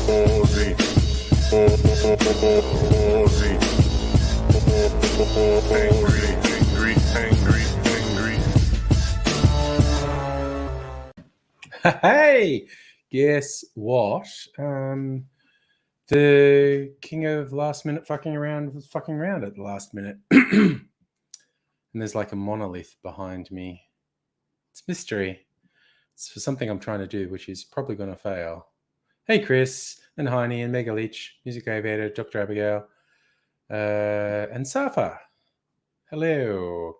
Aussie. Hey, guess what? The king of last minute fucking around was fucking around at the last minute. And there's like a monolith behind me. It's mystery. It's for something I'm trying to do, which is probably going to fail. Hey, Chris, and Heine, and Megaleech, Music Aviator, Dr. Abigail, and Safa. Hello.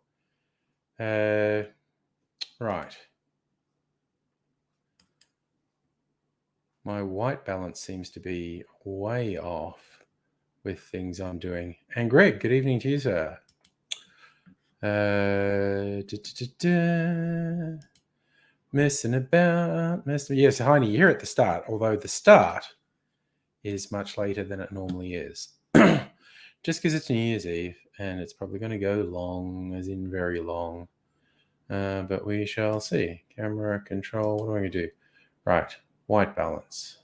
Right. My white balance seems to be way off with things I'm doing. And Greg, good evening to you, sir. Messing about. Yes, Heine, you're here at the start, although the start is much later than it normally is. Just because it's New Year's Eve, and it's probably going to go long, as in very long. But we shall see. Camera control, what am I going to do? Right, white balance.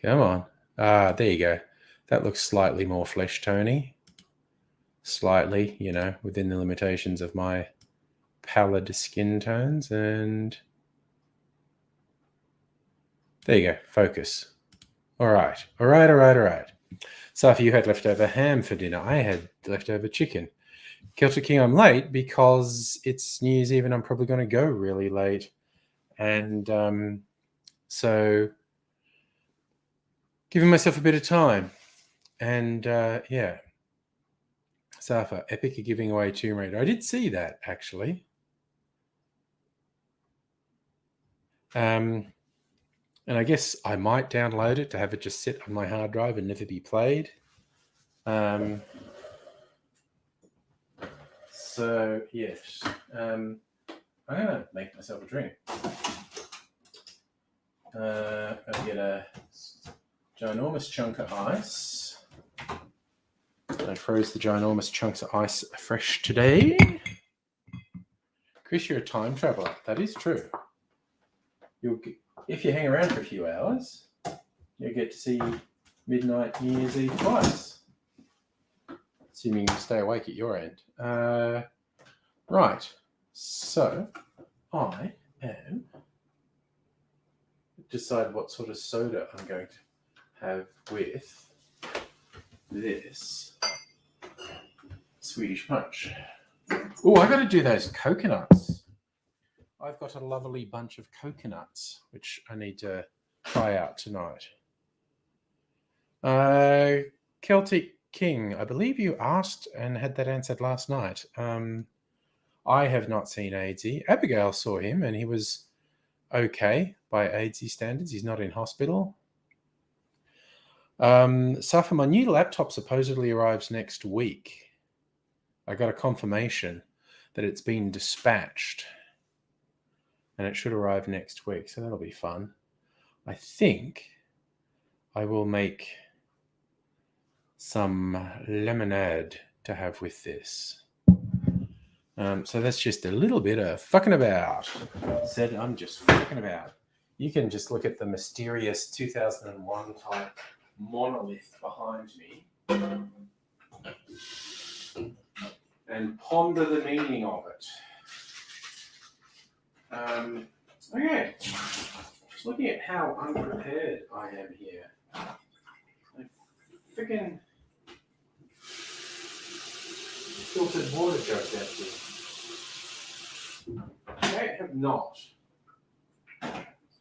Come on. There you go. That looks slightly more flesh tony. Slightly, within the limitations of my pallid skin tones. And there you go. Focus. All right. So if you had leftover ham for dinner, I had leftover chicken. Celtic King, I'm late because it's New Year's Eve and I'm probably going to go really late. And so giving myself a bit of time. And yeah. Safa, Epic are giving away Tomb Raider. I did see that, actually. And I guess I might download it to have it just sit on my hard drive and never be played. So, yes. I'm going to make myself a drink. I'm going to get a ginormous chunk of ice. I froze the ginormous chunks of ice fresh today. Chris, you're a time traveler. That is true. If you hang around for a few hours, you'll get to see midnight New Year's Eve twice. Assuming you stay awake at your end. Right. So, I am... decide what sort of soda I'm going to have with this Swedish Punch. Oh, I got to do those coconuts. I've got a lovely bunch of coconuts, which I need to try out tonight. Celtic King, I believe you asked and had that answered last night. I have not seen Aidsy. Abigail saw him and he was okay by Aidsy standards. He's not in hospital. Safa, my new laptop supposedly arrives next week. I got a confirmation that it's been dispatched and it should arrive next week, so that'll be fun. I think I will make some lemonade to have with this. So that's just a little bit of fucking about. Said I'm just fucking about. You can just look at the mysterious 2001 type monolith behind me and ponder the meaning of it. Okay, just looking at how unprepared I am here. I freaking filtered water jugs empty. They have not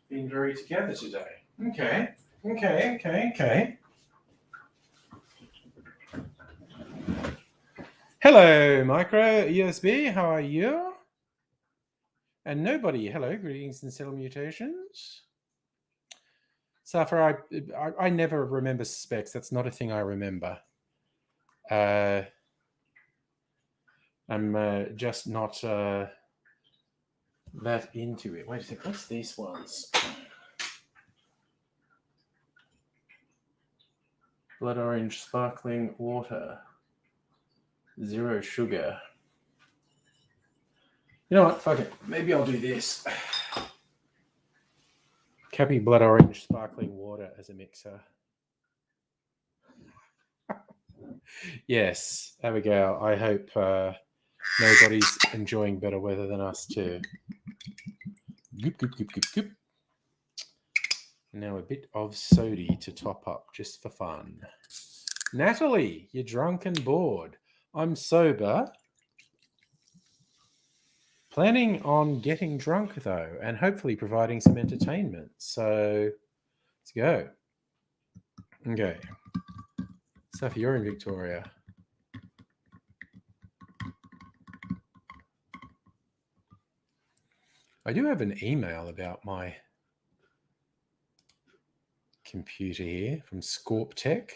been very together today. Okay. Hello, Micro USB. How are you? And nobody. Hello, greetings and salutations. Safa, I never remember specs. That's not a thing I remember. I'm just not that into it. Wait a second. What's these ones? Blood orange sparkling water. 0 sugar. You know what? Fuck it. Maybe I'll do this. Cappy blood orange sparkling water as a mixer. Yes, Abigail. I hope nobody's enjoying better weather than us too. Goop, goop, goop, goop, goop. Now a bit of sody to top up just for fun. Natalie, you're drunk and bored. I'm sober. Planning on getting drunk though, and hopefully providing some entertainment. So let's go. Okay. Sophie, you're in Victoria. I do have an email about my computer here from Scorp Tech.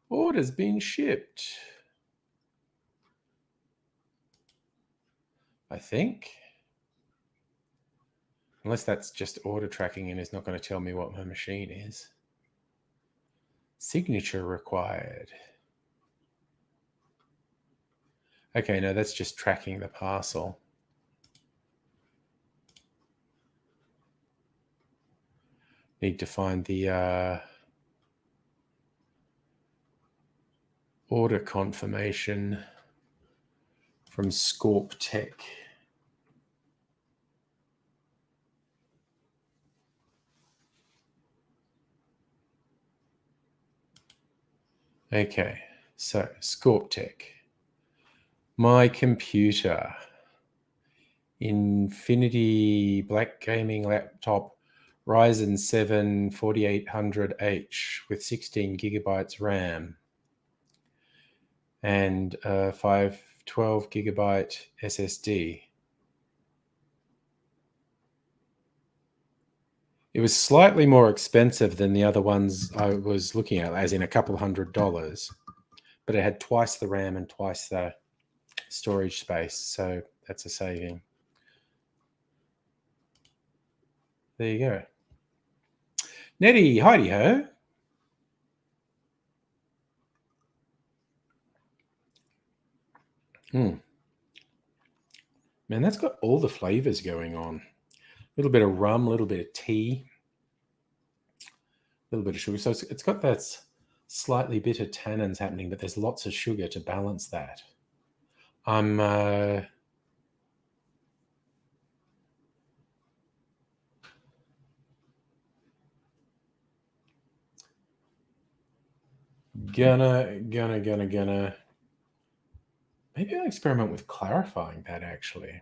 Order's been shipped. I think. Unless that's just order tracking and it's not going to tell me what my machine is. Signature required. Okay, no, that's just tracking the parcel. Need to find the order confirmation from Scorp Tech. Okay, so Scorp Tech. My computer. Infinity Black Gaming Laptop Ryzen 7 4800H with 16 gigabytes RAM and 512 gigabyte SSD. It was slightly more expensive than the other ones I was looking at, as in a couple $100, but it had twice the RAM and twice the storage space, so that's a saving. There you go. Nettie, Heidi ho. Man, that's got all the flavors going on. A little bit of rum, a little bit of tea, a little bit of sugar. So it's got that slightly bitter tannins happening, but there's lots of sugar to balance that. I'm gonna maybe I'll experiment with clarifying that actually.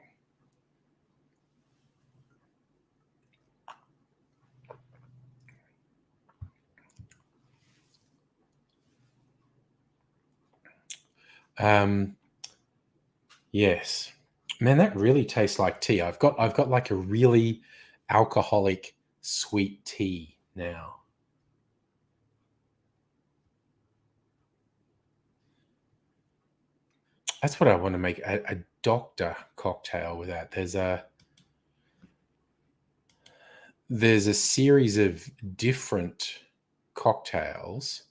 Yes, man, that really tastes like tea. I've got like a really alcoholic sweet tea now. That's what I want to make, a doctor cocktail with that. There's a series of different cocktails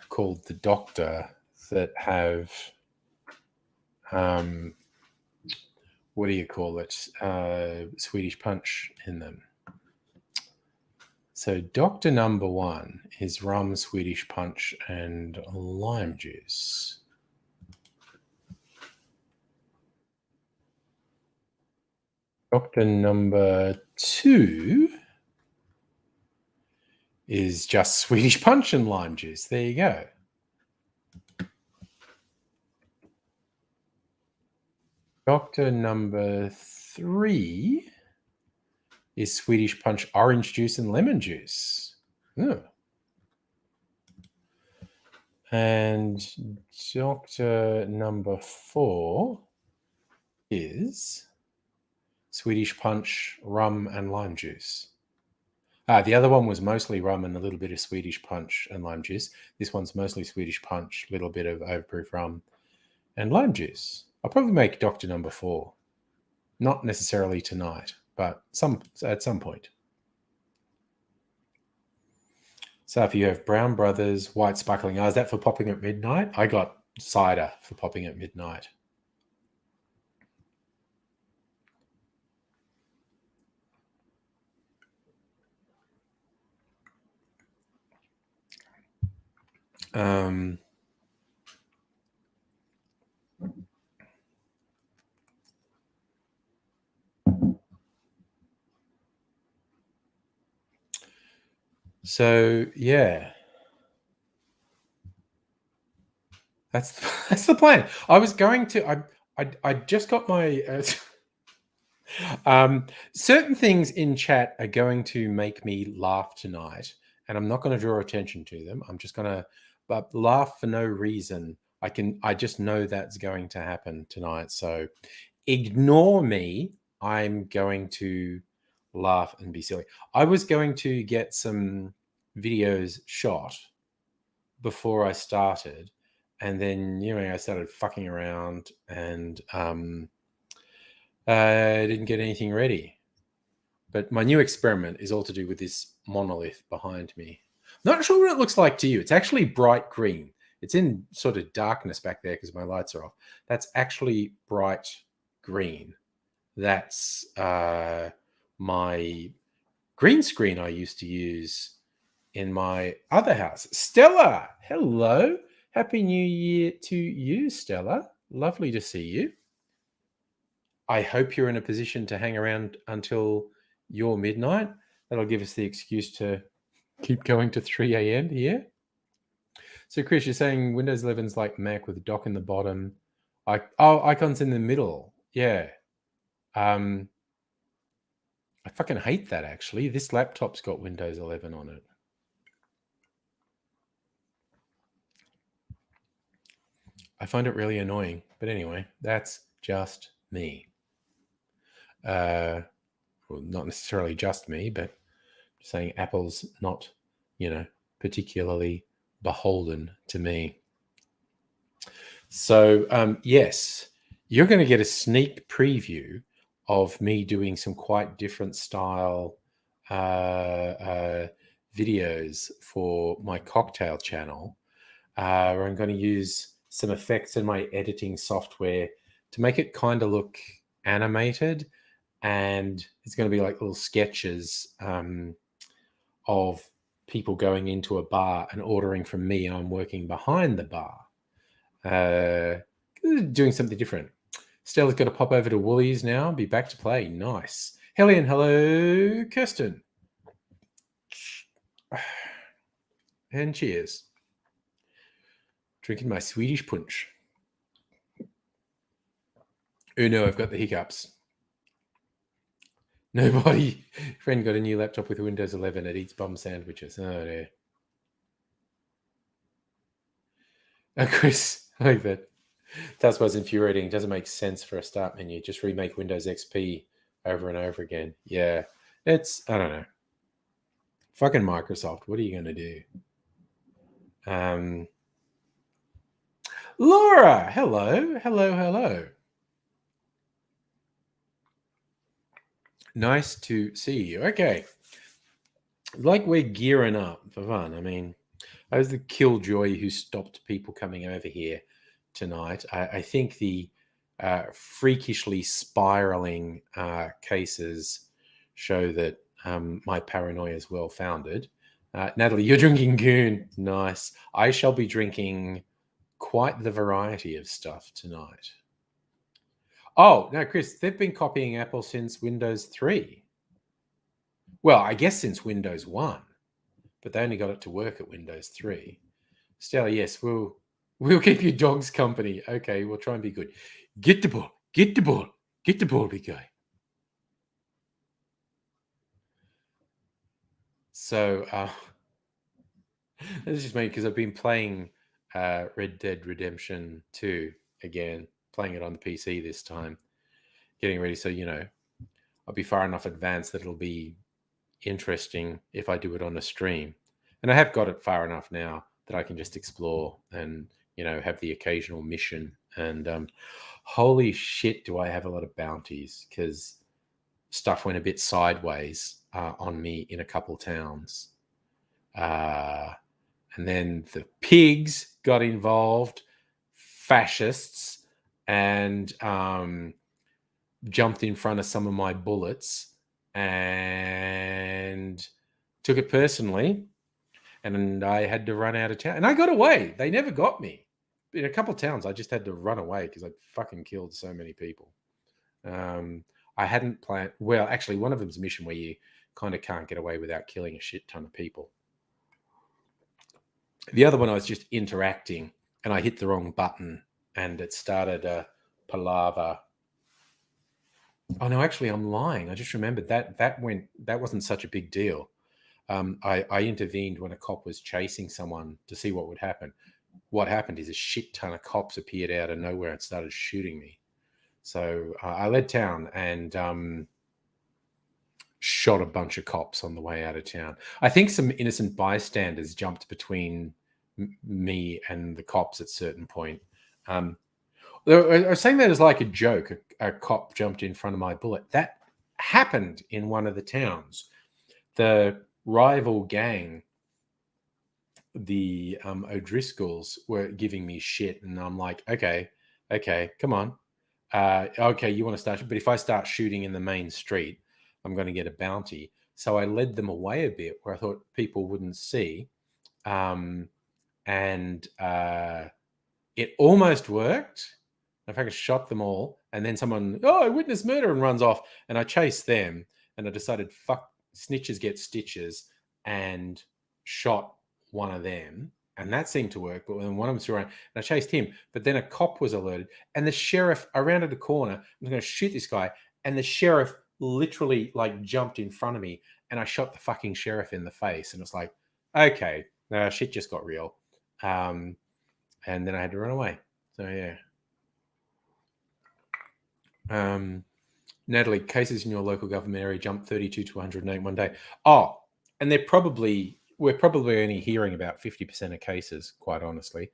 called the Doctor that have what do you call it? Swedish punch in them. So Doctor number 1 is rum, Swedish punch, and lime juice. Doctor number 2 is just Swedish punch and lime juice. There you go. Doctor number 3 is Swedish punch, orange juice, and lemon juice. Oh. And Doctor number 4 is Swedish punch, rum, and lime juice. The other one was mostly rum and a little bit of Swedish punch and lime juice. This one's mostly Swedish punch, a little bit of overproof rum and lime juice. I'll probably make Doctor number 4. Not necessarily tonight, but at some point. So if you have Brown Brothers, white sparkling, is that for popping at midnight? I got cider for popping at midnight. So yeah, that's the plan. I was going to. I just got my. Certain things in chat are going to make me laugh tonight, and I'm not going to draw attention to them. I'm just going to, but laugh for no reason. I just know that's going to happen tonight. So ignore me. I'm going to laugh and be silly. I was going to get some videos shot before I started, and then I started fucking around and I didn't get anything ready. But my new experiment is all to do with this monolith behind me. Not sure what it looks like to you. It's actually bright green. It's in sort of darkness back there because my lights are off. That's actually bright green. That's my green screen I used to use in my other house. Stella, hello. Happy New Year to you, Stella. Lovely to see you. I hope you're in a position to hang around until your midnight. That'll give us the excuse to keep going to 3 a.m. here. So, Chris, you're saying Windows 11's like Mac with a dock in the bottom. Icons in the middle. Yeah. I fucking hate that, actually. This laptop's got Windows 11 on it. I find it really annoying. But anyway, that's just me. Well, not necessarily just me, but saying Apple's not, particularly beholden to me. So, yes, you're going to get a sneak preview of me doing some quite different style videos for my cocktail channel, where I'm going to use some effects in my editing software to make it kind of look animated. And it's going to be like little sketches of people going into a bar and ordering from me, and I'm working behind the bar, doing something different. Stella's got to pop over to Woolies now, be back to play. Nice. Hellion, hello, Kirsten. And cheers. Drinking my Swedish punch. Oh no, I've got the hiccups. Nobody. Friend got a new laptop with Windows 11. It eats bomb sandwiches. Oh, dear. Chris, I like that. Taskbar's infuriating. It doesn't make sense for a start menu. Just remake Windows XP over and over again. Yeah. I don't know. Fucking Microsoft. What are you going to do? Laura, hello. Hello, hello. Nice to see you. Okay. Like we're gearing up for fun. I mean, I was the killjoy who stopped people coming over here tonight. I think the freakishly spiraling cases show that my paranoia is well founded. Natalie, you're drinking Goon. Nice. I shall be drinking quite the variety of stuff tonight. Oh, no, Chris, they've been copying Apple since Windows 3. Well, I guess since Windows 1, but they only got it to work at Windows 3. Stella, yes, we'll keep your dogs company. Okay, we'll try and be good. Get the ball, get the ball, get the ball, big guy. So, this is just me because I've been playing Red Dead Redemption 2 again, playing it on the PC this time, getting ready. So, I'll be far enough advanced that it'll be interesting if I do it on a stream. And I have got it far enough now that I can just explore and, have the occasional mission And holy shit, do I have a lot of bounties, because stuff went a bit sideways on me in a couple towns. And then the pigs got involved, fascists, and jumped in front of some of my bullets and took it personally. And I had to run out of town. And I got away. They never got me. In a couple of towns, I just had to run away because I fucking killed so many people. I hadn't planned. Well, actually, one of them's a mission where you kind of can't get away without killing a shit ton of people. The other one, I was just interacting and I hit the wrong button and it started a palaver. Oh no, actually, I'm lying. I just remembered that wasn't such a big deal. I intervened when a cop was chasing someone to see what would happen. What happened is a shit ton of cops appeared out of nowhere and started shooting me. So I led town and shot a bunch of cops on the way out of town. I think some innocent bystanders jumped between me and the cops at a certain point. I was saying that as like a joke. A cop jumped in front of my bullet. That happened in one of the towns. The rival gang, the O'Driscolls, were giving me shit, and I'm like, okay, come on. Okay, you want to start, but if I start shooting in the main street, I'm going to get a bounty. So I led them away a bit where I thought people wouldn't see. And it almost worked. In fact, I shot them all. And then someone, I witnessed murder, and runs off. And I chased them. And I decided, fuck, snitches get stitches, and shot one of them. And that seemed to work. But when one of them threw around, and I chased him. But then a cop was alerted. And the sheriff, I rounded the corner. I was going to shoot this guy. And the sheriff literally like jumped in front of me. And I shot the fucking sheriff in the face. And it was like, okay, shit just got real. And then I had to run away. So, yeah. Natalie, cases in your local government area jumped 32 to 108 one day. Oh, and we're probably only hearing about 50% of cases, quite honestly.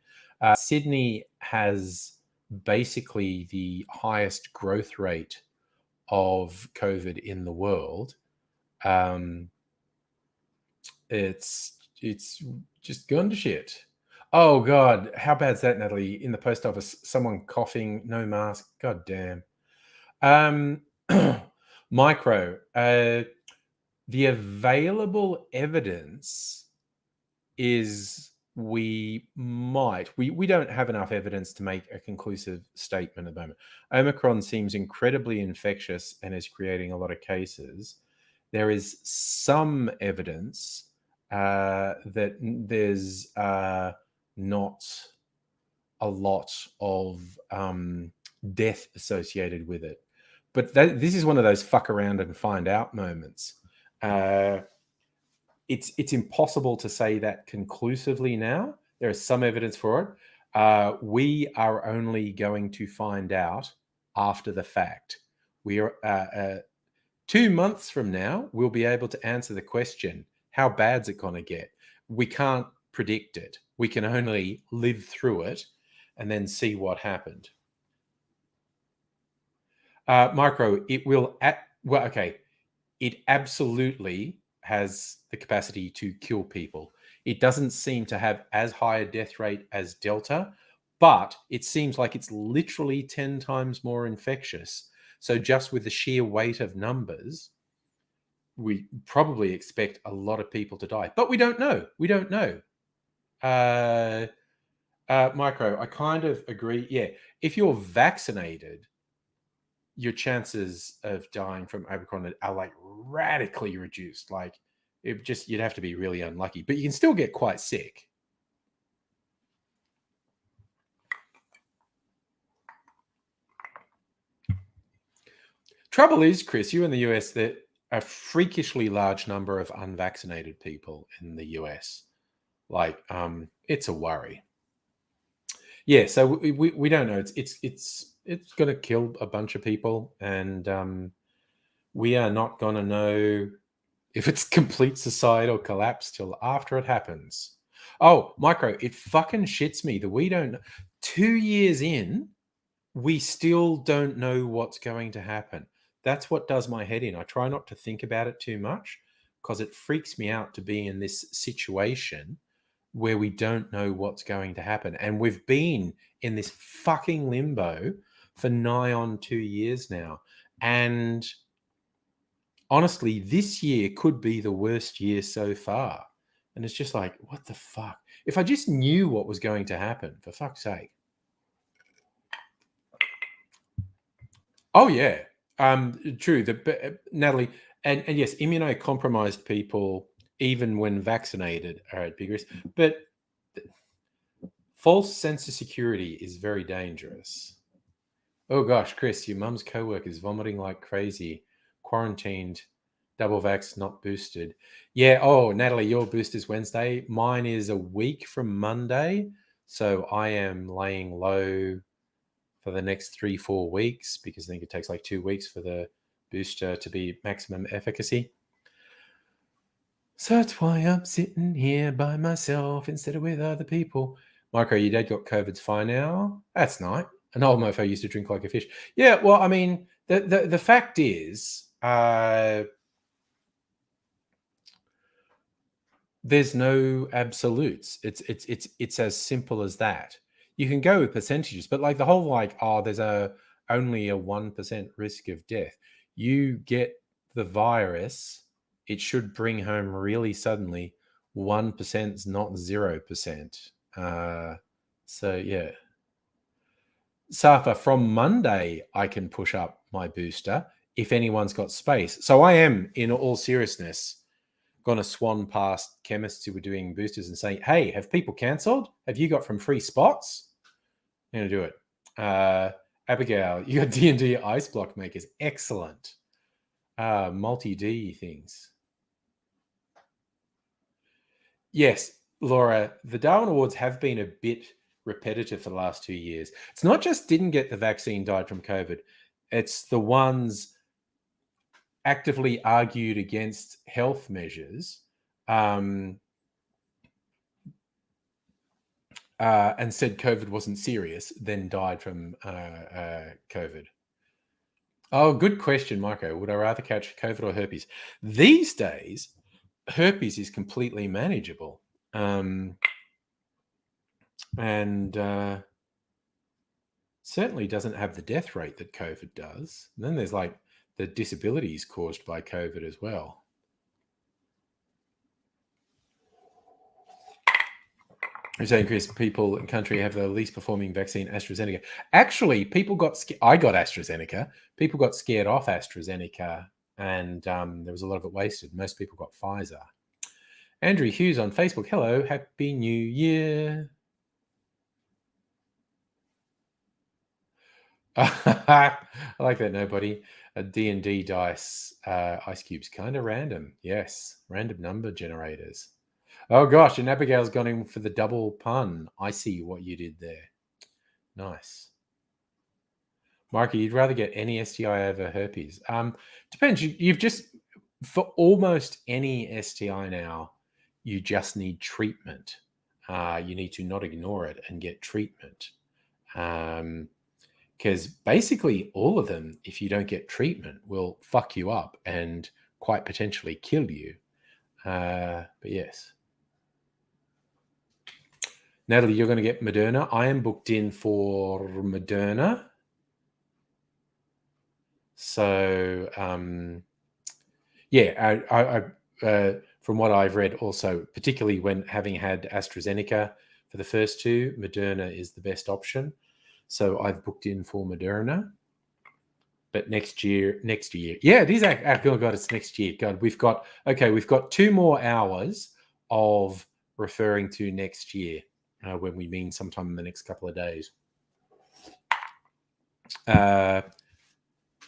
Sydney has basically the highest growth rate of COVID in the world. It's just gone to shit. Oh God, how bad's that, Natalie? In the post office, someone coughing, no mask. God damn. Micro, the available evidence is we don't have enough evidence to make a conclusive statement at the moment. Omicron seems incredibly infectious and is creating a lot of cases. There is some evidence that there's not a lot of death associated with it. But this is one of those fuck around and find out moments. It's impossible to say that conclusively now. There is some evidence for it. We are only going to find out after the fact. We are 2 months from now, we'll be able to answer the question, how bad's it going to get? We can't predict it. We can only live through it and then see what happened. Micro, it will, it absolutely has the capacity to kill people. It doesn't seem to have as high a death rate as Delta, but it seems like it's literally 10 times more infectious. So just with the sheer weight of numbers, we probably expect a lot of people to die, but we don't know. Micro, I kind of agree. Yeah, if you're vaccinated, your chances of dying from Omicron are like radically reduced. Like you'd have to be really unlucky, but you can still get quite sick. Trouble is, Chris, you in the US, that a freakishly large number of unvaccinated people in the US. Like, it's a worry. Yeah, so we don't know. It's going to kill a bunch of people, and we are not going to know if it's complete societal collapse till after it happens. Oh, Micro, it fucking shits me that we don't. 2 years in, we still don't know what's going to happen. That's what does my head in. I try not to think about it too much because it freaks me out to be in this situation where we don't know what's going to happen. And we've been in this fucking limbo for nigh on 2 years now. And honestly, this year could be the worst year so far. And it's just like, what the fuck? If I just knew what was going to happen, for fuck's sake. Oh, yeah. True. Natalie, and yes, immunocompromised people, even when vaccinated, are at big risk. But false sense of security is very dangerous. Oh gosh, Chris, your mum's co-worker is vomiting like crazy. Quarantined, double vax, not boosted. Yeah. Oh, Natalie, your booster's Wednesday. Mine is a week from Monday. So I am laying low for the next 3-4 weeks because I think it takes like 2 weeks for the booster to be maximum efficacy. So that's why I'm sitting here by myself instead of with other people. Micro, your dad got COVID's fine now. That's nice. An old mofo used to drink like a fish. Yeah, well, I mean, the fact is, there's no absolutes. It's as simple as that. You can go with percentages, but like the whole there's only a 1% risk of death. You get the virus, it should bring home really suddenly 1% is not 0%. So yeah. Safa, from Monday, I can push up my booster if anyone's got space. So I am, in all seriousness, going to swan past chemists who were doing boosters and saying, hey, have people cancelled? Have you got from free spots? I'm going to do it. Abigail, you got D&D ice block makers. Excellent. Multi-D things. Yes, Laura, the Darwin Awards have been a bit repetitive for the last 2 years. It's not just didn't get the vaccine, died from COVID. It's the ones actively argued against health measures and said COVID wasn't serious, then died from COVID. Oh, good question, Marco. Would I rather catch COVID or herpes? These days, herpes is completely manageable. And certainly doesn't have the death rate that COVID does. And then there's like the disabilities caused by COVID as well. You're saying, Chris, people in country have the least performing vaccine, AstraZeneca. Actually, people got I got AstraZeneca. People got scared off AstraZeneca, and there was a lot of it wasted. Most people got Pfizer. Andrew Hughes on Facebook. Hello, Happy New Year. I like that, nobody. A D&D dice, ice cubes, kind of random. Yes, random number generators. Oh gosh, and Abigail's gone in for the double pun. I see what you did there. Nice. Marky, you'd rather get any STI over herpes. Depends. You've just, for almost any STI now, you just need treatment. You need to not ignore it and get treatment. Because basically all of them, if you don't get treatment, will fuck you up and quite potentially kill you. But yes. Natalie, you're going to get Moderna. I am booked in for Moderna. So, yeah, I from what I've read also, particularly when having had AstraZeneca for the first two, Moderna is the best option. So I've booked in for Moderna. But next year, yeah, it is. Oh God, it's next year. God, we've got 2 more hours of referring to next year when we mean sometime in the next couple of days.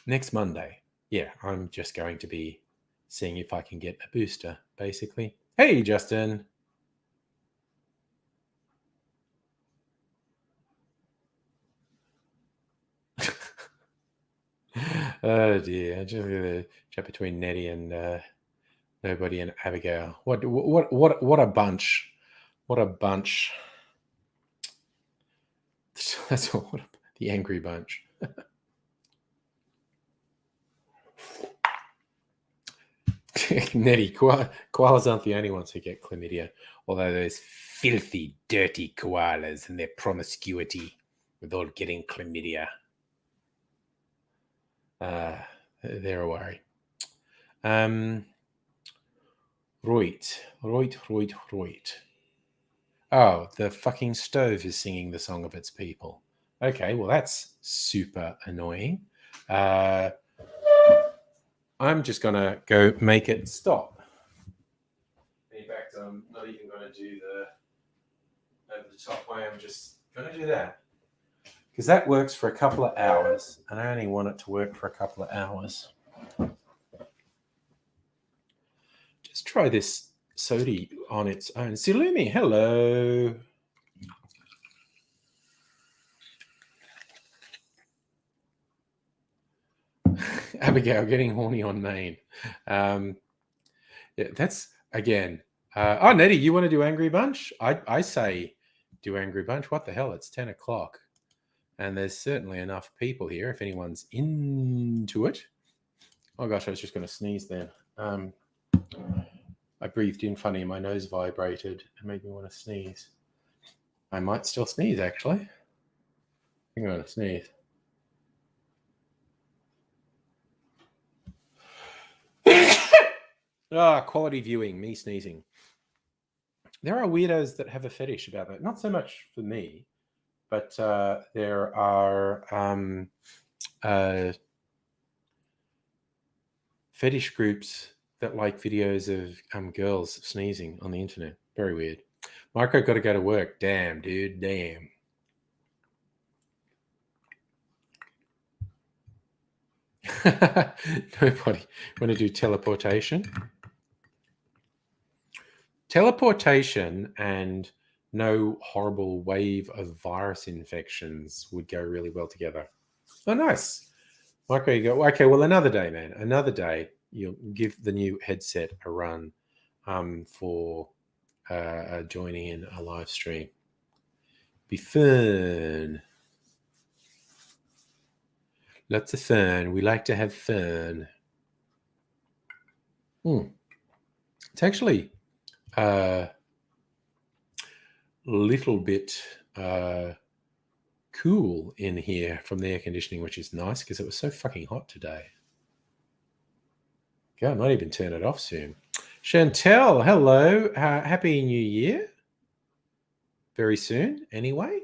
Next Monday. Yeah, I'm just going to be seeing if I can get a booster, basically. Hey, Justin. Oh dear, just the chat between Nettie and nobody and Abigail. What a bunch! What a bunch! That's all. The angry bunch. Nettie, koalas aren't the only ones who get chlamydia, although those filthy, dirty koalas and their promiscuity with all getting chlamydia. They're a worry. Reut. Oh, the fucking stove is singing the song of its people. Okay, well, that's super annoying. I'm just going to go make it stop. In fact, I'm not even going to do the over the top way. I'm just going to do that. Because that works for a couple of hours, and I only want it to work for a couple of hours. Just try this Sodi on its own. Silumi, hello. Abigail getting horny on Maine. Yeah, that's again. Nettie, you want to do Angry Bunch? I say do Angry Bunch. What the hell? It's 10 o'clock. And there's certainly enough people here if anyone's into it. Oh gosh, I was just going to sneeze then. I breathed in funny and my nose vibrated and made me want to sneeze. I might still sneeze, actually. I think I'm going to sneeze. Quality viewing, me sneezing. There are weirdos that have a fetish about that. Not so much for me, but there are fetish groups that like videos of girls sneezing on the internet. Very weird. Marco got to go to work. Damn, dude. Damn. Nobody want to do teleportation? Teleportation and no horrible wave of virus infections would go really well together. Oh, nice. Marco, you go, okay, well, another day, man. Another day, you'll give the new headset a run for joining in a live stream. Be fun. Lots of fun. We like to have fun. It's actually a little bit cool in here from the air conditioning, which is nice because it was so fucking hot today. God, I might even turn it off soon. Chantel, hello. Happy New Year. Very soon, anyway.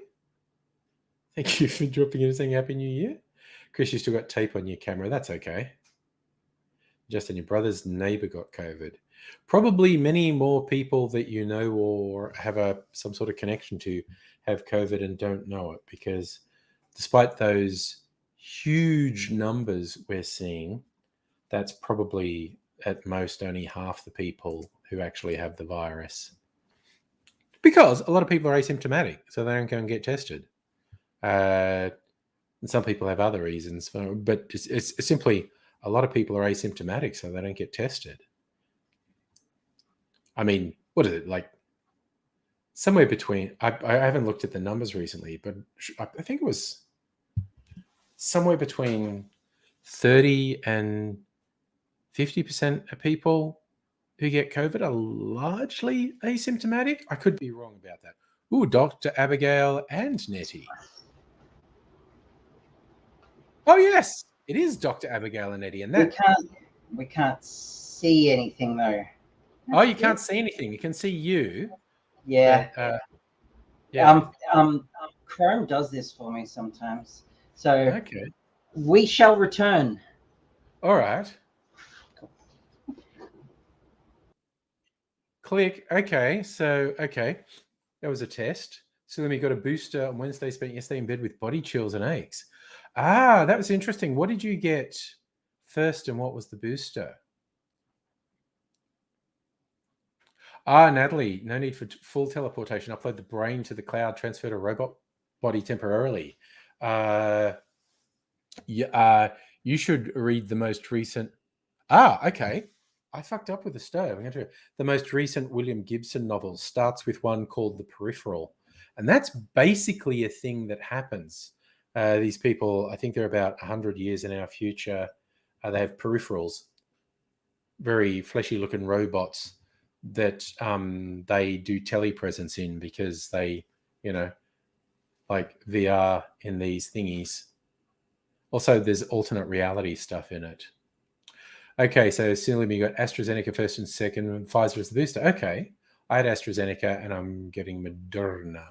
Thank you for dropping in and saying Happy New Year. Chris, you still got tape on your camera. That's okay. Justin, your brother's neighbor got COVID. Probably many more people that you know or have some sort of connection to have COVID and don't know it, because despite those huge numbers we're seeing, that's probably at most only half the people who actually have the virus. Because a lot of people are asymptomatic, so they don't go and get tested. And some people have other reasons, but it's simply a lot of people are asymptomatic, so they don't get tested. I mean, what is it, like somewhere between, I haven't looked at the numbers recently, but I think it was somewhere between 30 and 50% of people who get COVID are largely asymptomatic. I could be wrong about that. Ooh, Dr. Abigail and Nettie. Oh, yes, it is Dr. Abigail and Nettie. And that we can't see anything, though. Oh, you can't see anything. You can see you. Yeah. But, yeah. Chrome does this for me sometimes. So okay. We shall return. All right. Cool. Click. Okay. So, okay. That was a test. So then we got a booster on Wednesday, spent yesterday in bed with body chills and aches. Ah, that was interesting. What did you get first and what was the booster? Natalie, no need for full teleportation. Upload the brain to the cloud, transfer to robot body temporarily. You should read the most recent. Okay. I fucked up with the stove. The most recent William Gibson novel starts with one called The Peripheral. And that's basically a thing that happens These people, I think they're about 100 years in our future. They have peripherals, very fleshy-looking robots that they do telepresence in because they, like VR in these thingies. Also, there's alternate reality stuff in it. Okay, so similarly, you got AstraZeneca first and second, and Pfizer is the booster. Okay, I had AstraZeneca, and I'm getting Moderna.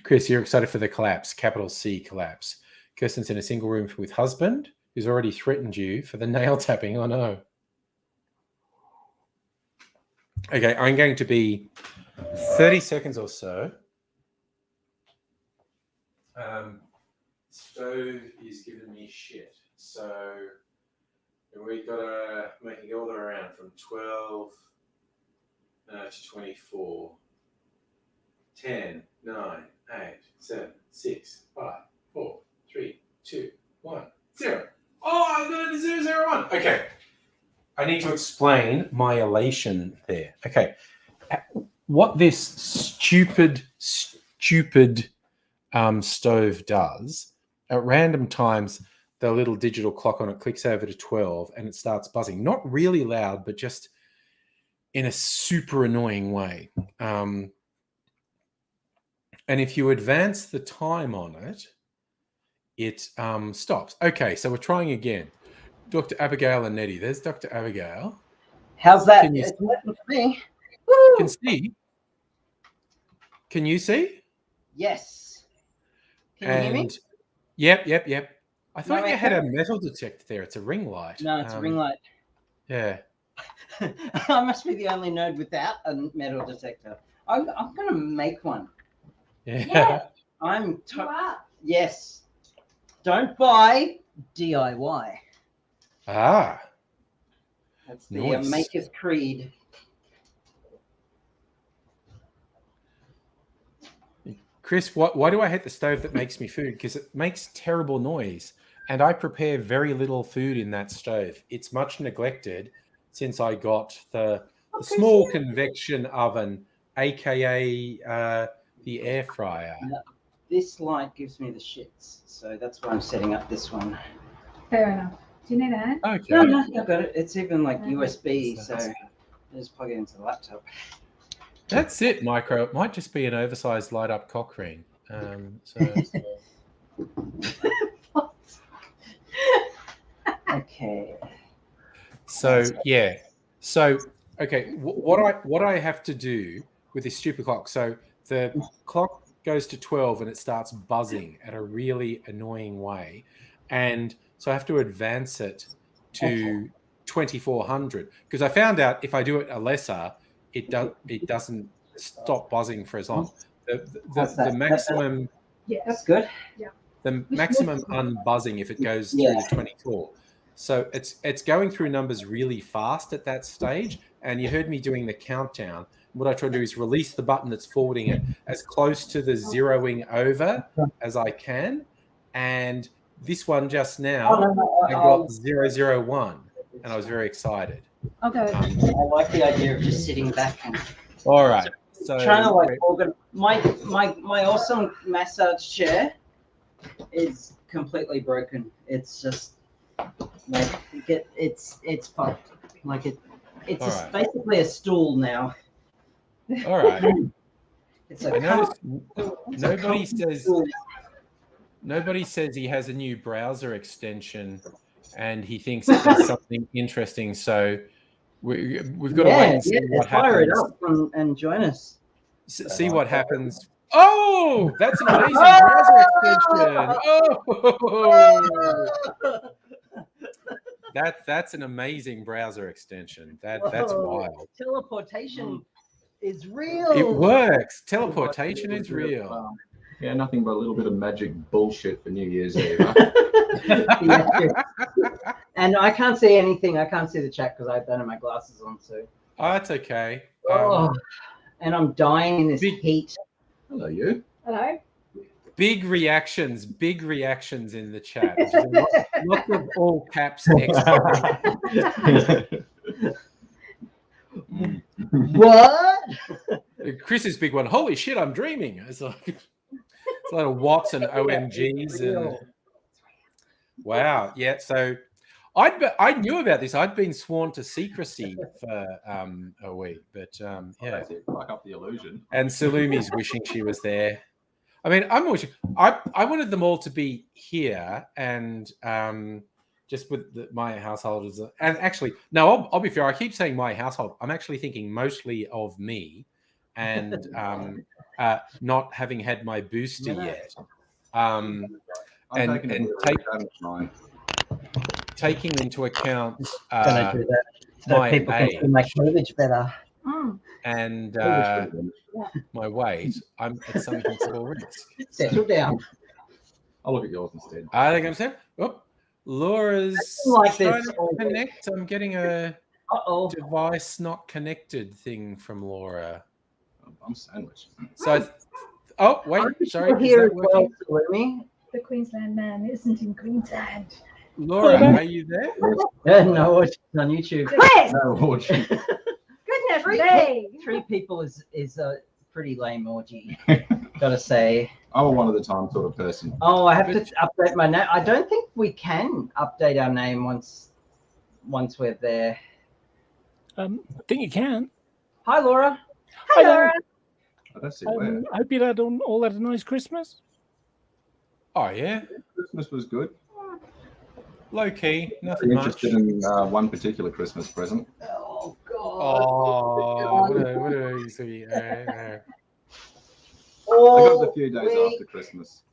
Chris, you're excited for the collapse, capital C collapse. Kirsten's in a single room with husband who's already threatened you for the nail tapping. Oh, no. Okay, I'm going to be 30 seconds or so. Stove is giving me shit. So we've got to make it all the way around from 12 to 24. 10, 9, 8, 7, 6, 5, 4, 3, 2, 1, 0. Oh, I got it to 0, 1. Okay. I need to explain my elation there. Okay. What this stupid stove does, at random times, the little digital clock on it clicks over to 12 and it starts buzzing. Not really loud, but just in a super annoying way. And if you advance the time on it, it stops. Okay, so we're trying again. Dr. Abigail and Nettie. There's Dr. Abigail. How's that? Can you It's working for me. can see? Can you see? Yes. Can you hear me? Yep. I thought No, you I had a can't. metal detector there. It's a ring light. No, it's a ring light. Yeah. I must be the only node without a metal detector. I'm going to make one. Yeah. Yes. Don't buy DIY. Ah. That's the Nice. maker's creed. Chris, why do I hate the stove that makes me food? Because it makes terrible noise. And I prepare very little food in that stove. It's much neglected since I got the small convection oven, aka the air fryer. No, this light gives me the shits, so that's why I'm setting up this one. Fair enough. Do you need a hand? Okay. No, I've got it. It's even like USB, so I just plug it into the laptop. That's it, Micro. It might just be an oversized light up cock ring. Okay. So yeah. So okay, what I have to do with this stupid clock? So the clock goes to 12 and it starts buzzing at a really annoying way, and so I have to advance it to 2400 because I found out if I do it a lesser, it doesn't stop buzzing for as long. The maximum. Yeah, That's good. The maximum unbuzzing if it goes through to 24. So it's going through numbers really fast at that stage. And you heard me doing the countdown. What I try to do is release the button that's forwarding it as close to the zeroing over as I can. And this one just now, I got 001, and I was very excited. I'll go. I like the idea of just sitting back and All right. So trying to like my awesome massage chair is completely broken. It's just like it's fucked. Like it's All right. basically a stool now. all right. It's I a noticed nobody nobody says he has a new browser extension and he thinks it does something interesting. So we've got to wait and see what fire it happens. up and join us. See what happens. Oh, that's an amazing browser extension. Oh, that's an amazing browser extension. That's wild. Teleportation is real. It works. Teleportation is real. Yeah, nothing but a little bit of magic bullshit for New Year's Eve. And I can't see anything. I can't see the chat because I have that in my glasses on. So. Oh, that's okay. And I'm dying in this heat. Hello, you. Hello. Big reactions in the chat. Lots of all caps. What? Chris's big one. Holy shit! I'm dreaming. It's like, It's a lot of whats and OMGs and wow. Yeah. So I knew about this. I'd been sworn to secrecy for a week, but yeah. That's it. Fuck up the illusion. And Salumi's wishing she was there. I mean, I'm wishing. I wanted them all to be here and just with my household as and actually, no, I'll be fair. I keep saying my household. I'm actually thinking mostly of me, and not having had my booster yet. Taking into account Gonna do that so my people can age. see my cleavage better. And my weight, I'm at some considerable risk. Settle down. I'll look at yours instead. I think I'm saying, oh, Laura's like trying this. to connect. I'm getting a Uh-oh. device not connected thing from Laura. I'm sandwiched. So, oh wait, sorry. We're Is here that as well, working? Salumi. The Queensland man isn't in Queensland. Laura, are you there? No, it's on YouTube. Chris! No orgy. Goodness Three, me! three people is a pretty lame orgy. Gotta say. I'm a one at a time sort of person. Oh, I have to update my name. I don't think we can update our name once we're there. I think you can. Hi, Laura. Hi, Laura. I don't see where. I hope you all had a nice Christmas. Oh yeah, Christmas was good. low key, nothing I'm much. interested in one particular Christmas present. Oh God. Oh, what are you saying? I got it a few days after Christmas.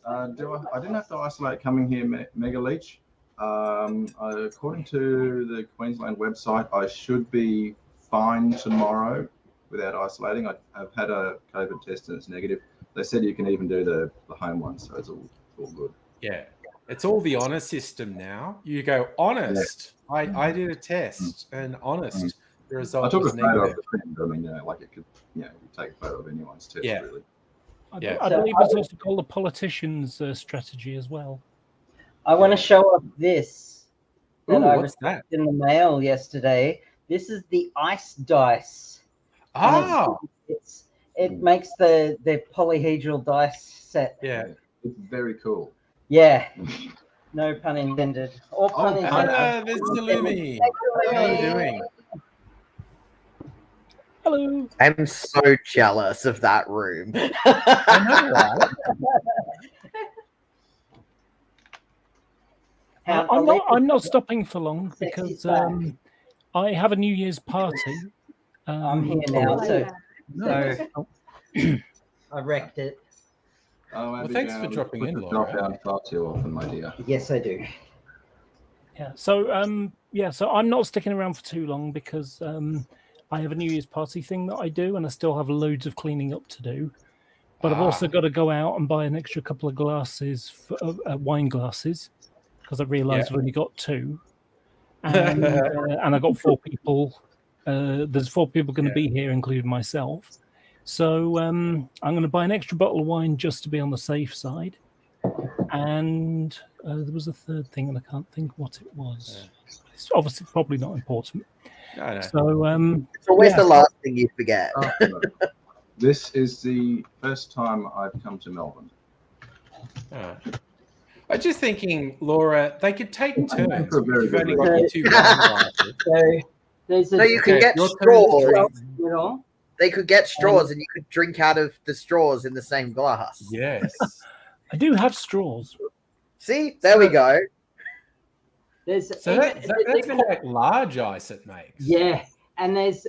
I didn't have to isolate coming here, Mega Leech. According to the Queensland website, I should be fine tomorrow without isolating. I've had a COVID test and it's negative. They said you can even do the home one, so it's all good. Yeah, it's all the honor system now. You go honest. I did a test and honest. The I result took a was photo of negative. the print. I mean, like it could, you take a photo of anyone's test, Yeah. really. I Yeah. believe it's also called the politician's strategy as well. I want to show off this that Ooh, I what's received that? in the mail yesterday. This is the ice dice. Ah, It makes the polyhedral dice set. yeah. It's very cool. Yeah. No pun intended. Or pun Oh, intended. Anna, there's Salumi. How are you doing? Hello. I'm so jealous of that room. I know, right? I'm not stopping for long Sexy because stuff. I have a New Year's party. I'm here now, so Nice. I wrecked it. Oh, Well, Abigail, thanks for dropping put in, the Laura. Drop down far too often, my dear. Yes, I do. Yeah. So so I'm not sticking around for too long because I have a New Year's party thing that I do, and I still have loads of cleaning up to do. But I've also got to go out and buy an extra couple of glasses, wine glasses, because I realised I've only got 2, and I got 4 people. There's 4 people going to be here, including myself. So I'm going to buy an extra bottle of wine just to be on the safe side. And there was a third thing, and I can't think what it was. It's obviously probably not important. I know. So It's always yeah. the last thing you forget. This is the first time I've come to Melbourne. Ah. I'm just thinking, Laura, they could take turns. For a very You've good only got reason. your 2 wine glasses. So there's a No, you could Okay, get your turn is straws. you know, They could get straws, and you could drink out of the straws in the same glass. Yes. I do have straws. See, there we go. there's So even, that's there's even quite large ice it makes. yeah, and there's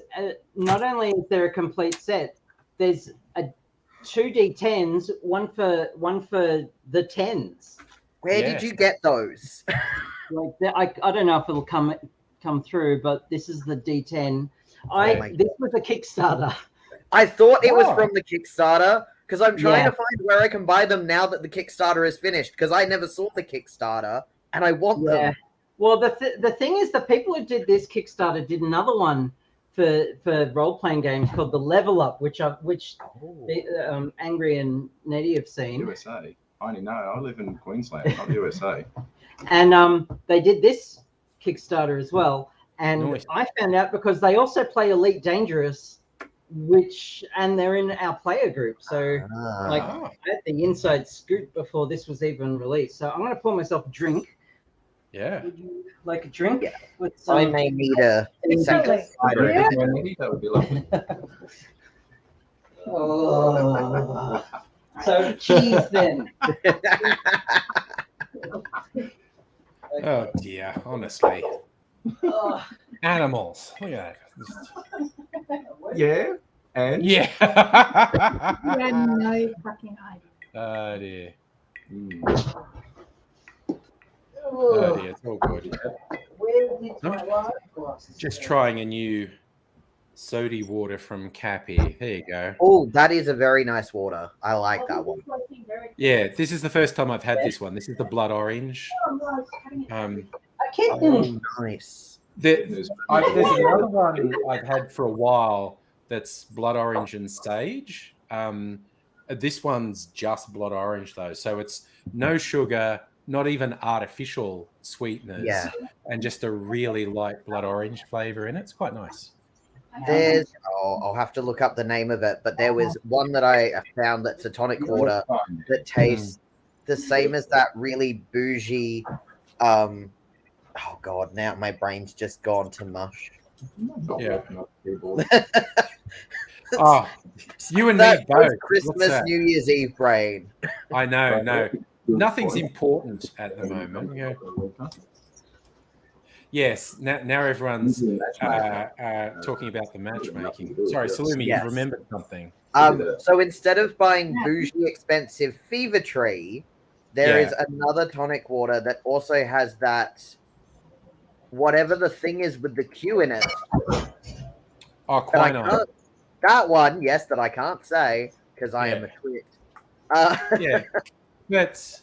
not only is there a complete set, there's a 2d10s, one for the 10s. Where Yeah. did you get those? Like I don't know if it'll come through, but this is the D10. my This was a Kickstarter. I thought it was Oh. from the Kickstarter because I'm trying Yeah. to find where I can buy them now that the Kickstarter is finished because I never saw the Kickstarter and I want Yeah. them. Well, the thing is, the people who did this Kickstarter did another one for role playing games called the Level Up, which Angry and Nettie have seen. USA. I only know. I live in Queensland, not USA. And they did this Kickstarter as well. And Nice. I found out because they also play Elite Dangerous and they're in our player group. So like Ah. I had the inside scoop before this was even released. So I'm gonna pour myself a drink. Yeah. Would you like a drink with I some? may need a Exactly. cider. Yeah. That would be lovely. Oh. So cheese then. Oh dear. Honestly, Oh. animals. Look at that. Yeah. And Yeah. You had no fucking idea. Oh dear. Mm. Oh dear. It's all good. Where did my wine glasses Just go? trying a new sody water from Cappy. There you go. Oh, that is a very nice water. I like that one. Yeah, this is the first time I've had this one. This is the blood orange. A Oh, kitten. nice. There's another one I've had for a while that's blood orange and sage. This one's just blood orange though, so it's no sugar, not even artificial sweeteners, Yeah. and just a really light blood orange flavor in it. It's quite nice. There's, I'll have to look up the name of it, but there was one that I found that's a tonic water that tastes the same as that really bougie. Oh God, now my brain's just gone to mush. Yeah. Oh, you and That me was both. What's Christmas, that? New Year's Eve brain. I know, no. Nothing's important at the moment. Yeah. Yes, now everyone's talking about the matchmaking. Sorry, Salumi, Yes. you've remembered something. So instead of buying bougie expensive Fever Tree, there is another tonic water that also has that whatever the thing is with the Q in it. Oh, That I quinine. can't, that one, yes, that I can't say because I am a twit. Yeah, but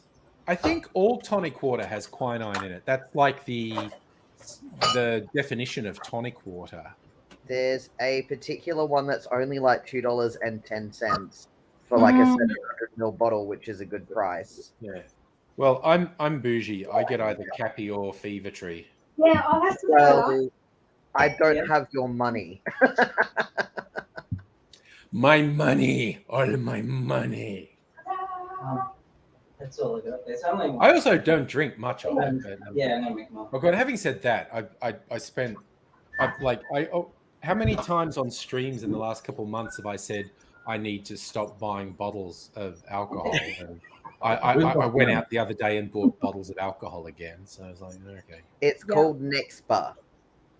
I think all tonic water has quinine in it. That's like the definition of tonic water. There's a particular one that's only like $2.10 for like a 700 ml bottle, which is a good price. Yeah. Well, I'm bougie. I get either Cappy or Fever Tree. Yeah, I'll have to look it up. Well, I don't have your money. My money, all my money. That's all I got. There's only one. I also don't drink much of it. But, Yeah, no, make more. Oh God! Having said that, I spent, how many times on streams in the last couple of months have I said I need to stop buying bottles of alcohol? And I went out the other day and bought bottles of alcohol again. So I was like, okay. It's called Nexpa,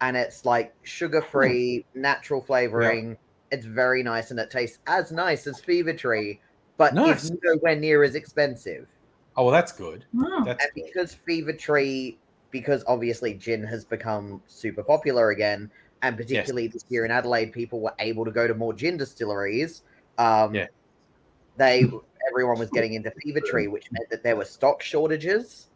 and it's like sugar-free, natural flavoring. It's very nice, and it tastes as nice as Fever Tree, but Nice. it's nowhere near as expensive. Oh well, that's good. Mm. That's And good. because Fever Tree, because obviously gin has become super popular again, and particularly this year in Adelaide, people were able to go to more gin distilleries. Everyone was getting into Fever Tree, which meant that there were stock shortages,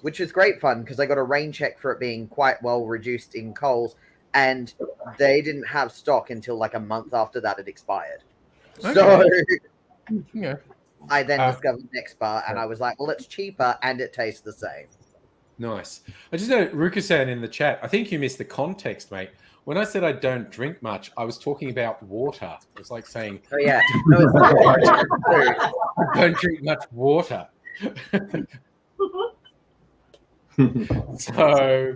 which was great fun because I got a rain check for it being quite well reduced in Coles, and they didn't have stock until like a month after that had expired. So Yeah. I then discovered Nexpa, and I was like, well, it's cheaper and it tastes the same. Nice. I just know Ruka-san in the chat. I think you missed the context, mate. When I said I don't drink much, I was talking about water. It was like saying So yeah, no, it's not food. I don't drink much water. So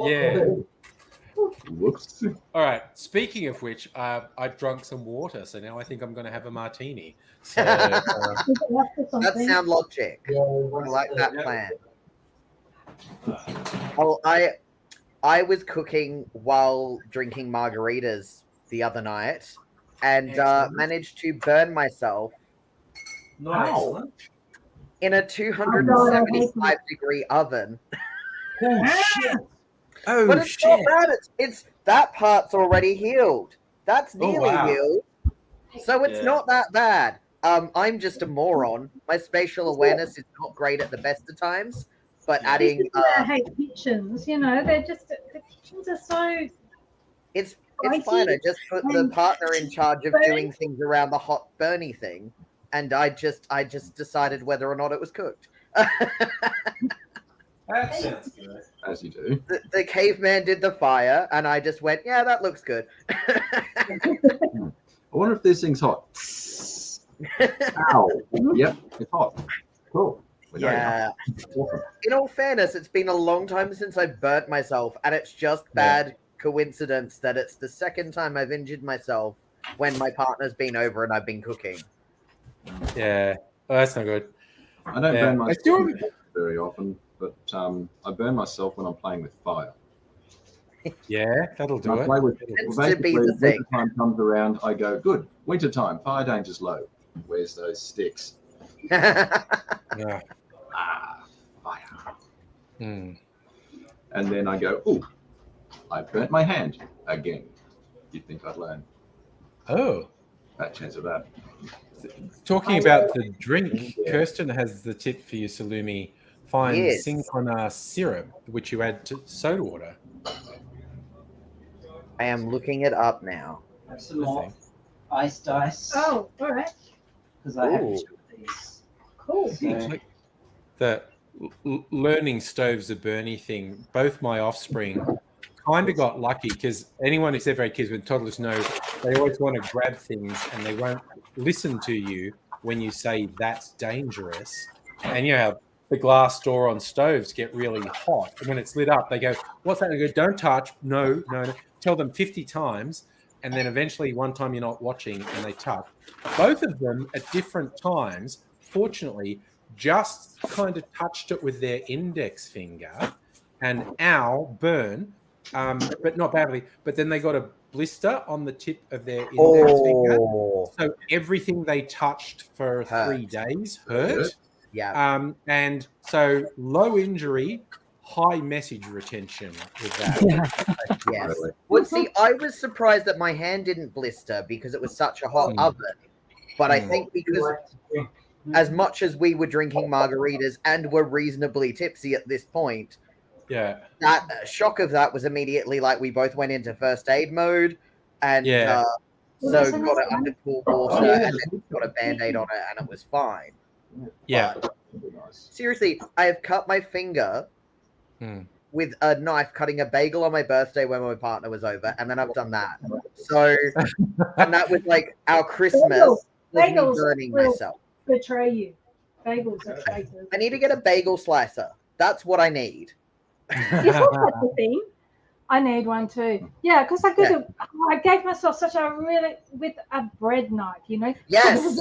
yeah. Whoops. All right. Speaking of which, I've drunk some water, so now I think I'm going to have a martini. So That sound logic. I like that plan. Oh, I was cooking while drinking margaritas the other night, and managed to burn myself nice. in a 275 degree oven. Oh shit! Oh But it's not bad. It's that part's already healed. That's nearly wow. healed. So it's not that bad. I'm just a moron. My spatial awareness is not great at the best of times, but adding I hate kitchens. You know, they're just the kitchens are so. it's fine. I just put the partner in charge of doing things around the hot burny thing, and I just decided whether or not it was cooked. That sounds good. as you do. The caveman did the fire, and I just went, yeah, that looks good. I wonder if this thing's hot. Ow. Yep, it's hot. Cool. We know Yeah. Awesome. In all fairness, it's been a long time since I burnt myself, and it's just bad coincidence that it's the second time I've injured myself when my partner's been over and I've been cooking. Yeah. Oh, that's not good. I don't Yeah. burn I myself still- very often, but I burn myself when I'm playing with fire. Yeah, that'll do I it. play with Tends well, to be basically, the thing. winter time comes around, I go, good, winter time, fire danger's low. Where's those sticks? Yeah. Ah, fire. Mm. And then I go, ooh, I burnt my hand again. You'd think I'd learn. Oh, That chance of that. talking about the drink, Kirsten has the tip for you, Salumi. Find Yes. Cinquana syrup, which you add to soda water. I am looking it up now. Have some more iced ice. Oh, all right. Because I have Ooh. two of these. Cool. So, The learning stoves are Bernie thing. Both my offspring kind of got lucky because anyone who's ever had kids with toddlers knows they always want to grab things and they won't listen to you when you say that's dangerous. And you know how the glass door on stoves get really hot. And when it's lit up, they go, what's that? And I go, don't touch. No, no, no. Tell them 50 times. And then eventually one time you're not watching and they touch. Both of them at different times, fortunately, just kind of touched it with their index finger and ow, burn, but not badly. But then they got a blister on the tip of their index finger. Oh, So everything they touched for Hurt. 3 days hurt. yeah. And so low injury, high message retention with that. Yes. Really. Well, see, I was surprised that my hand didn't blister because it was such a hot Mm. oven. But I Mm. think because as much as we were drinking margaritas and were reasonably tipsy at this point, Yeah. that shock of that was immediately like we both went into first aid mode and Yeah. so Well, got it under cool water and then got a band-aid on it and it was fine. Yeah. But That'd be nice. seriously, I have cut my finger Hmm. with a knife cutting a bagel on my birthday when my partner was over, and then I've done that. So, and that was like our Christmas was me Bagels burning will- myself. Betray you. Bagels are traitors. I need to get a bagel slicer. That's what I need. Isn't that the thing? I need one too. Yeah, because I gave myself such a really with a bread knife, you know. Yes.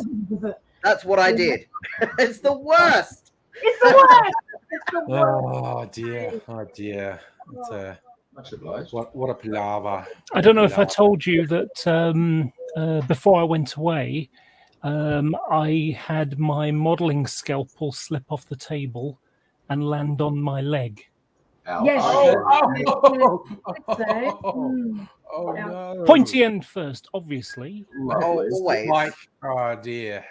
That's what I did. It's the worst. It's the worst. It's the worst. Oh dear. Oh dear. It's a, Much obliged. what a palaver. I don't know if I told you that before I went away, I had my modelling scalpel slip off the table and land on my leg. Ow. Yes. Oh, So, mm. oh Yeah. no. Pointy end first, obviously, Lovely. Always. Like, oh dear.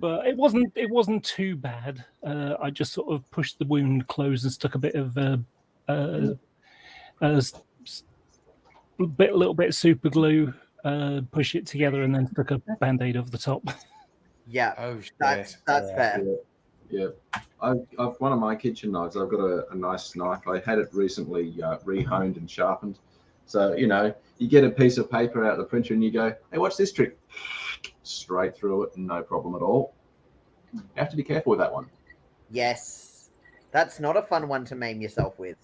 but it wasn't too bad. I just sort of pushed the wound closed and stuck a bit of little bit of super glue, push it together, and then stuck a band-aid over the top. Yeah, Oh shit. that's Yeah. fair. Yeah. I've one of my kitchen knives. I've got a nice knife. I had it recently rehoned and sharpened. So, you know, you get a piece of paper out of the printer and you go, hey, watch this trick. Straight through it, no problem at all. You have to be careful with that one. Yes, that's not a fun one to maim yourself with.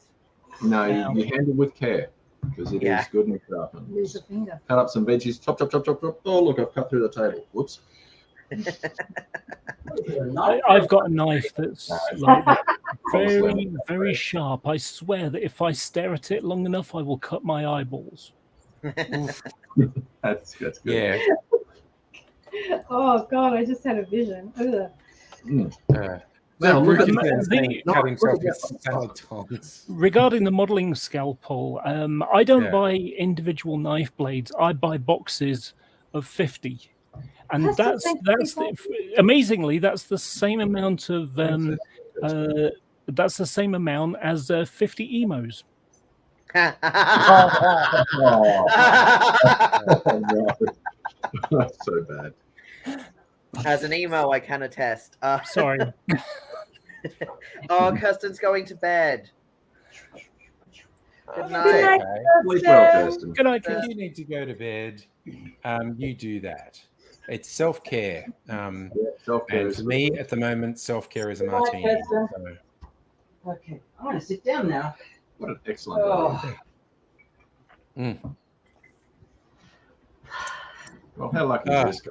No, Yeah. you handle with care because it is Yeah. good and sharpened. Lose a finger. Cut up some veggies, chop, chop, chop, chop, chop. Oh, look, I've cut through the table. Whoops. I've got a knife that's like very, very sharp. I swear that if I stare at it long enough, I will cut my eyeballs. That's good. Yeah. Oh God, I just had a vision. Ugh. Now, look at Ricky's the- cut himself with salad tongs. Regarding the modeling scalpel, I don't Yeah. buy individual knife blades. I buy boxes of 50. And That's that's the amazingly that's the same amount of that's the same amount as 50 emos. Oh, that's so bad. As an emo, I can attest. Sorry. Oh, Kirsten's going to bed. Good It's night. okay. Sleep well, Kirsten. Good night, If Kirsten. you need to go to bed, you do that. It's self-care. Yeah, self-care And is for me, at the moment, self-care is a Good night, martini. Kirsten. So, Okay, I'm gonna sit down now. what an excellent idea. Oh, Well, how lucky Ah. is this guy?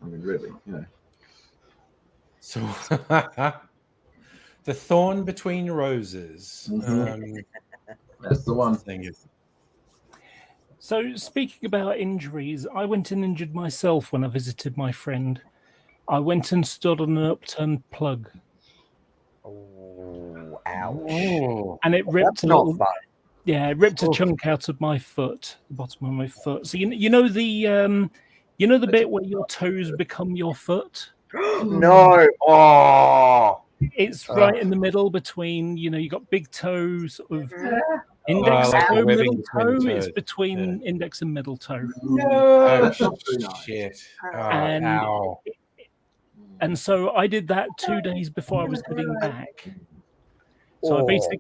I mean, really, you know. so the thorn between roses. Mhm. That's the one. Thing is, So, speaking about injuries, I went and injured myself when I visited my friend. I went and stood on an upturned plug, Oh, ouch. oh, and it ripped That's a not little. fun. Yeah, it ripped a Oh. chunk out of my foot, the bottom of my foot. So you know the bit where your toes become your foot. No. Oh. It's right in the middle between, you got big toe, sort of index Oh, like the toe, webbing middle between toe. the It's toes. between index and middle toe. oh Very nice. shit! Oh, And- ow! And so I did that 2 days before I was heading back. So I Oh. basically,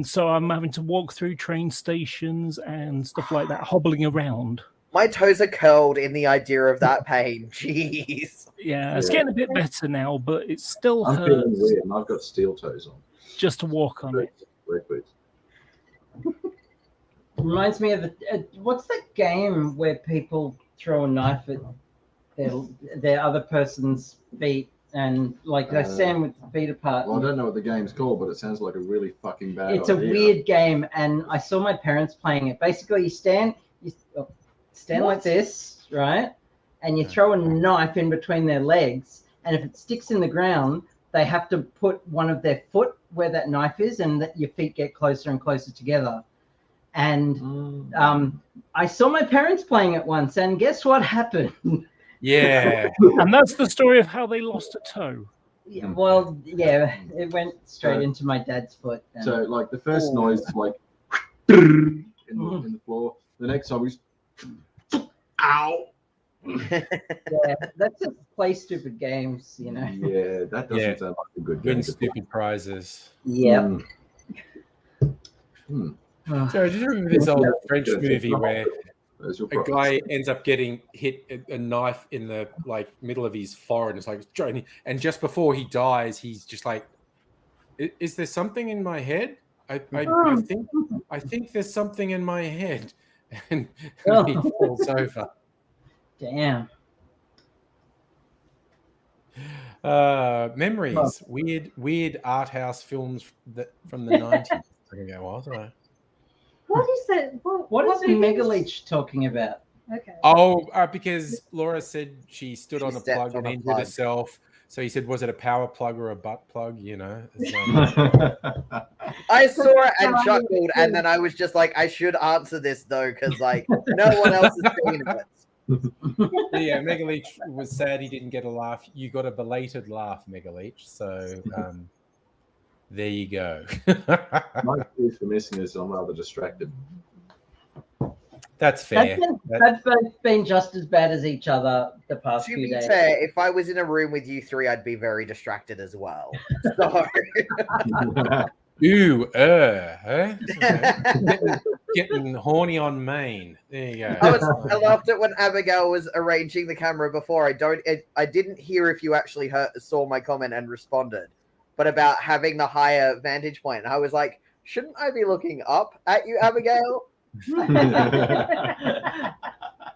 so I'm having to walk through train stations and stuff like that, hobbling around. My toes are curled in the idea of that pain. Jeez. Yeah, it's Yeah. getting a bit better now, but it still I'm feeling hurts weird, and I've got steel toes on. just to walk on it. Red boots. reminds me of what's that game where people throw a knife at their other person's feet and like they stand with the feet apart. Well, I don't know what the game's called, but it sounds like a really fucking bad It's idea. a weird game, and I saw my parents playing it. Basically, you stand like this, right? And you throw a knife in between their legs, and if it sticks in the ground, they have to put one of their foot where that knife is, and that your feet get closer and closer together. And I saw my parents playing it once, and guess what happened? Yeah, And that's the story of how they lost a toe. Yeah, well, yeah, it went straight into my dad's foot. And So, like, the first noise is like in the floor. The next time was ow. yeah, that's just play stupid games, you know. Yeah, that doesn't Yeah. sound like a good game. win to play. stupid prizes. Yeah. So, did you remember this old Yeah. French Yeah, it's movie not- where There's your a prize. guy ends up getting hit a knife in the middle of his forehead? It's like, and just before he dies, he's just like, "Is there something in my head? I think there's something in my head," and he falls over. Damn. Memories, weird art house films from the 90s. I can go, was I? What is that? What is movie Mega is- Leech talking about? Okay. Oh, because Laura said she stood She on a stepped plug on and a injured plug. herself. So he said, was it a power plug or a butt plug? You know, it's, I saw it and chuckled, and then I was just like, I should answer this though, because like no one else has seen it. yeah, Mega Leech was sad he didn't get a laugh. You got a belated laugh, Mega Leech. So there you go. My excuse for missing is I'm rather distracted. That's fair. They've both been just as bad as each other the past To few be days. fair, if I was in a room with you three, I'd be very distracted as well. So Ooh, huh? Getting horny on Maine. There you go. I laughed at when Abigail was arranging the camera before. I didn't hear if you actually saw my comment and responded, but about having the higher vantage point. And I was like, shouldn't I be looking up at you, Abigail?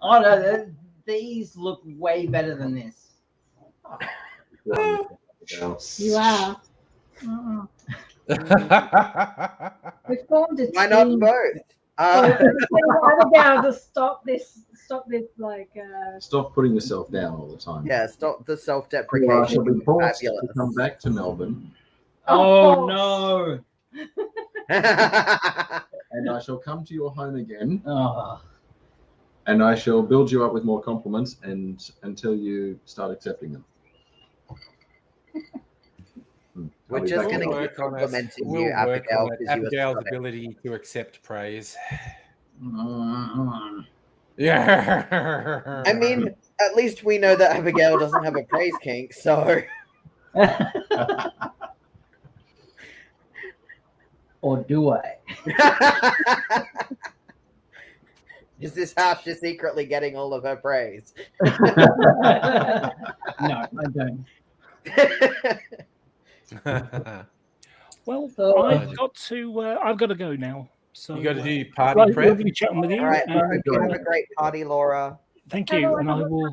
Oh no, these look way better than this. You are. We formed a team. Why not both? Abigail, to stop this, like. Stop putting yourself down all the time. Yeah, stop the Well, I shall self-deprecation. be forced to Fabulous. come back to Melbourne, Oh no. and I shall come to your home again, Oh. and I shall build you up with more compliments, and until you start accepting them. We're I'll be just back gonna in We'll keep work on it. complimenting We'll you, work Abigail, on it. because you were Abigail's stunning. ability to accept praise. Mm. Yeah. I mean, at least we know that Abigail doesn't have a praise kink, so Or do I? Is this how she's secretly getting all of her praise? No, I don't. Well, Oh. I've got to go now. So You got to do your party lovely prep. chatting with you. All right, and, have a great party, Laura. thank you, and I will.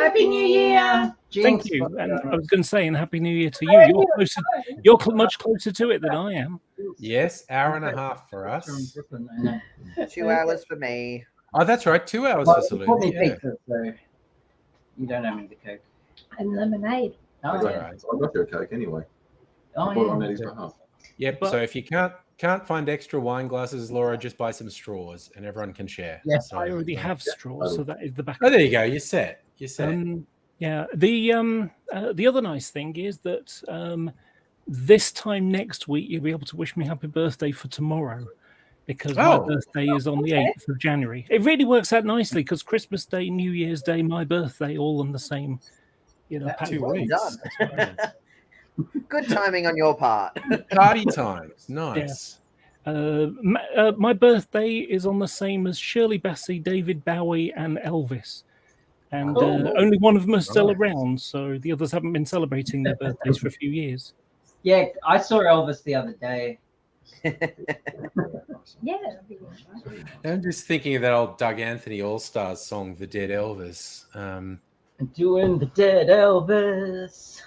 Happy New Year. Thank you, and I was going to say, and Happy New Year to you. You're closer. You're much closer to it than I am. Yes, hour and a half for us. 2 hours for me. Oh, that's right. 2 hours Well, for you bought me Salute. Yeah. pizza, so you don't owe me the Coke. And lemonade. Oh, That's yeah. all right. I got your Coke anyway. Oh, I bought it on yeah. Eddie's behalf. Yep. But- so if you can't find extra wine glasses, Laura, just buy some straws and everyone can share. Yes, So, I already have straws, so that is the back. Oh, there you go. You're set. You're set. Yeah. The other nice thing is that this time next week you'll be able to wish me happy birthday for tomorrow, because my Oh. birthday is on the 8th of January. It really works out nicely because Christmas Day, New Year's Day, my birthday, all on the same, That's pattern. 2 well weeks. done. Good timing on your part. Party times. Nice. My birthday is on the same as Shirley Bassey, David Bowie, and Elvis. And only one of them are still Nice. around, so the others haven't been celebrating their birthdays for a few years. Yeah, I saw Elvis the other day. Yeah. That'd be nice. I'm just thinking of that old Doug Anthony All Stars song, "The Dead Elvis." Doing the dead Elvis.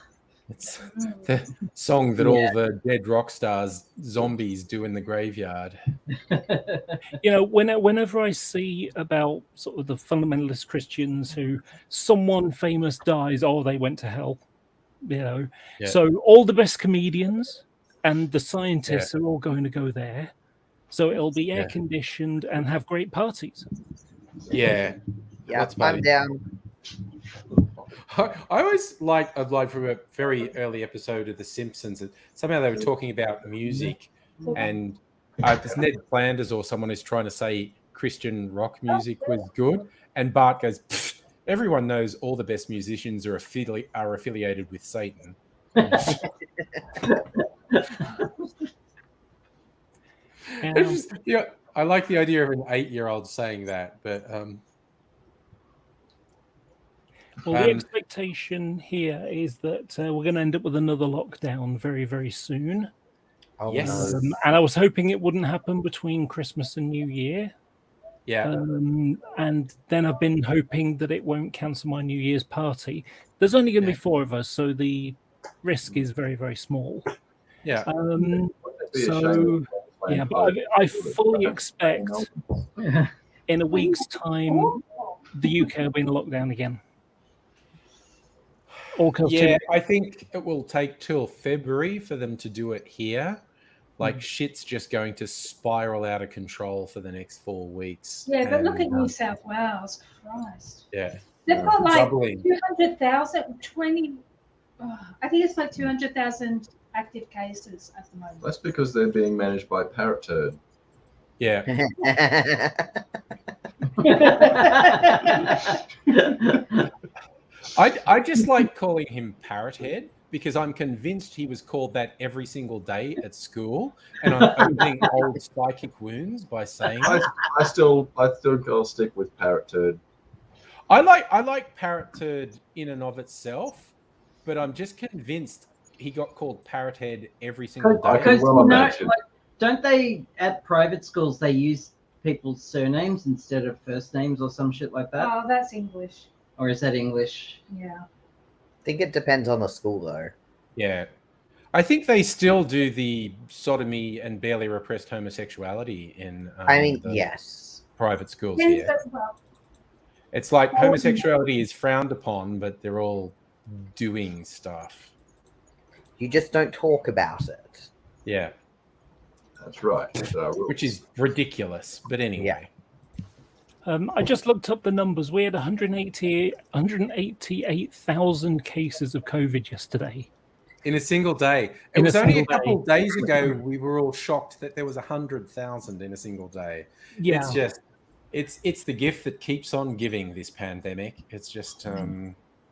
It's the song that all the dead rock stars, zombies, do in the graveyard. Whenever I see about sort of the fundamentalist Christians who someone famous dies, oh, they went to hell. Yeah. So all the best comedians and the scientists are all going to go there. So it'll be air conditioned and have great parties. Yeah. Yeah, What's I'm buddy? down. I always like from a very early episode of The Simpsons that somehow they were talking about music, and it's Ned Flanders or someone who's trying to say Christian rock music was good, and Bart goes, "Pfft, everyone knows all the best musicians are affiliated with Satan." It's just, I like the idea of an 8-year-old saying that, but Well, the expectation here is that we're going to end up with another lockdown very, very soon. Oh, Yes. no. And I was hoping it wouldn't happen between Christmas and New Year. yeah, And then I've been hoping that it won't cancel my New Year's party. There's only going to be 4 of us, so the risk is very, very small. yeah. But I fully expect in a week's time the UK will be in lockdown again. Yeah, I think it will take till February for them to do it here. Like shit's just going to spiral out of control for the next 4 weeks. Yeah, but look at And, New South Wales. Christ. yeah, They've got like doubling. 200,000, I think it's like 200,000 active cases at the moment. That's because they're being managed by Parrot Turd. Yeah, I just like calling him Parrot Head because I'm convinced he was called that every single day at school, and I'm opening old psychic wounds by saying it. I still go stick with Parrot Turd. I like Parrot Turd in and of itself, but I'm just convinced he got called Parrot Head every single I day. can Because well imagine. don't they at private schools they use people's surnames instead of first names or some shit like that? Oh, that's English. Or is that English? Yeah. I think it depends on the school, though. Yeah. I think they still do the sodomy and barely repressed homosexuality in the yes. private schools Yes, here. that's well. It's like homosexuality is frowned upon, but they're all doing stuff. You just don't talk about it. Yeah. That's right. Which is ridiculous. But anyway. I just looked up the numbers. We had 188,000 cases of COVID yesterday. In a single day. It In a was only a single couple day. of days ago we were all shocked that there was 100,000 in a single day. Yeah. It's just it's the gift that keeps on giving, this pandemic. It's just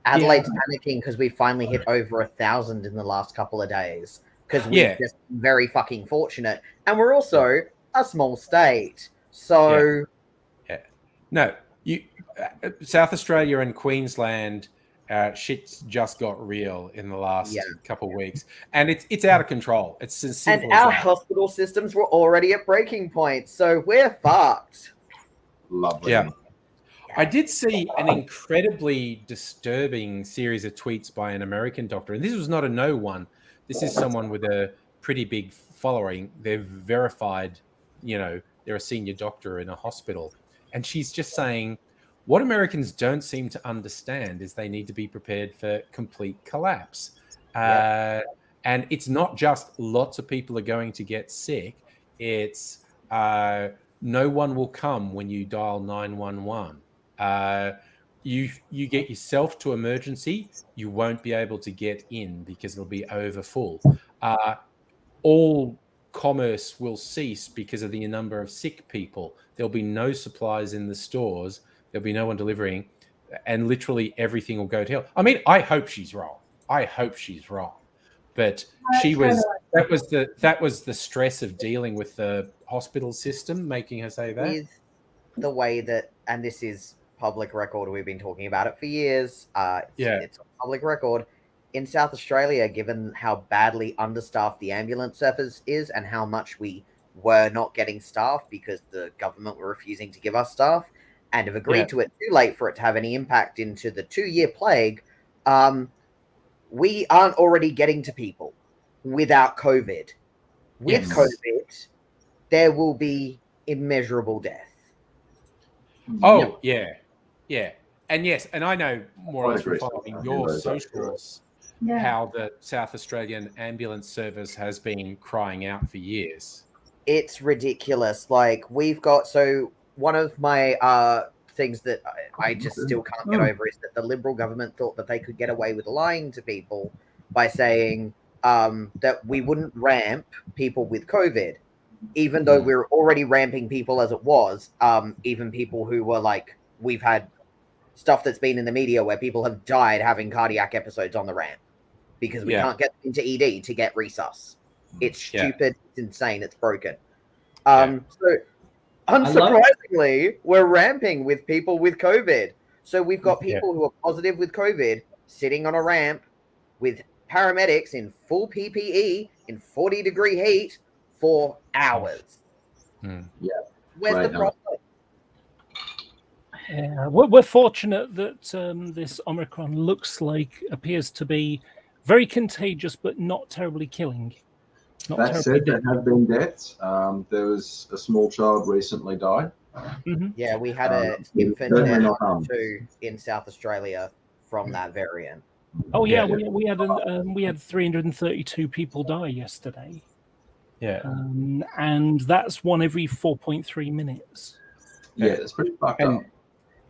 Adelaide's panicking because we finally hit over 1,000 in the last couple of days. because we're just very fucking fortunate, and we're also a small state. So, no, South Australia and Queensland, shit's just got real in the last couple of weeks, and it's out of control. It's as simple and our as that. hospital systems were already at breaking point, so we're fucked. Lovely. Yeah. I did see an incredibly disturbing series of tweets by an American doctor, and this was not a no one. This is someone with a pretty big following. They're verified, they're a senior doctor in a hospital. And she's just saying, what Americans don't seem to understand is they need to be prepared for complete collapse. And it's not just lots of people are going to get sick. It's no one will come when you dial 911. You get yourself to emergency, you won't be able to get in because it'll be over full. All commerce will cease because of the number of sick people. There'll be no supplies in the stores. There'll be no one delivering, and literally everything will go to hell. I mean, I hope she's wrong. But that was the stress of dealing with the hospital system making her say that. With the way that, and this is public record, we've been talking about it for years. It's a public record. In South Australia, given how badly understaffed the ambulance service is and how much we were not getting staff because the government were refusing to give us staff and have agreed to it too late for it to have any impact into the 2-year plague, we aren't already getting to people without COVID. With COVID, there will be immeasurable death. Oh, yeah. And yes, and I know more or less from following your socials how the South Australian ambulance service has been crying out for years. It's ridiculous. Like, we've got, so one of my things that I just still can't get over is that the Liberal government thought that they could get away with lying to people by saying that we wouldn't ramp people with COVID, even though we're already ramping people as it was, even people who were like, we've had stuff that's been in the media where people have died having cardiac episodes on the ramp because we can't get into ED to get resus. It's stupid. It's insane. It's broken. So unsurprisingly, we're ramping with people with COVID. So we've got people who are positive with COVID sitting on a ramp with paramedics in full PPE in 40-degree heat for hours. Where's the problem? Yeah, we're fortunate that this Omicron appears to be very contagious, but not terribly killing. That said, there have been deaths. There was a small child recently died. Yeah, we had an infant in South Australia from that variant. Oh yeah, we had 332 people die yesterday. Yeah, and that's one every 4.3 minutes. Yeah, it's pretty fucked up.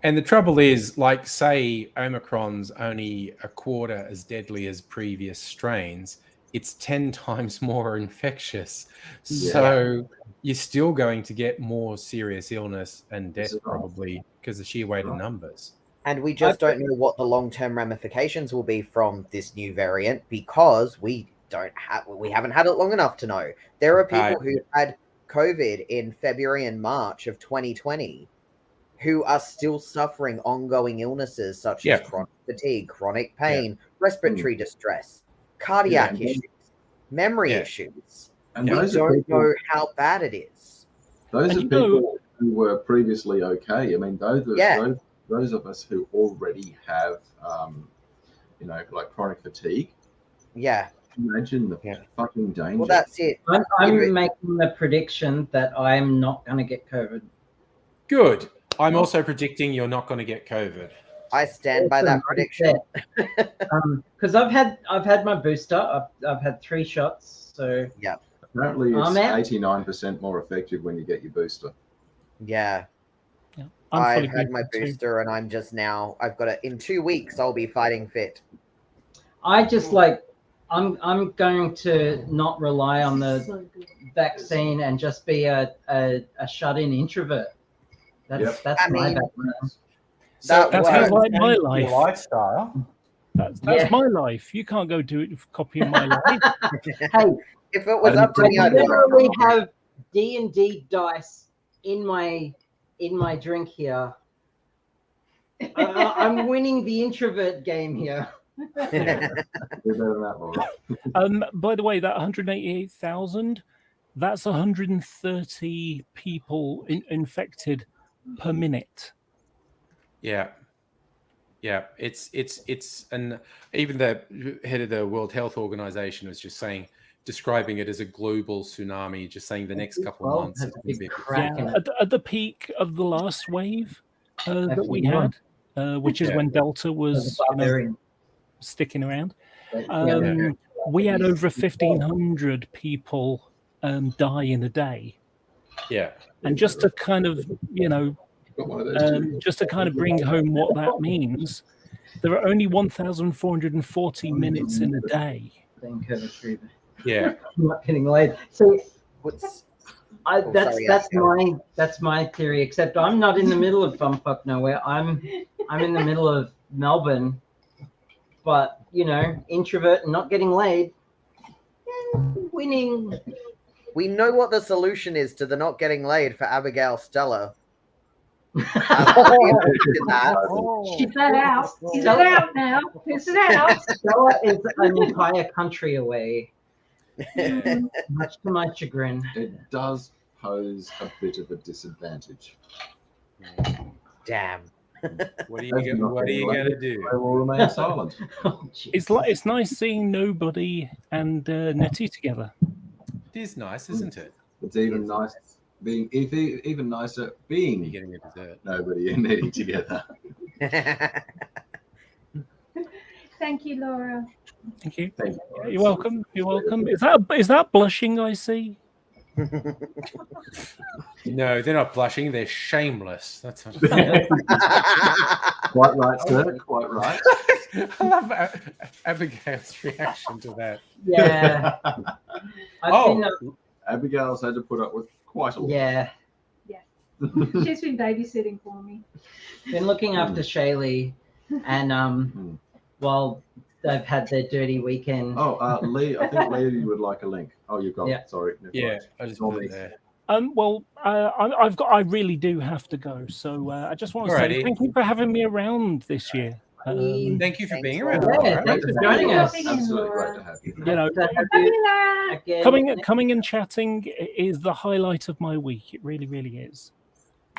And the trouble is, like, say Omicron's only a quarter as deadly as previous strains, it's 10 times more infectious. So you're still going to get more serious illness and death probably because of the sheer weight of numbers. And we just don't know what the long-term ramifications will be from this new variant because we haven't had it long enough to know. There are people who had COVID in February and March of 2020 who are still suffering ongoing illnesses such as chronic fatigue, chronic pain, respiratory distress, cardiac issues, memory issues. And we don't know how bad it is. Those are people who were previously okay. I mean, those of us who already have, like chronic fatigue. Yeah. Imagine the fucking danger. Well, that's it. I'm making the prediction that I'm not going to get COVID. Good. I'm also predicting you're not going to get COVID. I stand by that prediction. Because I've had my booster. I've had 3 shots. So apparently it's 89% more effective when you get your booster. Yeah. I've had my booster and I'm just now. I've got it in 2 weeks. I'll be fighting fit. I just I'm going to not rely on the vaccine and just be a shut-in introvert. That's my background. So that's how I like my life. Lifestyle. That's Yeah. my life. You can't go do it copying my life. Hey, If it was I up to me, I I'd work. literally have D&D dice in my drink here. I'm winning the introvert game here. Do better than that, Laura. By the way, that 188,000, that's 130 people infected per minute. Yeah. Yeah, it's and even the head of the World Health Organization was just saying, describing it as a global tsunami, just saying the next couple of months. That's a big Yeah, cracking. at the peak of the last wave that we had, which is when Delta was sticking around, we had over 1,500 people die in a day. Yeah. And just to kind of, just to kind of bring home what that means, there are only 1,440 minutes in a day. Yeah. I'm not getting laid. So What's that's my theory. Except I'm not in the middle of bumfuck nowhere. I'm in the middle of Melbourne. But introvert and not getting laid, winning. we know what the solution is to the not getting laid for Abigail Stella. Piss that out. Piss it out now. Piss it out. Stella is an entire country away. Much to my chagrin. It does pose a bit of a disadvantage. Damn. What are you gonna do? I will remain silent. Oh, It's nice seeing Nobody and Nettie together. It is nice, isn't it? It's even nice being even nicer You're being getting a dessert. Nobody and Nettie together. Thank you, Laura. Thank you. Thank you. You're welcome. You're welcome. Is that blushing I see? No, they're not blushing. They're shameless. That's what Quite right, sir. Quite right. I love Abigail's reaction to that. Yeah. Abigail's had to put up with quite a lot. Yeah. She's been babysitting for me. Been looking after Shaylee, and while they've had their dirty weekend. Oh, Lee, I think Lee would like a link. Oh, you've got Yeah. it. Sorry. Never Yeah, mind. I just put it there. I really do have to go. So I just want to say Alrighty. thank you for having me around this year. Thank you for being around. Yeah, Laura. thanks for joining us. Absolutely great to have you. You know, To have Happy you Laura. again. coming and chatting is the highlight of my week. It really, really is.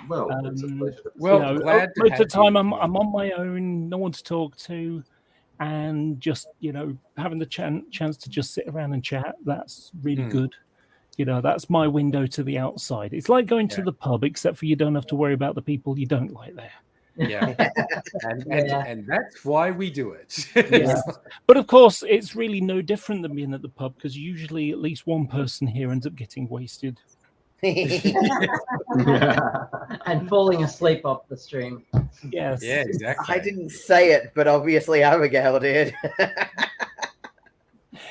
Well, it's a pleasure. Well, You know, glad to most of have the time you. I'm on my own, no one to talk to, and just having the chance to just sit around and chat. That's really good. That's my window to the outside. It's like going to the pub, except for you don't have to worry about the people you don't like there. Yeah. And that's why we do it. Yeah. But of course, it's really no different than being at the pub, because usually at least one person here ends up getting wasted. And falling asleep off the stream. Yes. Yeah, exactly. I didn't say it, but obviously Abigail did.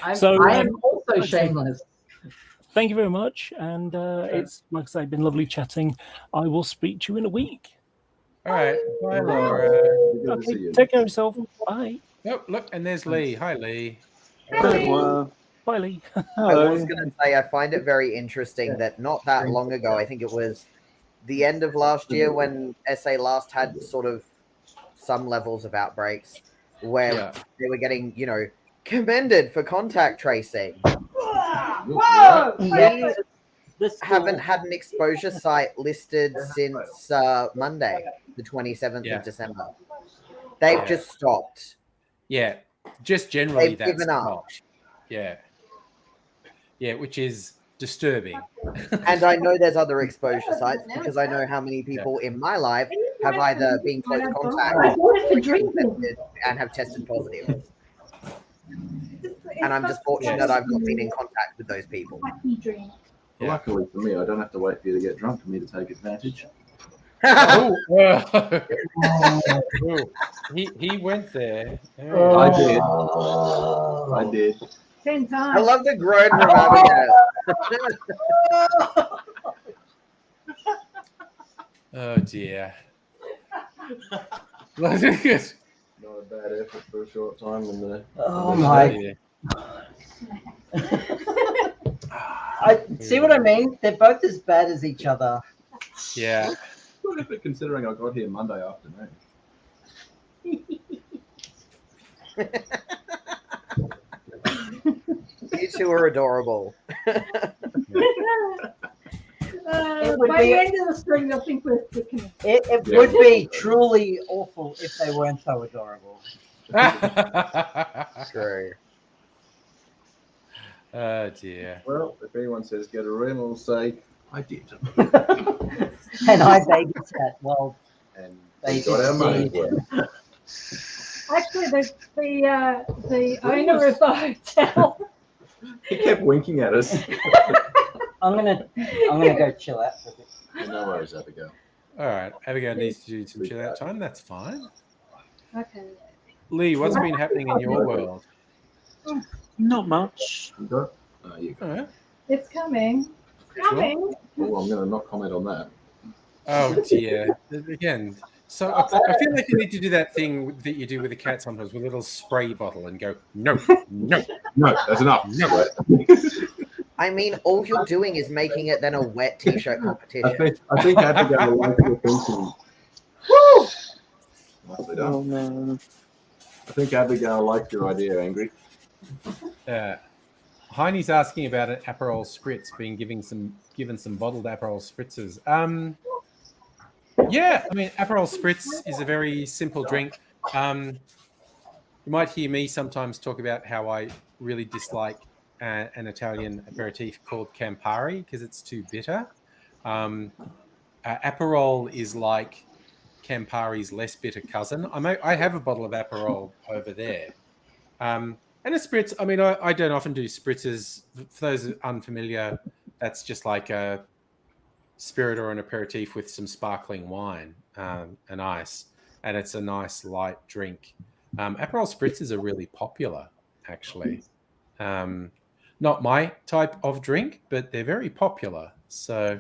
I okay. am also shameless. Thank you very much. And it's, like I say, been lovely chatting. I will speak to you in a week. All right. Bye, Laura. Good to see Okay, you. take care of yourself. Bye. Oh, look, and there's Lee. Hi, Lee. Bye, Lee. I was going to say, I find it very interesting that not that long ago, I think it was the end of last year when SA last had sort of some levels of outbreaks where they were getting, commended for contact tracing. Yeah. Haven't had an exposure site listed since Monday, the 27th of December. They've just stopped. Yeah, just generally They've that's given up. stopped. Yeah. Yeah, which is disturbing. And I know there's other exposure sites because I know how many people in my life have either been close contact or infected and have tested positive. And I'm just fortunate I've not been in contact with those people. Yeah. Luckily for me, I don't have to wait for you to get drunk for me to take advantage. He went there. I did. I did. 10 I times. love the groan from Abigail. Oh dear. Not a bad bad effort for a short time. And Oh my! Yeah. I see what I mean. They're both as bad as each other. Yeah. Good effort considering I got here Monday afternoon. You two are adorable. It would By be- the end of the spring, they'll think we're sickening. It Yeah. would be truly awful if they weren't so adorable. True. Oh dear. Well, if anyone says get a room, I'll say I did. And I babysat while And they we got our money's did. worth. Actually, the owner of the hotel. He kept winking at us. I'm gonna go chill out for a bit. No worries, Abigail. All right. Abigail needs to do some chill out time. That's fine. Okay. Lee, what's been happening in your world? Not much. You got? You got. All right. It's coming. Coming. Oh, I'm going to not comment on that. Oh dear. Again. So I feel like you need to do that thing that you do with the cat sometimes with a little spray bottle and go, no, no. No, that's enough. No. I mean, all you're doing is making it then a wet t-shirt competition. I think Abigail will like your thinking. Nicely done. Oh, no. I think Abigail liked your idea, Angry. Heine's asking about an Aperol Spritz being given some bottled Aperol Spritzes. Yeah, I mean, Aperol Spritz is a very simple drink. You might hear me sometimes talk about how I really dislike an Italian aperitif called Campari because it's too bitter. Aperol is like Campari's less bitter cousin. I have a bottle of Aperol over there. And a spritz, I mean, I don't often do spritzes. For those unfamiliar, that's just like a spirit or an aperitif with some sparkling wine and ice. And it's a nice light drink. Aperol spritzes are really popular, actually. Not my type of drink, but they're very popular. So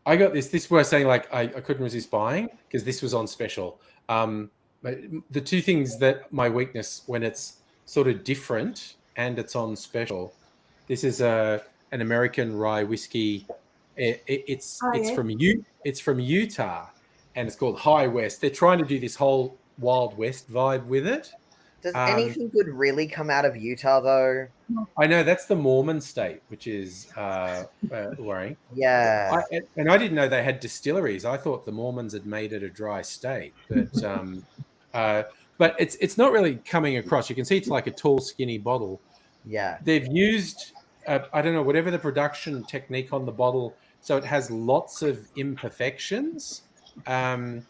I got this. This was saying like I couldn't resist buying because this was on special. The two things that my weakness when it's sort of different and it's on special. This is an American rye whiskey. It's from Utah, and it's called High West. They're trying to do this whole Wild West vibe with it. Does anything good really come out of Utah, though? I know that's the Mormon state, which is worrying. Yeah. I didn't know they had distilleries. I thought the Mormons had made it a dry state, but it's not really coming across. You can see it's like a tall, skinny bottle. Yeah. They've used I don't know, whatever the production technique on the bottle, so it has lots of imperfections. Like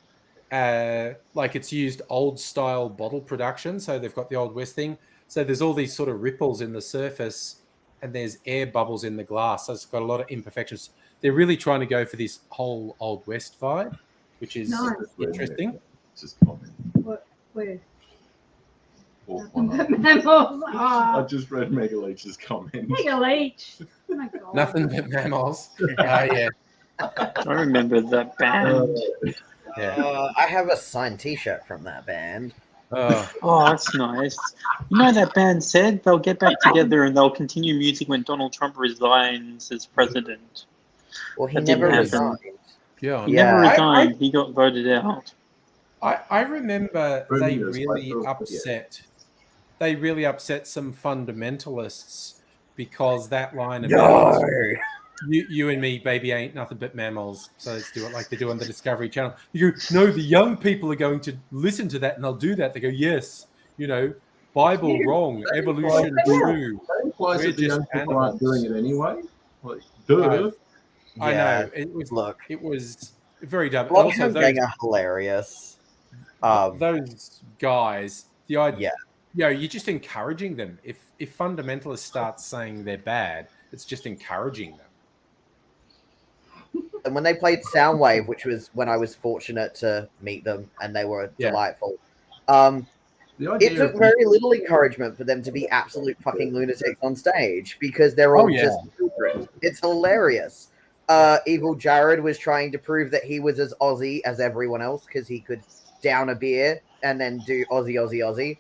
it's used old style bottle production, so they've got the Old West thing. So there's all these sort of ripples in the surface, and there's air bubbles in the glass. So it's got a lot of imperfections. They're really trying to go for this whole Old West vibe, which is interesting. Just comment. Where? Or one other. Mammals. I Oh, just read Mega Leech's comment. Mega Leech. Oh my God. Nothing but mammals. Yeah. I remember that band. Yeah. I have a signed T-shirt from that band. Oh, that's nice. You know that band said they'll get back together and they'll continue music when Donald Trump resigns as president. Well, he That never didn't happen. resigned. Yeah. He Yeah. never resigned. He got voted out. I remember they Brilliant, really like, upset. They really upset some fundamentalists because that line No. about you and me, baby, ain't nothing but mammals. So let's do it like they do on the Discovery Channel. You go, no, the young people are going to listen to that and they'll do that. They go, yes, Bible wrong, evolution true. That implies We're that the young just people aren't animals. doing it anyway. Like, duh. I Yeah. know it was very dumb. And Block also Home Gang are hilarious. those guys, the idea, Yeah. you're just encouraging them. If fundamentalists start saying they're bad, it's just encouraging them. And when they played Soundwave, which was when I was fortunate to meet them, and they were Yeah. delightful. The idea It took of- very little encouragement for them to be absolute fucking lunatics on stage because they're all Oh, yeah. just children. It's hilarious. Evil Jared was trying to prove that he was as Aussie as everyone else because he could down a beer and then do Aussie, Aussie, Aussie.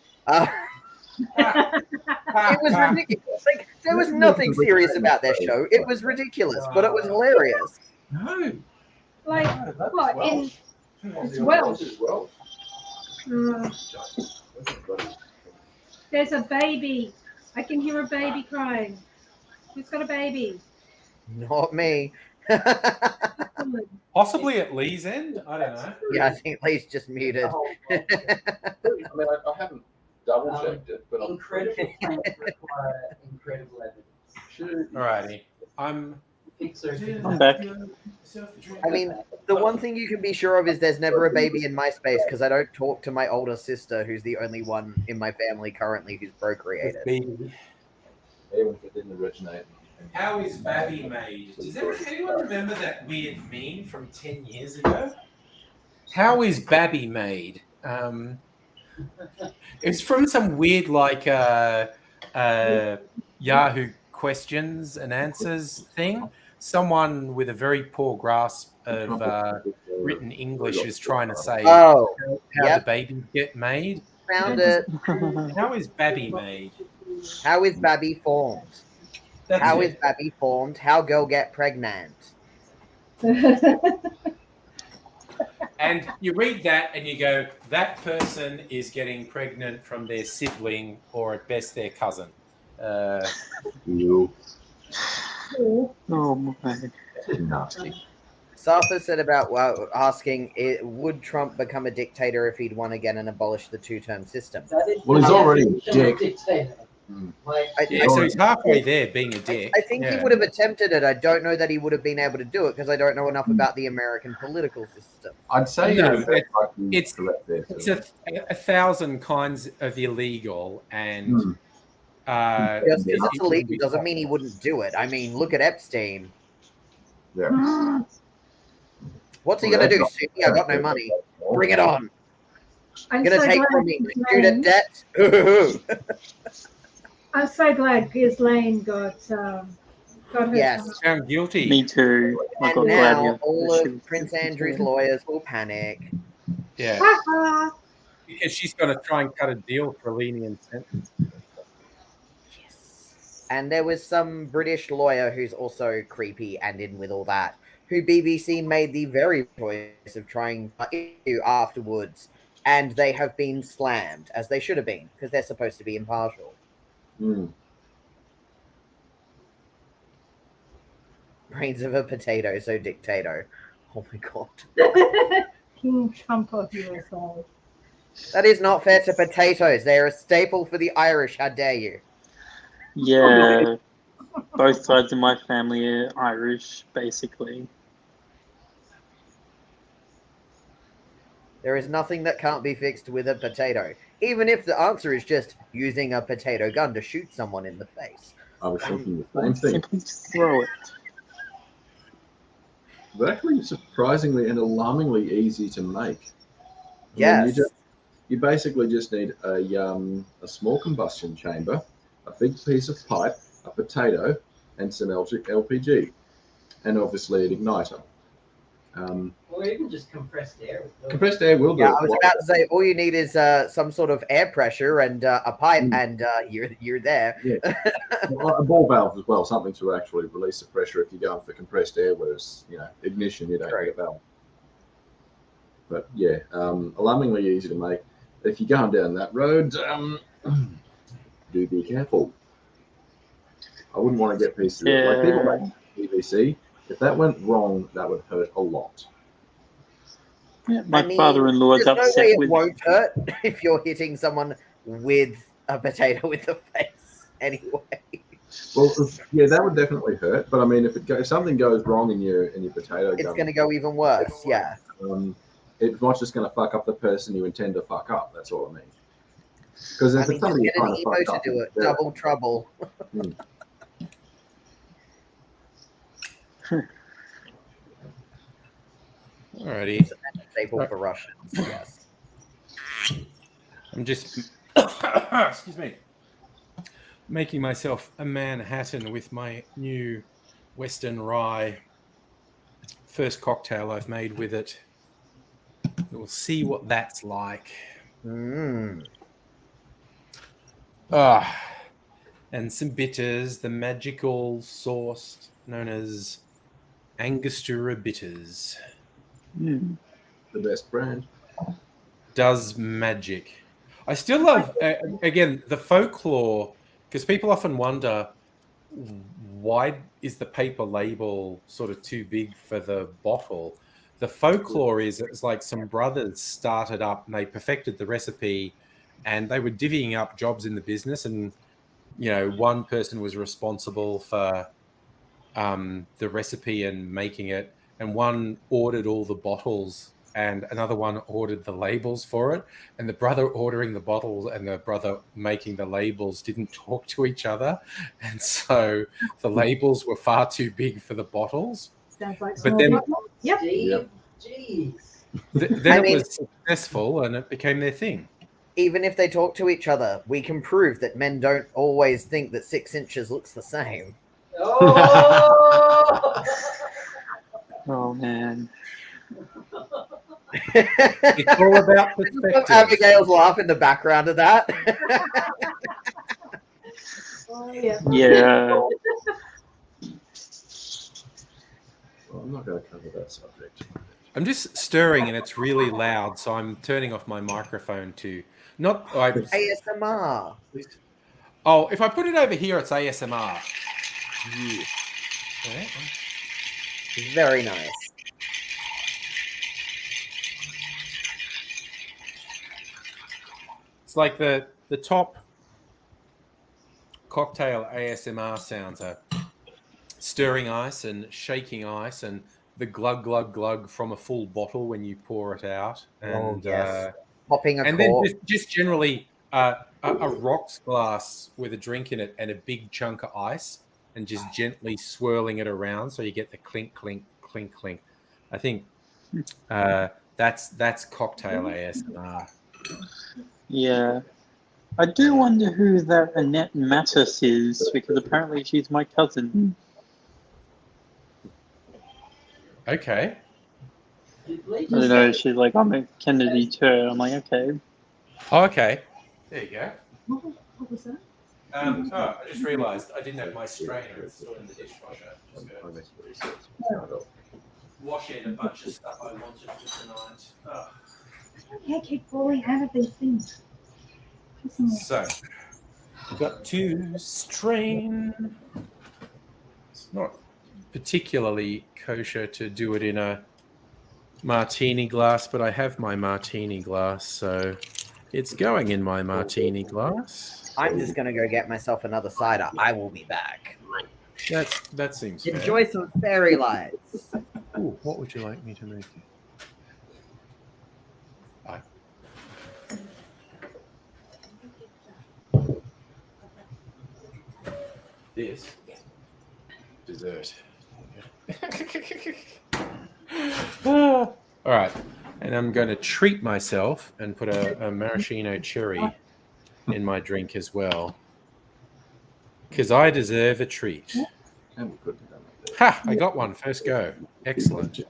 It was ridiculous. Like, there was nothing serious about their show. It was ridiculous, but it was hilarious. No. Like, no, that what, was in Welsh. Welsh? There's a baby. I can hear a baby crying. Who's got a baby? Not me. Possibly at Lee's end. I don't know. Yeah, I think Lee's just muted. I mean, I haven't double checked it, but Incredible things require incredible evidence. Alrighty. I'm back. I mean, the one thing you can be sure of is there's never a baby in my space because I don't talk to my older sister, who's the only one in my family currently who's procreated. baby. even if it didn't originate. How is Babby made? Does anyone remember that weird meme from 10 years ago? How is Babby made? It's from some weird Yahoo questions and answers thing. Someone with a very poor grasp of written English is trying to say how the babies get made. Found it. How is Babby made? How is Babby formed? How is Babby formed? How girl get pregnant? And you read that and you go, that person is getting pregnant from their sibling or at best their cousin. You. Oh my. Nasty. Safa said about asking, would Trump become a dictator if he'd won again and abolish the two-term system? Well, he's already a dick. So he's halfway there being a dick. I think he would have attempted it. I don't know that he would have been able to do it because I don't know enough about the American political system. I'd say it's a thousand kinds of illegal and just because it's illegal doesn't mean he wouldn't do it. I mean, look at Epstein. Yeah. What's he gonna do? Sydney, I got no money. Bring it on. I'm Gonna so take glad from me Ghislaine- student debt. I'm so glad Ghislaine got her. Yes. found guilty. Me too. I And got glad now you- all she of was Prince guilty Andrew's too. lawyers will panic. Yeah. Ha-ha. Because she's got to try and cut a deal for a lenient sentence. And there was some British lawyer who's also creepy and in with all that, who BBC made the very choice of trying to afterwards, and they have been slammed, as they should have been, because they're supposed to be impartial. Brains of a potato, so dictator. Oh my god. King Trump of USA. That is not fair to potatoes. They are a staple for the Irish. How dare you? Yeah, both sides of my family are Irish, basically. There is nothing that can't be fixed with a potato, even if the answer is just using a potato gun to shoot someone in the face. I was thinking the same thing. Simply throw it. They're actually surprisingly and alarmingly easy to make. Yes. You basically just need a small combustion chamber, a big piece of pipe, a potato, and some LPG, and obviously an igniter. Or even just compressed air. Compressed air will do. Yeah, I was about to say all you need is some sort of air pressure and a pipe, and you're there. Yeah. A ball valve as well, something to actually release the pressure if you're going for compressed air, whereas ignition you don't need a valve. But yeah, alarmingly easy to make. If you're going down that road, do be careful. I wouldn't want to get pieces of it. Like people make PVC. If that went wrong, that would hurt a lot. Yeah, my father-in-law's there's upset no way it with. won't hurt if you're hitting someone with a potato with the face. Anyway. Well, yeah, that would definitely hurt. But I mean, if something goes wrong in your potato gun, It's going to go even worse. Yeah. It's not just going to fuck up the person you intend to fuck up. That's all I mean. Because if I mean, it's something just you're get an trying to emo fuck to up, do it. yeah. Double trouble. Alrighty. Staple for Russians. Yes. I'm just excuse me, making myself a Manhattan with my new Western Rye. First cocktail I've made with it. We'll see what that's like. Mm. And some bitters, the magical sauce known as Angostura bitters. Mm. The best brand. Does magic. I still love, again, the folklore, because people often wonder, why is the paper label sort of too big for the bottle? The folklore is it's like some brothers started up and they perfected the recipe and they were divvying up jobs in the business. And, one person was responsible for the recipe and making it. And one ordered all the bottles and another one ordered the labels for it. And the brother ordering the bottles and the brother making the labels didn't talk to each other. And so the labels were far too big for the bottles. Sounds like But then, Yep. Jeez. then it was successful and it became their thing. Even if they talk to each other, we can prove that men don't always think that 6 inches looks the same. Oh! Oh man. It's all about perspective. Abigail's laugh in the background of that. Oh, yeah. Yeah. Well, I'm not going to cover that subject. I'm just stirring and it's really loud, so I'm turning off my microphone to not. ASMR. Oh, if I put it over here, it's ASMR. Yeah. Yeah. Very nice. It's like the top cocktail ASMR sounds are stirring ice and shaking ice and the glug glug glug from a full bottle when you pour it out, and yes. Popping a and cork. then just generally a rocks glass with a drink in it and a big chunk of ice, and just gently swirling it around so you get the clink clink clink clink. I think that's cocktail ASMR. Yeah. I do wonder who that Annette Mattis is, because apparently she's my cousin. Okay. I don't know, she's like, I'm a Kennedy too. I'm like, okay. Oh, okay. There you go. What was that? I just realised I didn't have my strainer. It's still in the dishwasher. Just gonna wash in a bunch of stuff I wanted for tonight. Oh. Okay, keep falling out of these things. So, we've got to strain. It's not particularly kosher to do it in a martini glass, but I have my martini glass, so it's going in my martini glass. I'm just going to go get myself another cider. I will be back. That seems fair. Enjoy some fairy lights. Ooh, what would you like me to make? This dessert. All right, and I'm going to treat myself and put a maraschino cherry in my drink as well, because I deserve a treat. Ha! I got one first go. Excellent. It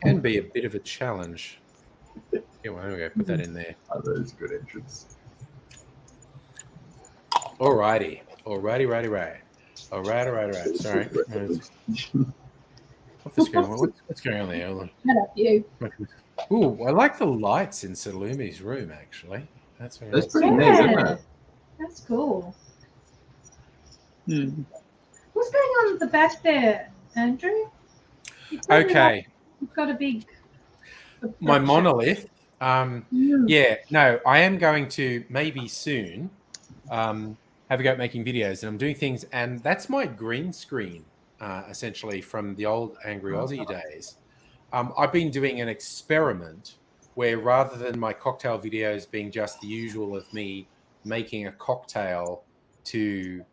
can be a bit of a challenge. Here, well, there we go. Put that in there. Oh, that is a good entrance. Alrighty. Right. Sorry. Off the screen. What's going on there, Ellen? Shut up, you. Ooh, I like the lights in Salumi's room, actually. That's pretty neat, isn't it? That's cool. Hmm. What's going on at the back there, Andrew? Okay. You've got a big... My monolith. Yeah, no, I am going to maybe soon have a go at making videos, and I'm doing things, and that's my green screen, essentially, from the old Angry Aussie days. I've been doing an experiment where rather than my cocktail videos being just the usual of me making a cocktail to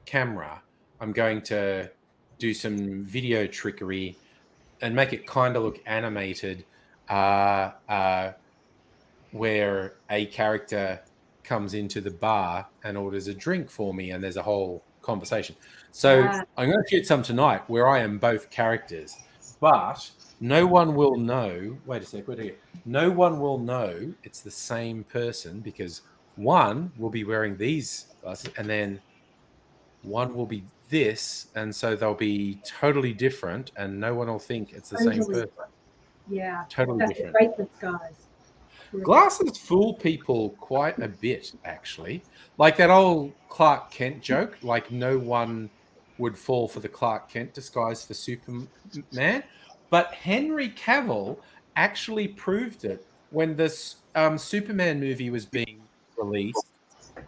camera, I'm going to do some video trickery and make it kind of look animated, where a character comes into the bar and orders a drink for me, and there's a whole conversation. So I'm going to shoot some tonight where I am both characters, but no one will know. Wait a sec. Wait a sec. No one will know it's the same person because one will be wearing these glasses, and then one will be this, and so they'll be totally different, and no one will think it's the same Totally. person. Yeah. Totally That's different. great for guys. Glasses fool people quite a bit, actually. Like that old Clark Kent joke, like no one would fall for the Clark Kent disguise for Superman. But Henry Cavill actually proved it when this Superman movie was being released,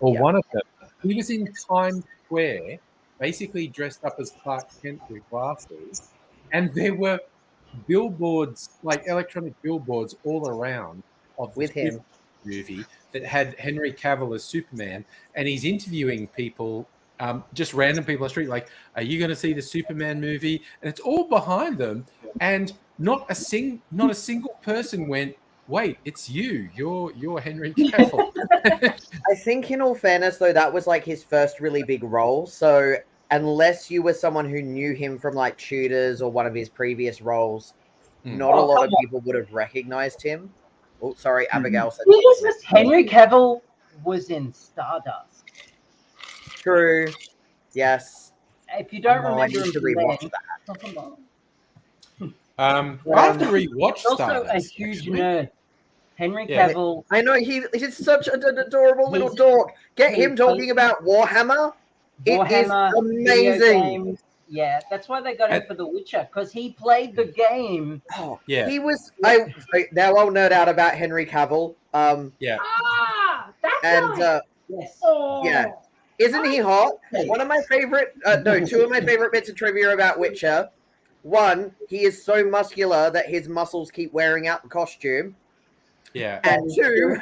or one of them. He was in Times Square, basically dressed up as Clark Kent with glasses, and there were billboards, like electronic billboards, all around of With him. movie that had Henry Cavill as Superman, and he's interviewing people, just random people on the street, like, "Are you going to see the Superman movie?" And it's all behind them, and not a single person went, "Wait, it's you. You're Henry Cavill." I think, in all fairness, though, that was like his first really big role. So unless you were someone who knew him from like Tudors or one of his previous roles, not a lot of people would have recognized him. Oh, sorry, Abigail said. Henry Cavill was in Stardust. True. Yes. If you don't I remember need to him, rewatch I have to rewatch he's also Stardust. a huge actually. nerd. Henry Yeah. Cavill. I know he's such an adorable little dog. Get him talking about Warhammer. Warhammer, it is video amazing. games. Yeah, that's why they got him for The Witcher, because he played the game. Oh, Yeah. he was. Now I'll nerd out about Henry Cavill. Yeah. Ah, that's And nice. Yes. yeah, isn't he hot? One of my favorite, two of my favorite bits of trivia about Witcher. One, he is so muscular that his muscles keep wearing out the costume. Yeah. And two,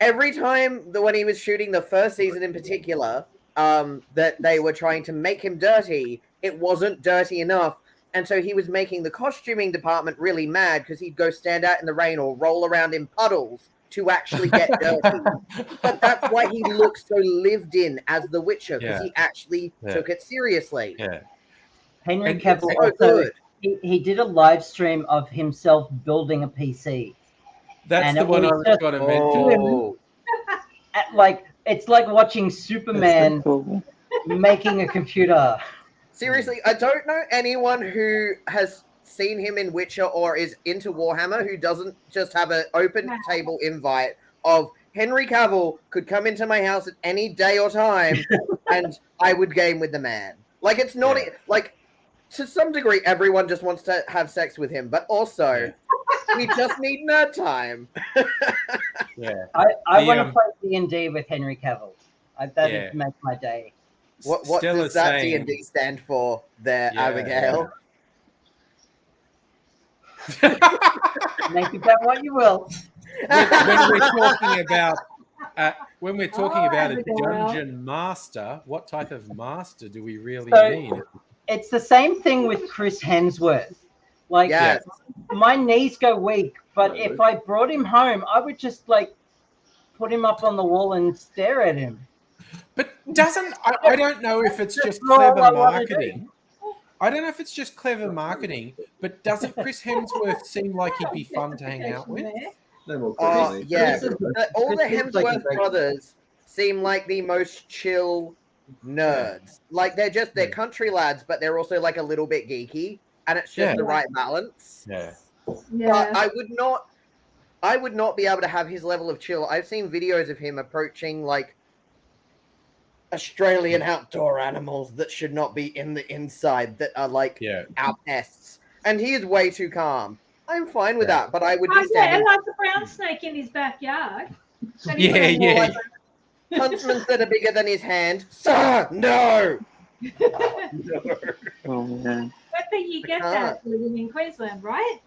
every time when he was shooting the first season in particular, that they were trying to make him dirty, it wasn't dirty enough. And so he was making the costuming department really mad because he'd go stand out in the rain or roll around in puddles to actually get dirty. But that's why he looks so lived in as the Witcher, because he actually took it seriously. Yeah. Henry And Cavill it's so also, good. he did a live stream of himself building a PC. That's And the it one I was was just- going to mention. Oh, Like, it's like watching Superman That's so cool. making a computer. seriously, I don't know anyone who has seen him in Witcher or is into Warhammer who doesn't just have an open table invite of Henry Cavill could come into my house at any day or time and I would game with the man. Like, it's not like, to some degree, everyone just wants to have sex with him, but also we just need nerd time. Yeah. I want to play D&D with Henry Cavill. That Yeah. would make my day. What Stella does that saying- D&D stand for there, Yeah, Abigail? Make of that what you will. when we're talking about a Abigail. dungeon master, what type of master do we really So- mean? It's the same thing with Chris Hemsworth. Like, Yes. my knees go weak, but if I brought him home, I would just like put him up on the wall and stare at him. But I don't know if it's just all clever I wanna do. marketing. I don't know if it's just clever marketing, but doesn't Chris Hemsworth seem like he'd be fun to hang out with? They're more Oh, crazy. yeah. Chris is- All the Chris is like a Hemsworth great- brothers seem like the most chill nerds. Like, they're country lads, but they're also like a little bit geeky, and it's just Yeah. the right balance. Yeah. But Yeah. I would not be able to have his level of chill. I've seen videos of him approaching like Australian outdoor animals that should not be in the inside, that are like Yeah. our pests, and he is way too calm. I'm fine with Yeah. that, but I would Oh, be yeah, standing like the brown snake in his backyard. And he Yeah, went, yeah. huntsmen that are bigger than his hand. Sir, no. No. Oh man. I think you get I that living in Queensland, right?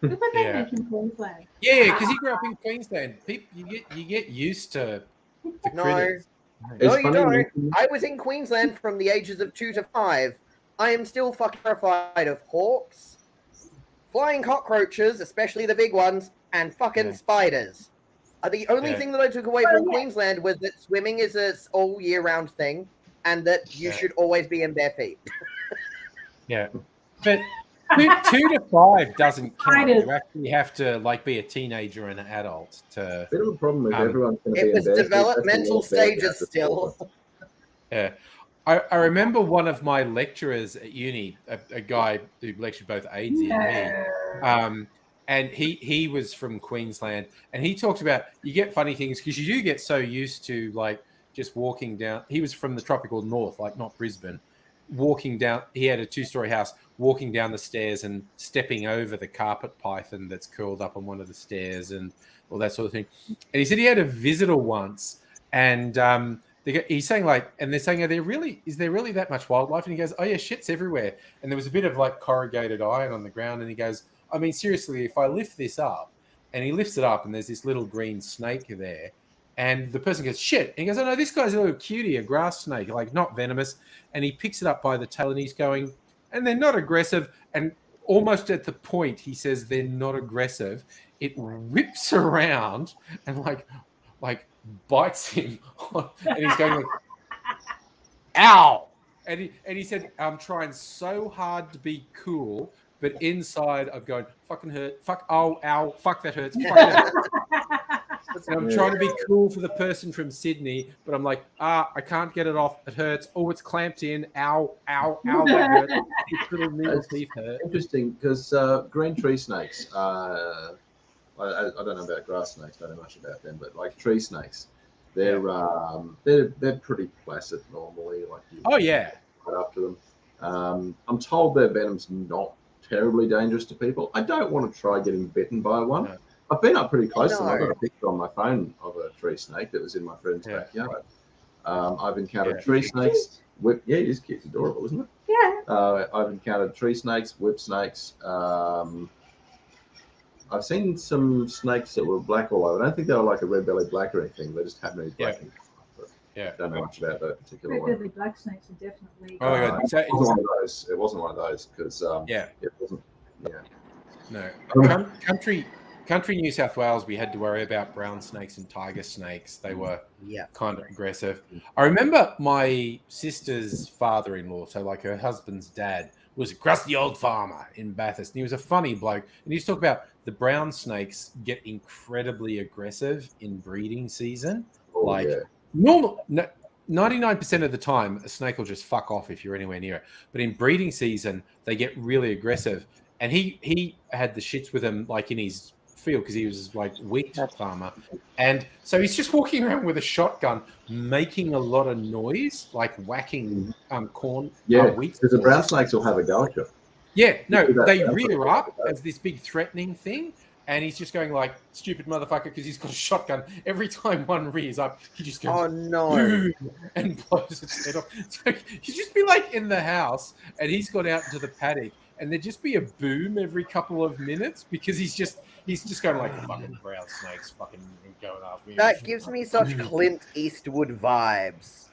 Look what they Yeah. make in Queensland. Yeah, because he grew up in Queensland. You get used to the No. critters. No, It's you funny don't. mentioning- I was in Queensland from the ages of 2 to 5. I am still fucking terrified of hawks, flying cockroaches, especially the big ones, and fucking Yeah. spiders. The only Yeah. thing that I took away Oh, from yeah. Queensland was that swimming is a all year round thing, and that you Yeah. should always be in bare feet. Yeah. But 2 to 5 doesn't count. Spiders. You actually have to like be a teenager and an adult to. Bit of a problem is everyone's going to be It was in bed. developmental stages still. Yeah. I remember one of my lecturers at uni, a guy who lectured both Aidsy and me, and he was from Queensland, and he talked about you get funny things because you do get so used to like just walking down. He was from the tropical north, like not Brisbane. Walking down, he had a 2-story house. Walking down the stairs and stepping over the carpet python that's curled up on one of the stairs and all that sort of thing. And he said he had a visitor once, and he's saying like, and they're saying, is there really that much wildlife? And he goes, oh yeah, shit's everywhere. And there was a bit of like corrugated iron on the ground. And he goes, I mean, seriously, if I lift this up, and he lifts it up and there's this little green snake there. And the person goes, shit. And he goes, oh no, this guy's a little cutie, a grass snake, like not venomous. And he picks it up by the tail and he's going, and they're not aggressive. And almost at the point he says they're not aggressive, it whips around and like bites him, and he's going like, "Ow!" And he said, "I'm trying so hard to be cool, but inside I'm going, fucking hurt, fuck, oh, ow, fuck that hurts, fuck that hurts." And I'm trying to be cool for the person from Sydney, but I'm like, I can't get it off. It hurts. Oh, it's clamped in. Ow, ow, ow, that hurts. These little needle teeth hurt. Interesting, because green tree snakes. I don't know about grass snakes. Don't know much about them, but like tree snakes, they're pretty placid normally. Like oh yeah, right up to them. I'm told their venom's not terribly dangerous to people. I don't want to try getting bitten by one. No. I've been up pretty close to them. I've got a picture on my phone of a tree snake that was in my friend's backyard. I've encountered tree snakes. Yeah, it is cute. It's adorable, isn't it? Yeah. I've encountered tree snakes, whip snakes. I've seen some snakes that were black all over. I don't think they were like a red-bellied black or anything. They just happened to be black. Yeah. Don't know much about that particular one. Red-bellied black snakes are definitely. Oh my god! It wasn't one of those. It wasn't one of those because it wasn't. Yeah. No. Country New South Wales, we had to worry about brown snakes and tiger snakes. They were kind of aggressive. I remember my sister's father-in-law, so like her husband's dad, was a crusty old farmer in Bathurst. And he was a funny bloke. And he used to talk about the brown snakes get incredibly aggressive in breeding season. Normal, 99% of the time, a snake will just fuck off if you're anywhere near it. But in breeding season, they get really aggressive. And he had the shits with him like in his field because he was like wheat farmer, and so he's just walking around with a shotgun making a lot of noise, like whacking corn. Wheat because the brown snakes will have a go at you. They rear up as this big threatening thing, and he's just going like stupid motherfucker because he's got a shotgun. Every time one rears up, he just goes, oh no, and blows its head off. So he'd just be like in the house and he's gone out into the paddock and there'd just be a boom every couple of minutes because he's just going like fucking brown snakes fucking going after me. That gives me such Clint Eastwood vibes.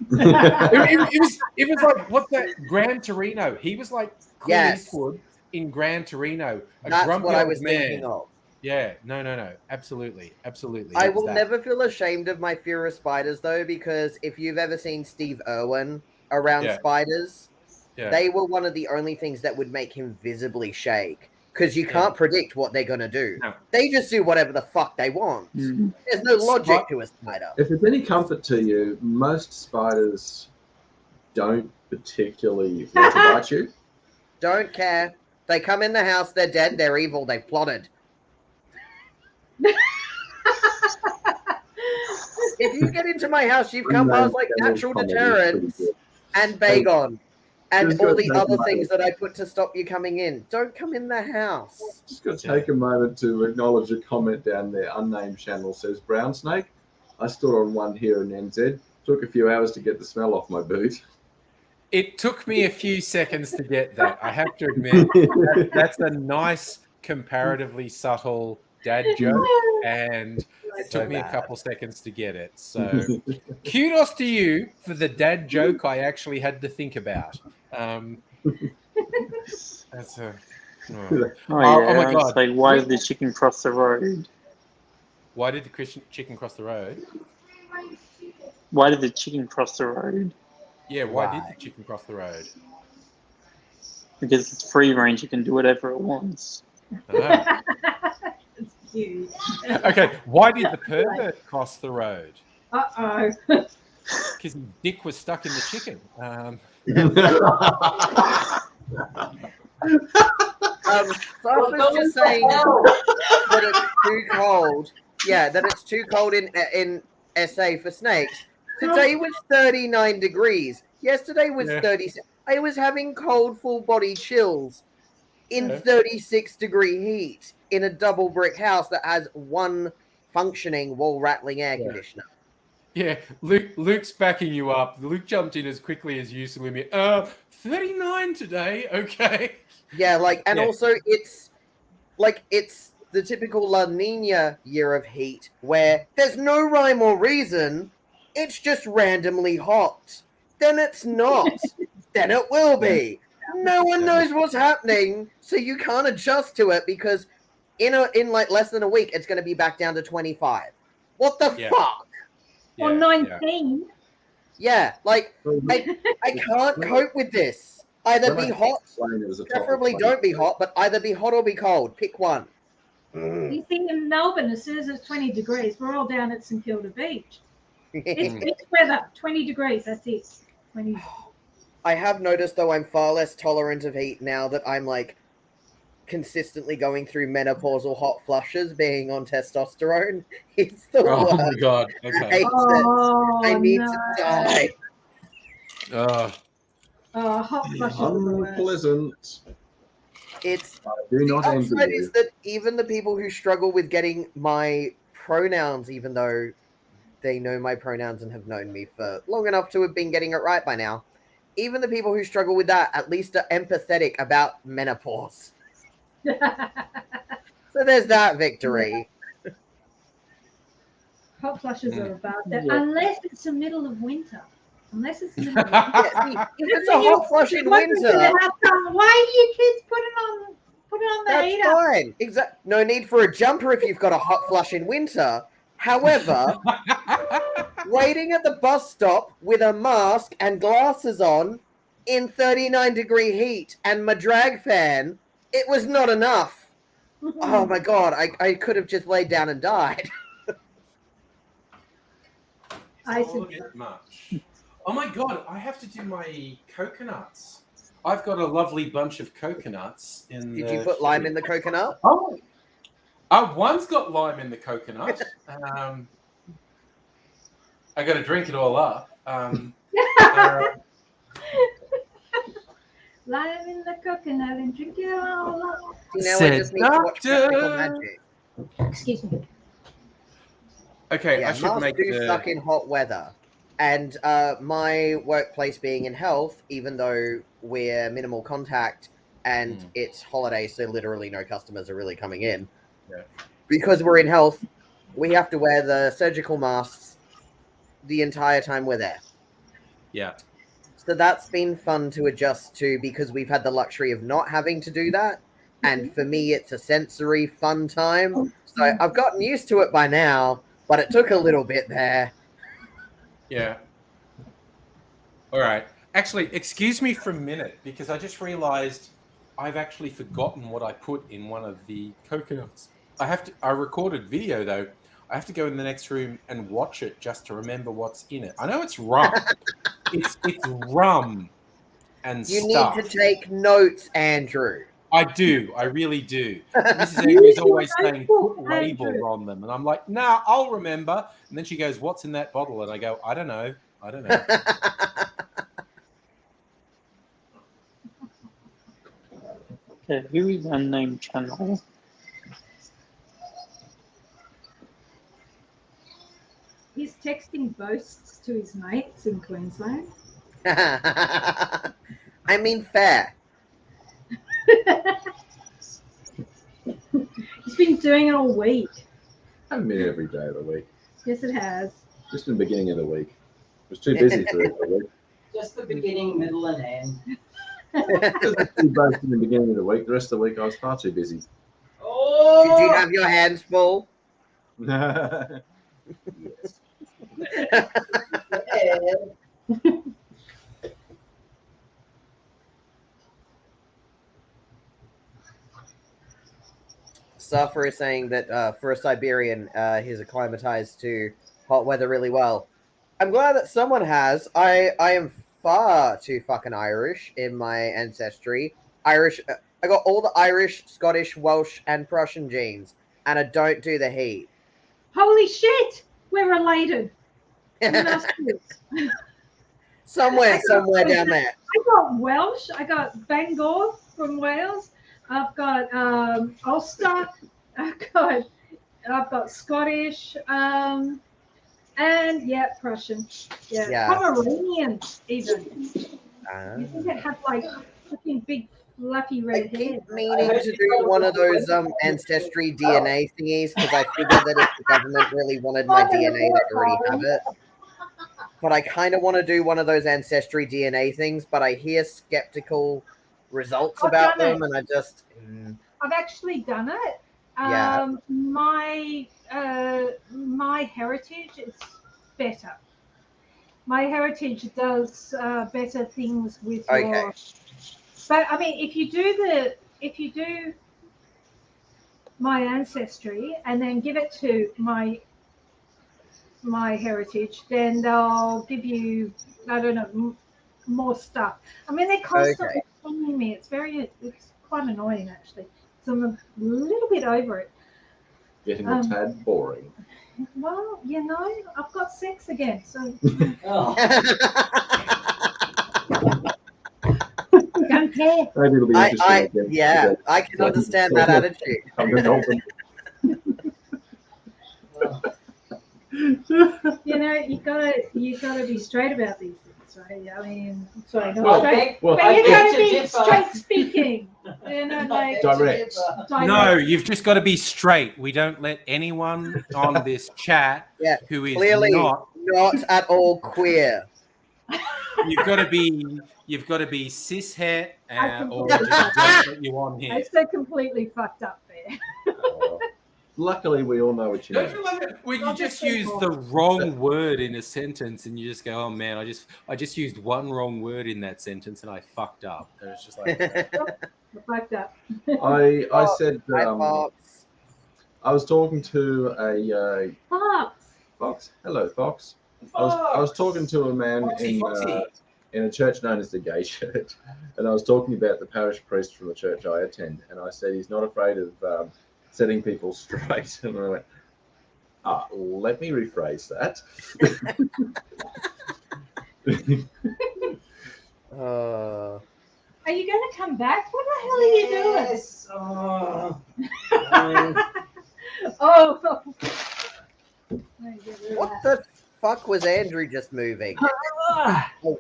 it was like, what's that? Gran Torino. He was like Clint Eastwood in Gran Torino. That's what I was thinking of. Yeah, no. Absolutely. I will never feel ashamed of my fear of spiders though, because if you've ever seen Steve Irwin around spiders, they were one of the only things that would make him visibly shake. Because you can't predict what they're going to do. No. They just do whatever the fuck they want. Mm. There's no logic to a spider. If it's any comfort to you, most spiders don't particularly want to bite you. Don't care. They come in the house, they're dead, they're evil, they've plotted. If you get into my house, you've come past like natural deterrents and Bagon. And all the other things that I put to stop you coming in. Don't come in the house. Just got to take a moment to acknowledge a comment down there. Unnamed channel says, brown snake. I stood on one here in NZ. Took a few hours to get the smell off my boot. It took me a few seconds to get that. I have to admit, that's a nice, comparatively subtle dad joke. And it took me a couple seconds to get it. So kudos to you for the dad joke I actually had to think about. That's a oh my god! Like, why did the chicken cross the road? Why did the chicken cross the road? Why did the chicken cross the road? Yeah, why did the chicken cross the road? because it's free range. You can do whatever it wants. Ah. It's cute. Okay, why did the pervert cross the road? Uh-oh. Because his dick was stuck in the chicken. So I was just saying that it's too cold. Yeah, that it's too cold in SA for snakes. Today was 39 degrees. Yesterday was 36. I was having cold full body chills in 36-degree heat in a double brick house that has one functioning wall rattling air conditioner. Yeah, Luke's backing you up. Luke jumped in as quickly as you, Salumi. 39 today, okay. Yeah, also it's the typical La Nina year of heat where there's no rhyme or reason. It's just randomly hot. Then it's not. Then it will be. No one knows what's happening, so you can't adjust to it because in less than a week it's going to be back down to 25. What the fuck? Or 19. Yeah, I can't cope with this. Either be hot, preferably don't be hot, but either be hot or be cold. Pick one. You see, in Melbourne, as soon as it's 20 degrees, we're all down at St Kilda Beach. It's weather, 20 degrees, that's it. 20. I have noticed, though, I'm far less tolerant of heat now that I'm, consistently going through menopausal hot flushes, being on testosterone. It's the worst. Oh, my God. Okay. I hate it. I need to die. Hot flushes are the worst. Unpleasant. It's do not the envy upside you. is that even the people who struggle with getting my pronouns, even though they know my pronouns and have known me for long enough to have been getting it right by now, even the people who struggle with that at least are empathetic about menopause. So there's that victory. Hot flushes are about that, unless it's the middle of winter. Unless it's the middle of winter. Yeah, see, if it's a hot flush in winter, why do you kids put it on the that's heater? fine. No need for a jumper if you've got a hot flush in winter. However, waiting at the bus stop with a mask and glasses on in 39-degree heat and my drag fan, it was not enough. Oh my God, I could have just laid down and died. I All a bit much. Oh my God, I have to do my coconuts. I've got a lovely bunch of coconuts in Did you put lime in the coconut? Oh, one's got lime in the coconut. I got to drink it all up. Lime in the coconut and drink it all up. Now I just need to watch Practical Magic. Excuse me. Okay, Yeah, I should masks make do suck in hot weather. And my workplace being in health, even though we're minimal contact and it's holidays, so literally no customers are really coming in. Yeah. Because we're in health, we have to wear the surgical masks the entire time we're there. Yeah. So that's been fun to adjust to because we've had the luxury of not having to do that. And for me, it's a sensory fun time. So I've gotten used to it by now, but it took a little bit there. Yeah. All right. Actually, excuse me for a minute because I just realized I've actually forgotten what I put in one of the coconuts. I recorded video though. I have to go in the next room and watch it just to remember what's in it. I know it's rum. it's rum and You stuff. need to take notes, Andrew. I do. I really do. Mrs. Andrews always saying, put label on them. And I'm like, nah, I'll remember. And then she goes, what's in that bottle? And I go, I don't know. Okay, who is unnamed channel? He's texting boasts to his mates in Queensland. I mean, fair. He's been doing it all week. I haven't been every day of the week. Yes, it has. Just in the beginning of the week. It was too busy for the week. Just the beginning, middle, and end. Both in the beginning of the week. The rest of the week, I was far too busy. Oh! Did you have your hands full? Yes. Suffer is saying that for a Siberian, he's acclimatized to hot weather really well. I'm glad that someone has. I am far too fucking Irish in my ancestry. Irish. I got all the Irish, Scottish, Welsh, and Prussian genes, and I don't do the heat. Holy shit! We're related. somewhere down there. I got Welsh. I got Bangor from Wales. I've got Ulster. I've got Scottish. And yeah, Prussian. Yeah. Pomeranian even. You think they have like fucking big fluffy red hair? Meaning to do one of those ancestry DNA thingies because I figured that if the government really wanted my DNA, they'd already have it. But I kind of want to do one of those ancestry DNA things, but I hear skeptical results about them, and I just. I've actually done it. Yeah. My heritage is better. My heritage does better things with your. But I mean, if you do my ancestry and then give it to my heritage, then they'll give you, I don't know, more stuff. I mean, they're constantly telling me. It's quite annoying actually. So I'm a little bit over it. Getting a tad boring. Well, you know, I've got sex again, so. Don't care. Maybe it'll be interesting. Yeah, I can understand that attitude. You know, you gotta be straight about these things, right? I mean, sorry, not straight, but you gotta be straight speaking. You know, like direct. No, you've just got to be straight. We don't let anyone on this chat who is clearly not at all queer. You've got to be cishet or just don't put you on here. I so completely fucked up there. Luckily, we all know what you Don't mean. you love it when you just use the wrong word in a sentence and you just go, "Oh man, I just used one wrong word in that sentence and I fucked up." And it's just like fucked up. I said I was talking to a Fox. Hello, Fox. I was talking to a man in a church known as the Gay Church, and I was talking about the parish priest from the church I attend, and I said he's not afraid of setting people straight, and I went, let me rephrase that. Are you going to come back? What the hell are you doing? What the fuck was Andrew just moving?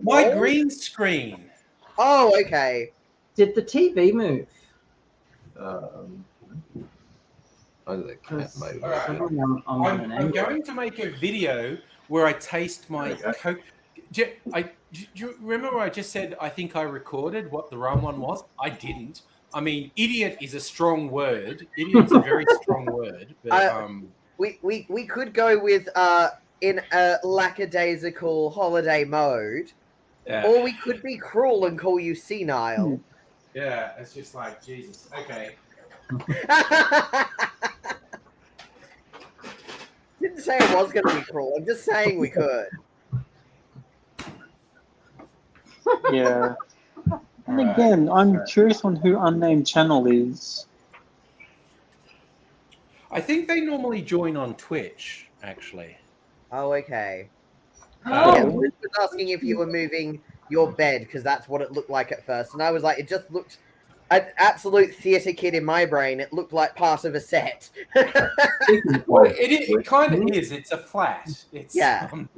my green screen. Oh, okay. Did the TV move? I'm going to make a video where I taste my Coke. Do you remember I just said I think I recorded what the wrong one was? I didn't. I mean, idiot is a strong word. Idiot's a very strong word. But, we could go with in a lackadaisical holiday mode, or we could be cruel and call you senile. Yeah, it's just like Jesus. Okay. Didn't say it was going to be cruel. I'm just saying we could. Yeah. And again, I'm curious on who Unnamed Channel is. I think they normally join on Twitch, actually. Oh, okay. Yeah, Liz was asking if you were moving your bed, because that's what it looked like at first. And I was like, it just looked... An absolute theatre kid in my brain. It looked like part of a set. Well, it kind of is. It's a flat. It's, and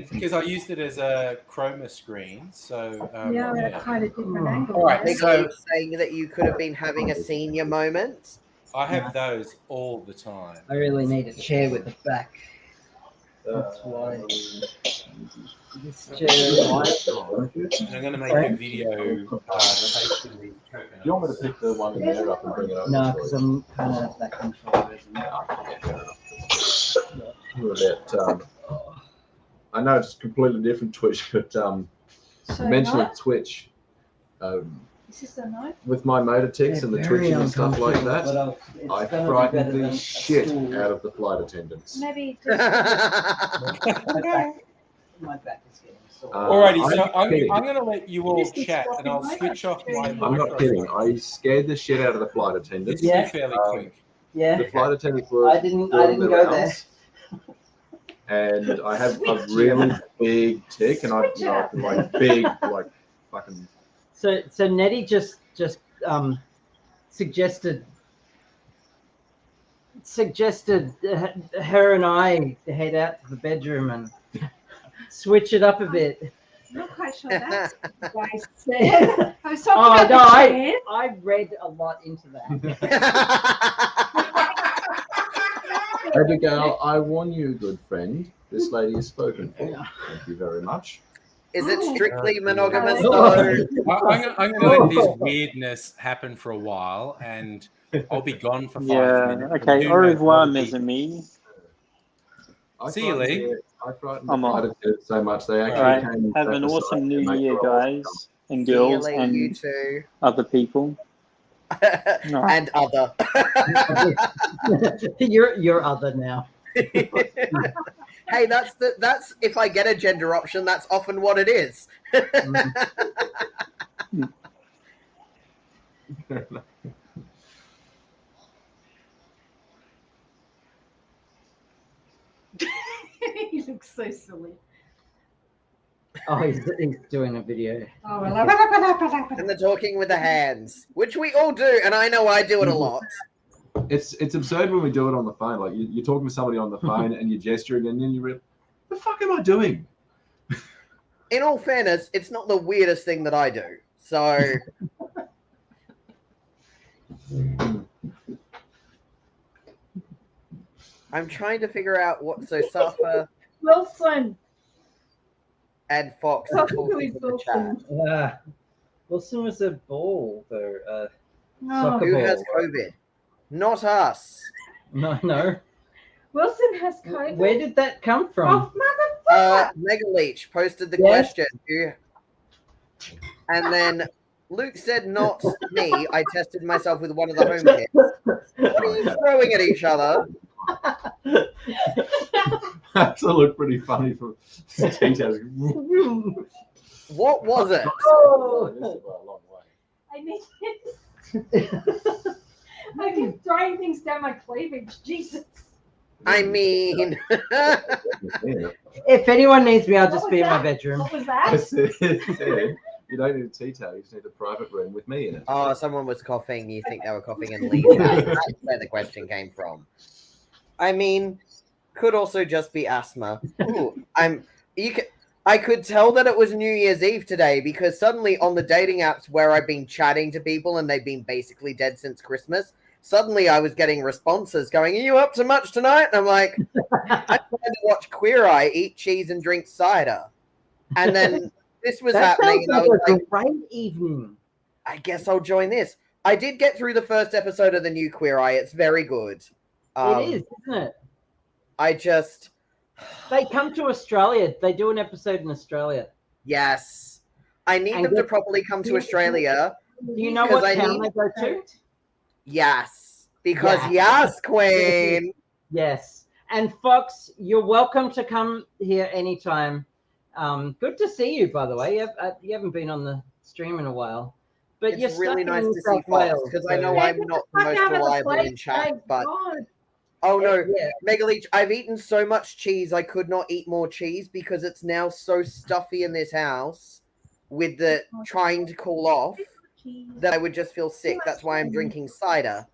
because I used it as a chroma screen, so kind of different angle. All right, so saying that you could have been having a senior moment. I have those all the time. I really need a chair with the back. That's why. This chair. And I'm going to make a video tasting these coconuts. You want me to pick the one in there up and bring it over? No, because I'm kind of that control. I know it's completely different Twitch, but you mentioned Twitch. Is this a knife? with my motor tics and the twitching and stuff like that, But I it's gonna be frightened better than the a shit stool. out of the flight attendants. Maybe My back is getting sore. Alrighty, so I'm kidding. I'm going to let you all Just keep chat, and I'll stopping switch off my I'm I'm not kidding. I scared the shit out of the flight This attendants. will Yeah. be fairly quick. Yeah, The flight attendants were I didn't twirling go their there. rounds, and I have a really big tick, and I've like big, like fucking. So Nettie just suggested her and I head out to the bedroom and switch it up a bit. I'm not quite sure that's what I said. I was talking Oh about no, the I chair. read a lot into that. Abigail, I warn you, good friend. This lady is spoken for. Thank you very much. Is it strictly Oh, monogamous? Oh. though? I'm going to let this weirdness happen for a while, and I'll be gone for 5 Yeah. minutes. but Okay. do Au note revoir, all the mes people- amis. See you, Lee. I frightened I'm the off. flight attendants so much they actually All right. came. Have an aside awesome to New make Year, sure I was guys and See you girls later, you and two. other people. And other. You're other now. Hey, that's if I get a gender option, that's often what it is. He looks so silly. Oh, he's doing a video. Oh, well, And the talking with the hands, which we all do, and I know I do it a lot. It's absurd when we do it on the phone. Like you're talking to somebody on the phone and you're gesturing, and then you realize, the fuck am I doing? In all fairness, it's not the weirdest thing that I do. So I'm trying to figure out what. So Safa Wilson. and Fox are Talking to talking his in the chat. Wilson. Wilson was a ball, though. Oh, Soccer Who ball. has COVID? Not us. No. Wilson has COVID. Where did that come from? Oh, motherfucker. Mega Leech posted the Yes. question. And then Luke said, not me. I tested myself with one of the home kits. What are you throwing at each other? That's to look pretty funny for details. What was it? Oh. I need this. I keep throwing things down my cleavage. Jesus. I mean, If anyone needs me, I'll What just was be in my that? bedroom. What was I that? said, you don't need a tea towel, you just need a private room with me in it. oh, someone was coughing. You think they were coughing in Lee's house. That's where the question came from. I mean, could also just be asthma. Ooh, I could tell that it was New Year's Eve today because suddenly on the dating apps where I've been chatting to people and they've been basically dead since Christmas, suddenly I was getting responses going, "Are you up to much tonight?" And I'm like, "I plan to watch Queer Eye, eat cheese, and drink cider." And then this was That happening, sounds and I like was a like, great evening. I guess I'll join this. I did get through the first episode of the new Queer Eye. It's very good. It is, isn't it? I just, They come to Australia. They do an episode in Australia. yes. I need And them to get- properly come to Australia. Do you know Because what I town need- they go to? Yes. Because Yeah. yes, Queen. Yes. And Fox, you're welcome to come here anytime. Good to see you, by the way. You haven't been on the stream in a while. But you're It's really stuck in nice New to see South Fox Wales, because I so- know Hey, I'm get not the the fuck most out of the reliable in place, chat, thank but God. oh no, Yeah. Mega Leech, I've eaten so much cheese I could not eat more cheese because it's now so stuffy in this house with the trying to cool off that I would just feel sick. That's why I'm drinking cider.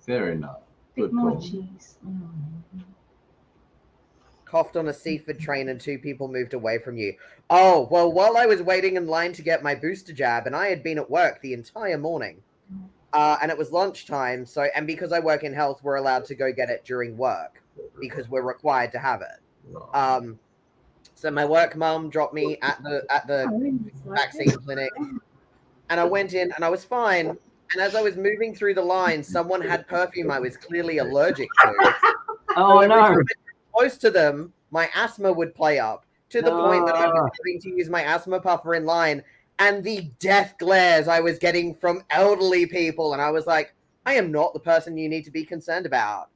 Fair enough. Bit Good more call. cheese. Coughed on a Seaford train and 2 people moved away from you. Oh, well, while I was waiting in line to get my booster jab, and I had been at work the entire morning, and it was lunchtime, so, and because I work in health, we're allowed to go get it during work because we're required to have it. So my work mum dropped me at the vaccine clinic, and I went in and I was fine. And as I was moving through the line, someone had perfume I was clearly allergic to. Oh, every no. time I got close to them, my asthma would play up to the point that I was having to use my asthma puffer in line. and the death glares I was getting from elderly people. And I was like, I am not the person you need to be concerned about.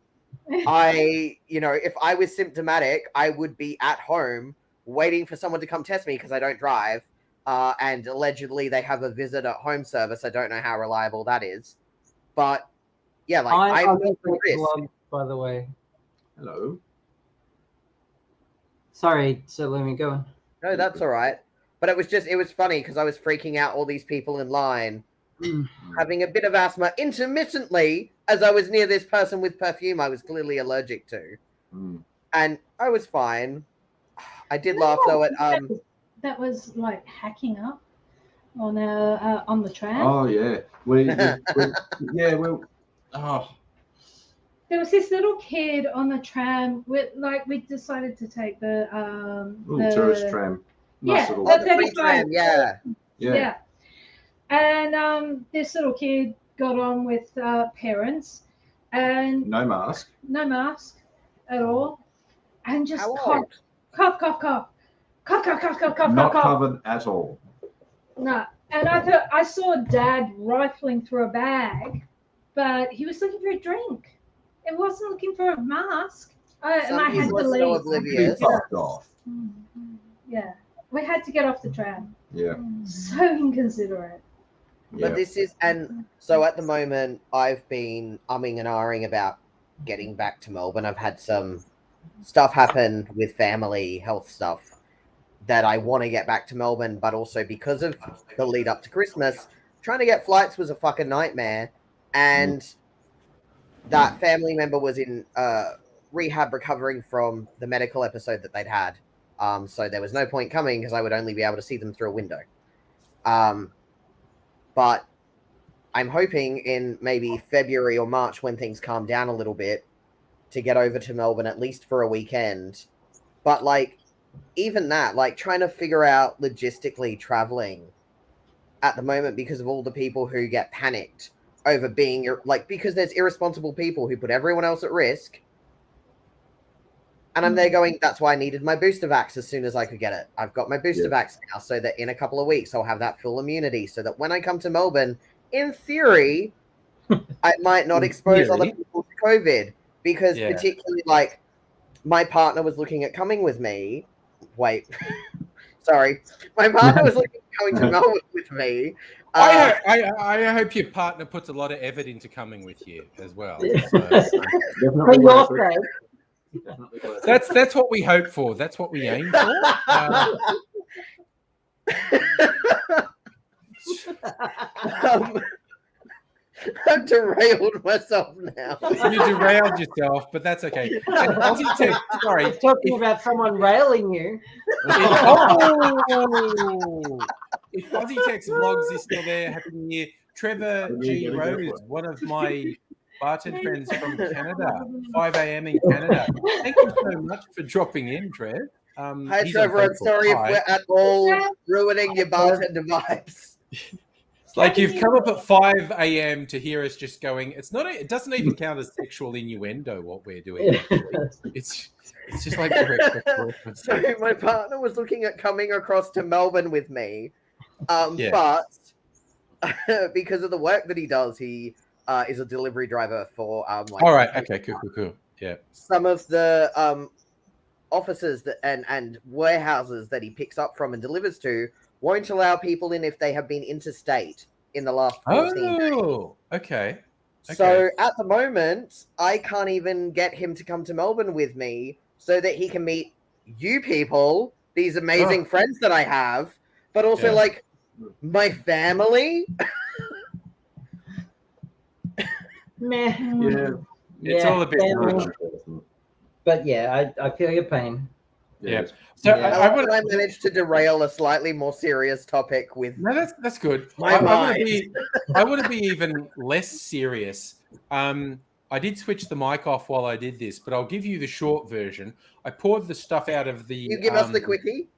If I was symptomatic, I would be at home waiting for someone to come test me because I don't drive. And allegedly they have a visit at home service. I don't know how reliable that is. But yeah, like I'm not the risk. Gloves, by the way. Hello. Sorry, so let me go. No, that's all right. But it was funny because I was freaking out all these people in line, having a bit of asthma intermittently as I was near this person with perfume I was clearly allergic to. And I was fine. I did laugh though at that was like hacking up on the tram. Oh yeah. There was this little kid on the tram. We decided to take the little tourist tram. Nice Yeah, little the free tram, yeah. And this little kid got on with parents, and no mask at all, and just How cough. not covered at all. No, and I saw Dad rifling through a bag, but he was looking for a drink. It wasn't looking for a mask. And I had to so leave. oblivious. Fucked off. Yeah, we had to get off the tram. Yeah. So inconsiderate. But this is, and so at the moment, I've been umming and ahhing about getting back to Melbourne. I've had some stuff happen with family health stuff that I want to get back to Melbourne, but also because of the lead up to Christmas, trying to get flights was a fucking nightmare. And that family member was in rehab recovering from the medical episode that they'd had. So there was no point coming because I would only be able to see them through a window. But I'm hoping in maybe February or March when things calm down a little bit to get over to Melbourne at least for a weekend. But like, even that, like trying to figure out logistically traveling at the moment because of all the people who get panicked over being like, because there's irresponsible people who put everyone else at risk. And I'm there going, that's why I needed my booster vax as soon as I could get it. I've got my booster vax now so that in a couple of weeks I'll have that full immunity so that when I come to Melbourne, in theory, I might not expose other people to COVID. Because particularly like my partner was looking at coming with me. Wait, sorry. My partner was looking at coming to Melbourne with me. I hope your partner puts a lot of effort into coming with you as well. That's what we hope for. That's what we aim for. I've derailed myself now. You derailed yourself, but that's okay. And Aussie Tech, sorry. Talking about someone railing you. If Aussie Tech's vlogs is still there, Happy New Year. Trevor G. Rose, one of my bartend friends from Canada, 5 a.m. in Canada. Thank you so much for dropping in, Trev. Hi, Trevor. I'm sorry if we're at all ruining your bartender vibes. Like you've come up at 5 a.m. to hear us just going. It doesn't even count as sexual innuendo what we're doing. It's just like so my partner was looking at coming across to Melbourne with me, but because of the work that he does, he is a delivery driver for all right, okay, cool. Yeah. Some of the offices that and warehouses that he picks up from and delivers to won't allow people in if they have been interstate in the last 14 days. Okay. So at the moment, I can't even get him to come to Melbourne with me so that he can meet you people, these amazing friends that I have, but also like my family. It's all a bit much. But yeah, I feel your pain. Yeah. So I managed to derail a slightly more serious topic with. No, that's good. I want to be even less serious. I did switch the mic off while I did this, but I'll give you the short version. I poured the stuff out of the. You give us the quickie.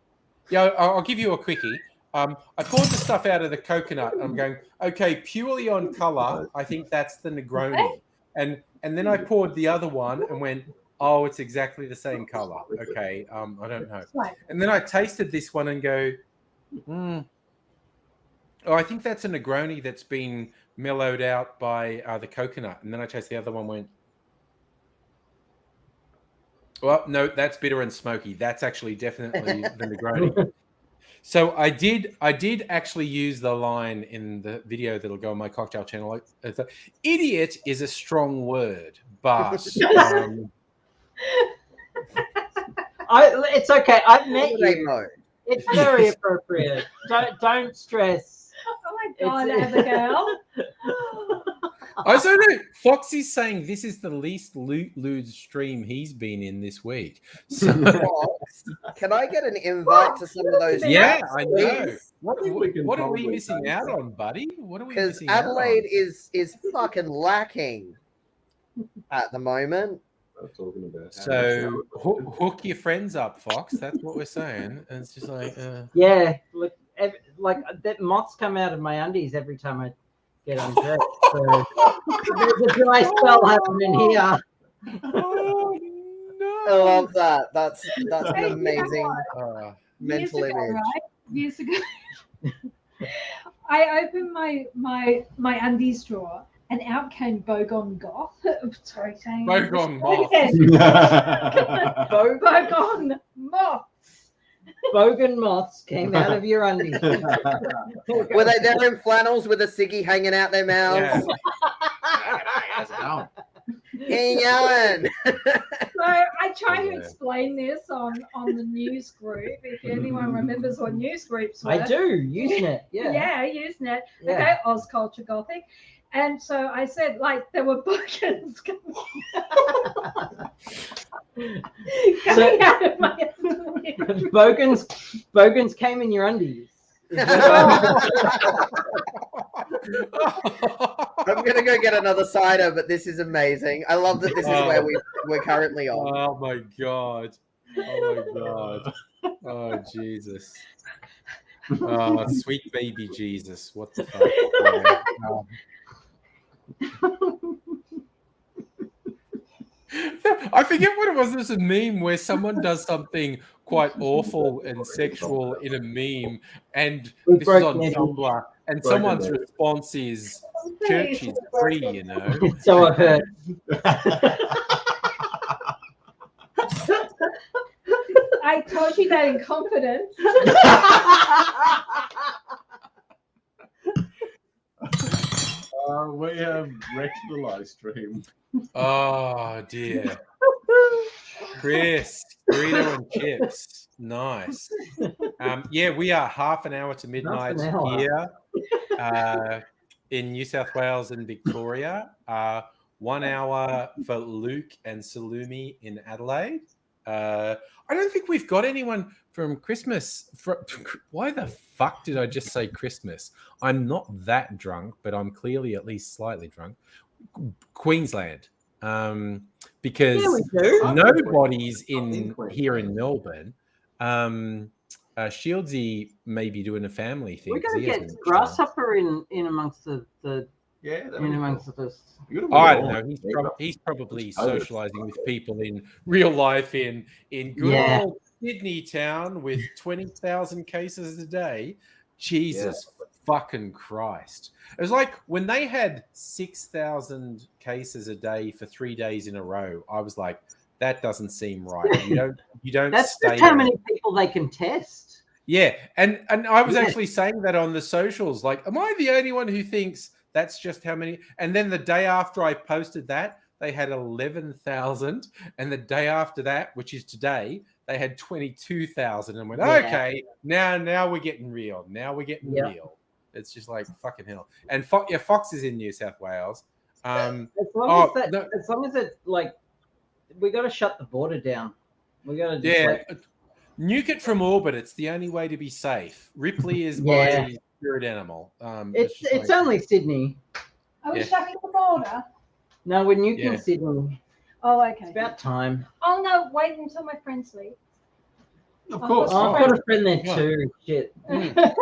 Yeah, I'll give you a quickie. I poured the stuff out of the coconut. I'm going, okay, purely on color, I think that's the Negroni, and then I poured the other one and went. Oh, it's exactly the same color. Okay, I don't know. And then I tasted this one and go, Oh, I think that's a Negroni that's been mellowed out by the coconut, and then I tasted the other one. Went, well, no, that's bitter and smoky. That's actually definitely the Negroni. So I did actually use the line in the video that'll go on my cocktail channel. Idiot is a strong word, but it's okay. I've met Holiday you. mode. It's very appropriate. Don't stress. Oh my God, Abigail. I also know Foxy's saying this is the least lewd stream he's been in this week. So, Fox, can I get an invite to some of those? yeah, chats, I know. please? What think we can are we probably missing say out so. on, buddy? What are we Because missing out on? Adelaide is fucking lacking at the moment. I'm talking about. So hook your friends up, Fox. That's what we're saying. And it's just like, Yeah, look, like that moths come out of my undies every time I get undressed. So there's a dry spell happening here. oh I no! love that. That's an Hey, you know amazing Uh, mental Years ago, image. right? Years ago, I opened my undies drawer, and out came Bogon Goth. Sorry, saying Bogon Moth. Bogon Moths. Bogan moths came out of your undies. Were they there in flannels with a ciggy hanging out their mouths? How's it going? Hey, Alan. So I try to Yeah. explain this on the news group. If anyone remembers what news groups were. I do, Usenet. Yeah. Yeah, Usenet. Yeah. Okay, Oz Culture Gothic. And so I said, like, there were bogans coming out of my undies. Bogans came in your undies. I'm gonna go get another cider, but this is amazing. I love that this is where we're currently on. Oh my god! Oh my god! Oh Jesus! Oh, sweet baby Jesus! What the fuck? I forget what it was. There's a meme where someone does something quite awful and sexual in a meme, and We this is on broke it. Tumblr, and Broken someone's it. response is church is free, you know. So I've heard. I told you that in confidence. We have wrecked the live stream. Oh dear. Chris, burrito and chips. Nice. Yeah, we are half an hour to midnight Half an hour. here in New South Wales and Victoria. 1 hour for Luke and Salumi in Adelaide. I don't think we've got anyone from Christmas. Why the fuck did I just say Christmas? I'm not that drunk, but I'm clearly at least slightly drunk. Queensland. Because Yeah, we do. nobody's in here in Melbourne. Shieldsy may be doing a family thing. We're 'cause gonna he get hasn't- Grasshopper in amongst the Yeah, that'd in be amongst cool. us. You gotta I be don't all- know. He's probably Oh, yes. socializing with people in real life in good Yeah. old Sydney town with 20,000 cases a day. Jesus fucking Christ. It was like when they had 6,000 cases a day for 3 days in a row. I was like, that doesn't seem right. You don't That's stay just how there. many people they can test. Yeah, and I was Yeah. actually saying that on the socials. Like, am I the only one who thinks that's just how many? And then the day after I posted that, they had 11,000, and the day after that, which is today, they had 22,000. And went, Yeah. okay, now we're getting real. Now we're getting Yeah. real. It's just like fucking hell. And Fox is in New South Wales. As Oh, long as no. as long as it like, we got to shut the border down. We got to Yeah, nuke it from orbit. It's the only way to be safe. Ripley is Yeah. my spirit animal. It's just like- only Sydney. Are we Yeah. shutting the border? No, we're nuking Yeah. Sydney. Oh, It's okay. about time. Oh no, wait until my friends leave. Of Oh, course. Oh, I've got a friend there Yeah. too. Shit. Mm.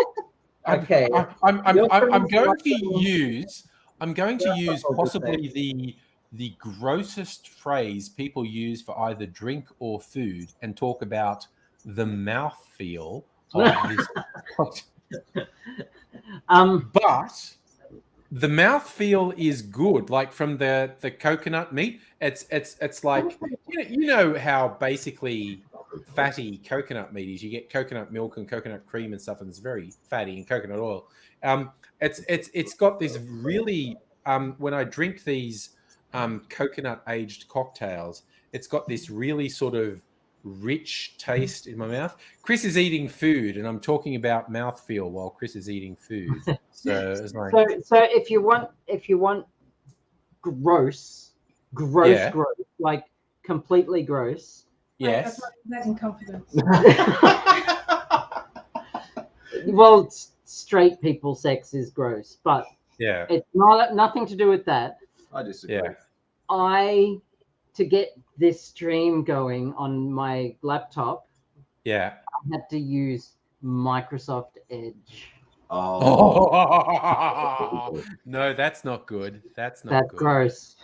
Okay. I'm Your going friends to like- use Yeah, possibly the grossest phrase people use for either drink or food and talk about the mouthfeel of this. But the mouthfeel is good, like from the coconut meat. It's like you know how basically fatty coconut meat is. You get coconut milk and coconut cream and stuff, and it's very fatty, and coconut oil. It's got this really when I drink these coconut aged cocktails, it's got this really sort of rich taste in my mouth. Chris is eating food, and I'm talking about mouthfeel while Chris is eating food. So it's like, so if you want gross, Yeah. like completely gross. yes, That in confidence. Well, straight people sex is gross, but yeah, it's nothing to do with that. I disagree. Yeah. To get this stream going on my laptop, yeah. I had to use Microsoft Edge. Oh, Oh. No, that's not good. That's not That's good. gross.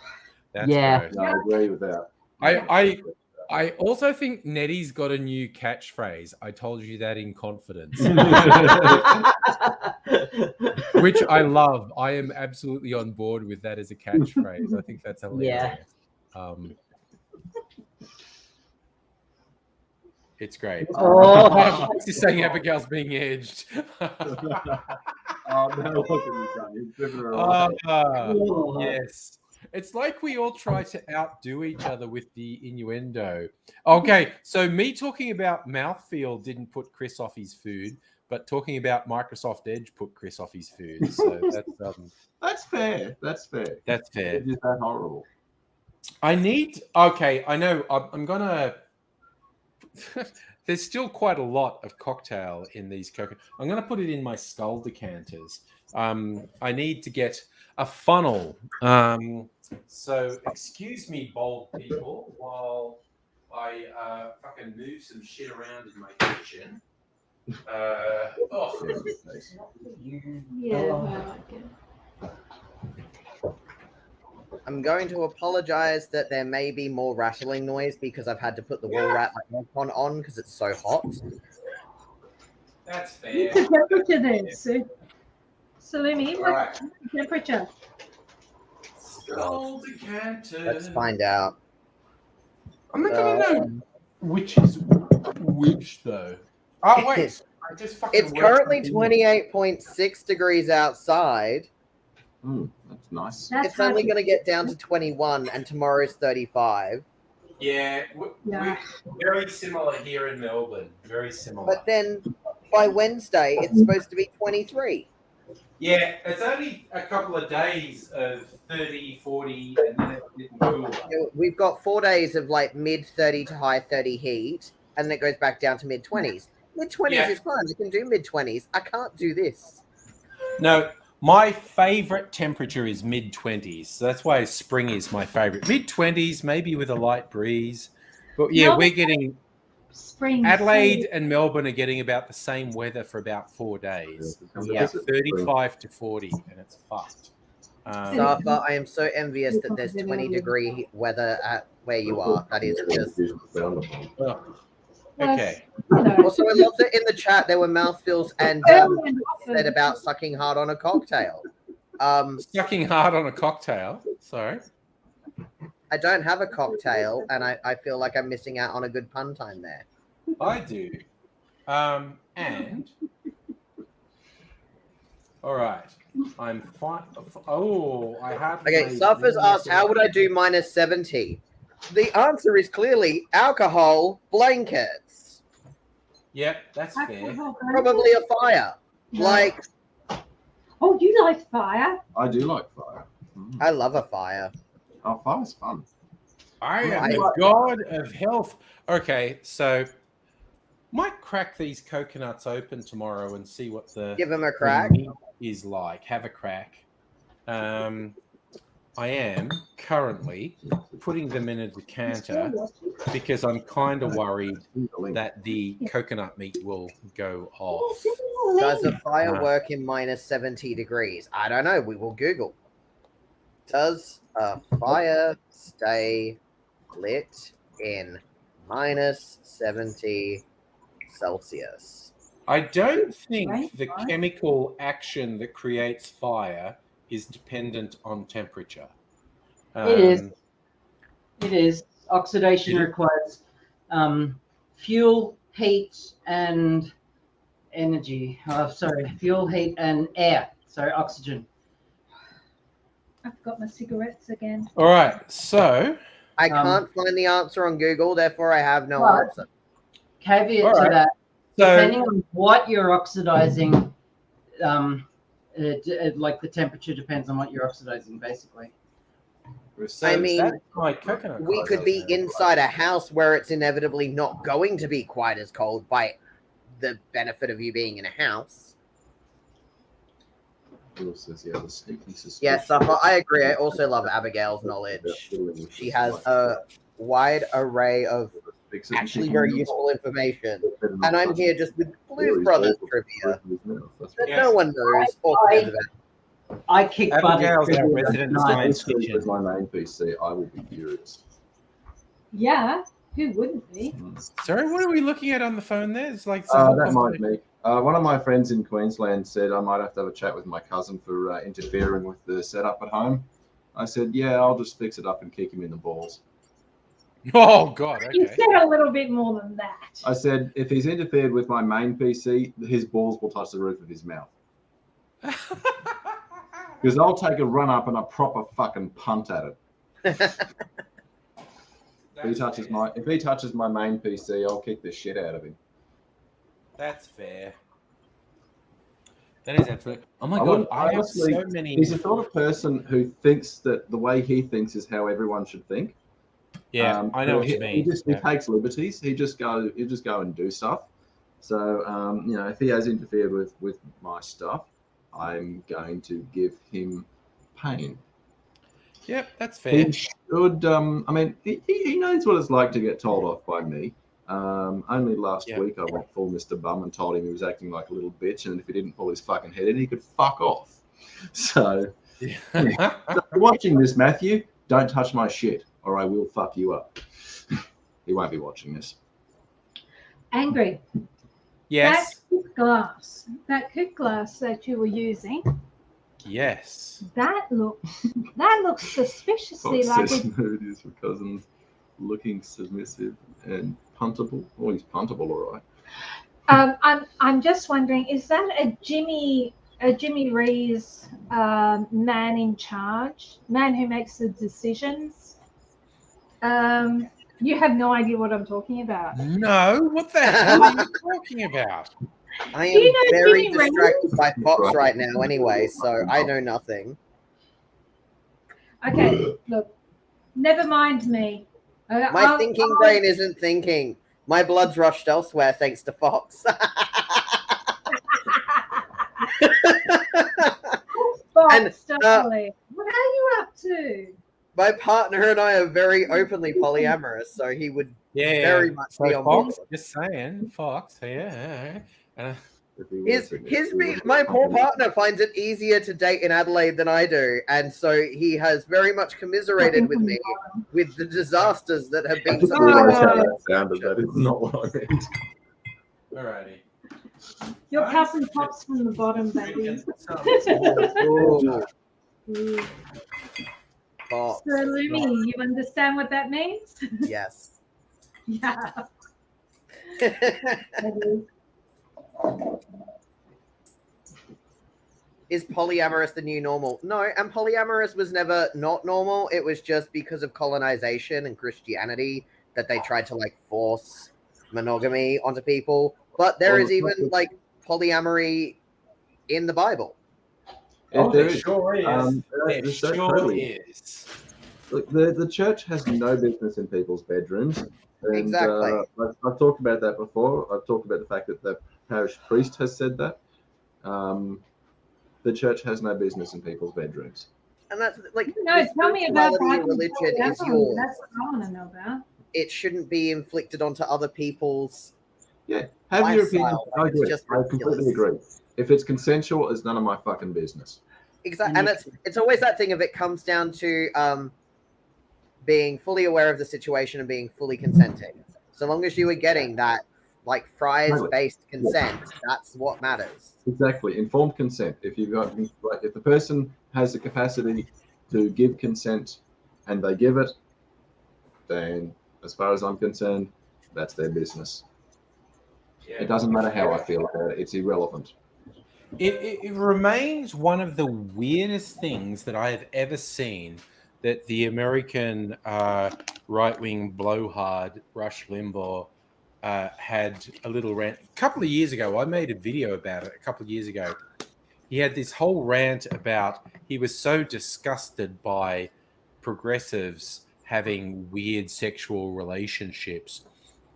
That's Yeah. gross. no, I agree with that. I also think Nettie's got a new catchphrase. I told you that in confidence, which I love. I am absolutely on board with that as a catchphrase. I think that's hilarious. It's great. Oh. He's saying Abigail's being edged. Oh, no, look at you, Johnny. You've driven her away. Yes. It's like we all try to outdo each other with the innuendo. Okay, so me talking about mouthfeel didn't put Chris off his food, but talking about Microsoft Edge put Chris off his food. So That's fair. That's fair. that's fair. It is that horrible. I know. I'm gonna. There's still quite a lot of cocktail in these coconut. I'm gonna put it in my skull decanters. I need to get a funnel. So excuse me, bold people, while I fucking move some shit around in my kitchen. Yeah, I like it. I'm going to apologize that there may be more rattling noise because I've had to put the wall rat aircon on because it's so hot. That's fair. What's the temperature then, Sue? Salumi, Right. what's the temperature? Skull decanter. Let's find out. I'm not gonna know which is which though. Oh wait, I just fucking. It's currently 28.6 degrees outside. That's nice. That's It's only hard going to get down to 21, and tomorrow's 35. Yeah, Yeah. we're very similar here in Melbourne. Very similar. But then by Wednesday, it's supposed to be 23. Yeah, it's only a couple of days of 30, 40, and then it's getting cooler. We've got 4 days of like mid 30 to high 30 heat, and then it goes back down to mid 20s. Mid 20s Yeah. is fine. I can do mid 20s. I can't do this. No, my favorite temperature is mid 20s. So that's why spring is my favorite. Mid 20s, maybe with a light breeze. But yeah, No. we're getting Spring. Adelaide and Melbourne are getting about the same weather for about 4 days. Yeah. 35 to 40, and it's fucked. Safa, I am so envious that there's 20-degree weather at where you are. That is just. Okay. Also, I love that in the chat there were mouthfeels and said about sucking hard on a cocktail. Sucking hard on a cocktail. Sorry. I don't have a cocktail, and I feel like I'm missing out on a good pun time there. I do. And all right. I'm fine. Oh, I have. Okay, Safa's asked, how would I do minus 70? The answer is clearly alcohol blankets. Yep, that's fair. Probably a fire. Like, Oh, you like fire? I do like fire. I love a fire. Oh, fire's fun. I am the god of health. Okay, so might crack these coconuts open tomorrow and see what the Give them a crack. meat is like. Have a crack. I am currently putting them in a decanter because I'm kind of worried that the coconut meat will go off. Does a fire work in minus 70 degrees? I don't know. We will Google. Does a fire stay lit in minus 70 Celsius? I don't think Right, the right. chemical action that creates fire is dependent on temperature. It is. Um, It is. Oxidation It is? requires fuel, heat, and energy. Fuel, heat, and air. Sorry, oxygen. I forgot my cigarettes again. All right, so I can't find the answer on Google, therefore I have no Well, answer. Caveat All to right. that, so depending on what you're oxidizing, like the temperature depends on what you're oxidizing, basically. I mean, that's my coconut we coils could be now. inside a house where it's inevitably not going to be quite as cold by the benefit of you being in a house. Will says, yeah, the sneaky suspicion. Yes, I agree. I also love Abigail's knowledge. She has a wide array of actually very useful information. And I'm here just with Blues Brothers trivia that no one knows or cares about. I kick butt at Abigail's our trivia resident tonight. science With fiction. my main PC, I will be furious. Yeah, who wouldn't be? Sorry, what are we looking at on the phone there? It's like some That might be. One of my friends in Queensland said I might have to have a chat with my cousin for interfering with the setup at home. I said, yeah, I'll just fix it up and kick him in the balls. Oh, God, You okay. said a little bit more than that. I said, if he's interfered with my main PC, his balls will touch the roof of his mouth. Because I'll take a run up and a proper fucking punt at it. If he touches my main PC, I'll kick the shit out of him. That's fair. That is absolutely. Oh my God, I have so many. He's the sort of person who thinks that the way he thinks is how everyone should think. Yeah, I know what you mean. He takes liberties. He just go and do stuff. So if he has interfered with my stuff, I'm going to give him pain. Yep, that's fair. He should. He knows what it's like to get told off by me. Only last week I went full Mr. Bum and told him he was acting like a little bitch, and if he didn't pull his fucking head in, he could fuck off. So, if you're watching this, Matthew, don't touch my shit, or I will fuck you up. He won't be watching this. Angry. Yes. That cook glass that you were using, Yes. that looks suspiciously Fox like says it. no, it is for cousins looking submissive and puntable. Oh, he's puntable, all right. I'm just wondering, is that a Jimmy Rees man in charge, man who makes the decisions? You have no idea what I'm talking about. No, what the hell are you talking about? I Do you am know very Jimmy Rees? distracted by Fox right now anyway, so I know nothing. Okay, look, never mind me. My thinking brain isn't thinking. My blood's rushed elsewhere thanks to Fox. Fox, darling, what are you up to? My partner and I are very openly polyamorous, so he would very much be on board. Fox, just saying, Fox, yeah. My poor partner finds it easier to date in Adelaide than I do, and so he has very much commiserated with me with the disasters that have been. How that sounded. That is not what I meant. Alrighty. Your cousin pops from the bottom, baby. Ooh. Fox. So, Lumi, you understand what that means? Yes. Yeah. Is polyamorous the new normal? No, and polyamorous was never not normal. It was just because of colonization and Christianity that they tried to force monogamy onto people. But there is even polyamory in the Bible. There sure is. There sure is. Look, the church has no business in people's bedrooms. And, Exactly. I've talked about that before. I've talked about the fact that the parish priest has said that. The church has no business in people's bedrooms. And that's No, tell me about spirituality that. and religion is yours. That's what I want to know about. It shouldn't be inflicted onto other people's. Yeah, have your opinion. lifestyle. I It's agree. just I completely agree. If it's consensual, it's none of my fucking business. Exactly, and it's always that thing of it comes down to being fully aware of the situation and being fully consenting. So long as you are getting that like Fry's-based consent. That's what matters. Exactly, informed consent. If you've got, like, if the person has the capacity to give consent and they give it, then as far as I'm concerned, that's their business. It doesn't matter how I feel about it; it's irrelevant. It remains one of the weirdest things that I have ever seen that the American right-wing blowhard Rush Limbaugh had a little rant. A couple of years ago, I made a video about it a couple of years ago. He had this whole rant about he was so disgusted by progressives having weird sexual relationships.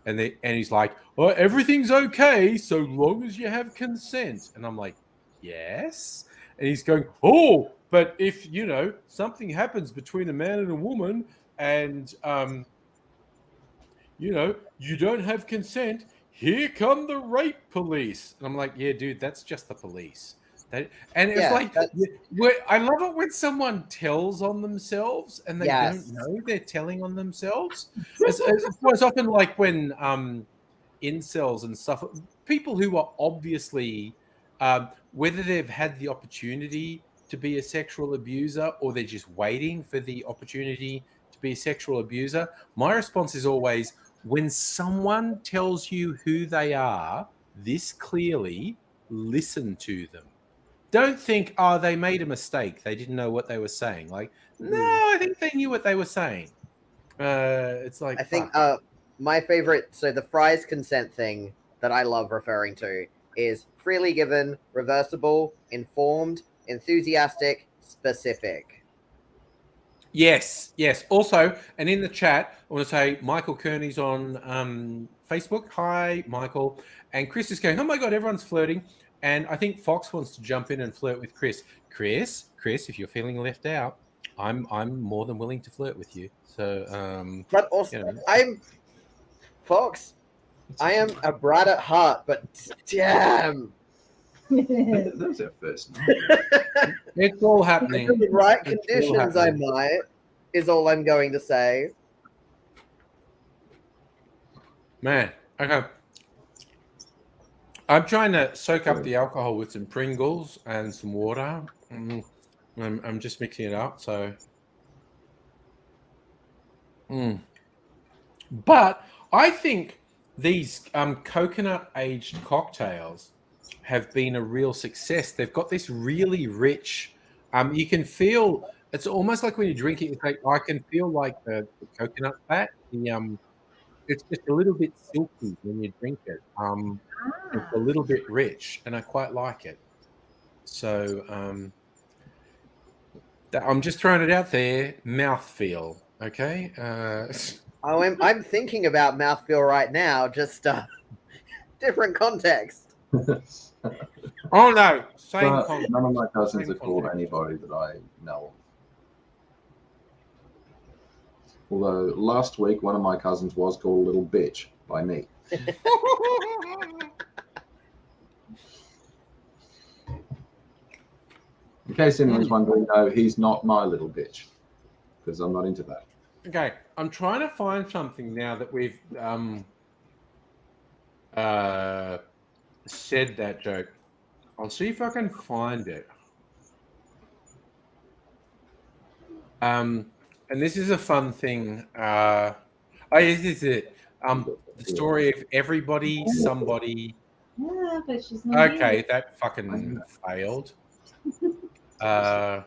And he's like, well, everything's okay so long as you have consent. And I'm like, yes. And he's going, oh, but if, something happens between a man and a woman and, you don't have consent, here come the rape police. And I'm like, yeah, dude, that's just the police. And it's I love it when someone tells on themselves and they don't know they're telling on themselves. It's often like when incels and stuff, people who are obviously, whether they've had the opportunity to be a sexual abuser or they're just waiting for the opportunity to be a sexual abuser. My response is always, when someone tells you who they are this clearly, listen to them. Don't think, oh, they made a mistake. They didn't know what they were saying. Like, no, I think they knew what they were saying. It's like, I think my favorite, so the Fry's consent thing that I love referring to is freely given, reversible, informed, enthusiastic, specific. Yes. Also, and in the chat, I want to say Michael Kearney's on Facebook. Hi, Michael. And Chris is going, oh my God, everyone's flirting. And I think Fox wants to jump in and flirt with Chris. Chris, if you're feeling left out, I'm more than willing to flirt with you. So, but also, I'm Fox. I am a brat at heart, but damn. That's our first name. It's all happening. In the right conditions, I might, is all I'm going to say. Man, okay. I'm trying to soak up the alcohol with some Pringles and some water. I'm just mixing it up. So, but I think these coconut-aged cocktails have been a real success. They've got this really rich. You can feel. It's almost like when you drink it. It's like I can feel like the coconut fat. It's just a little bit silky when you drink it. It's a little bit rich, and I quite like it. So I'm just throwing it out there. Mouthfeel, okay? I'm thinking about mouthfeel right now, just different context. Oh no, same context. None of my cousins are called anybody that I know of. Although last week one of my cousins was called a little bitch by me. In case anyone's wondering, no, he's not my little bitch, because I'm not into that. Okay, I'm trying to find something now that we've said that joke. I'll see if I can find it. And this is a fun thing. This is it. The story of everybody, somebody. Yeah, but she's not Okay, that fucking failed. Safa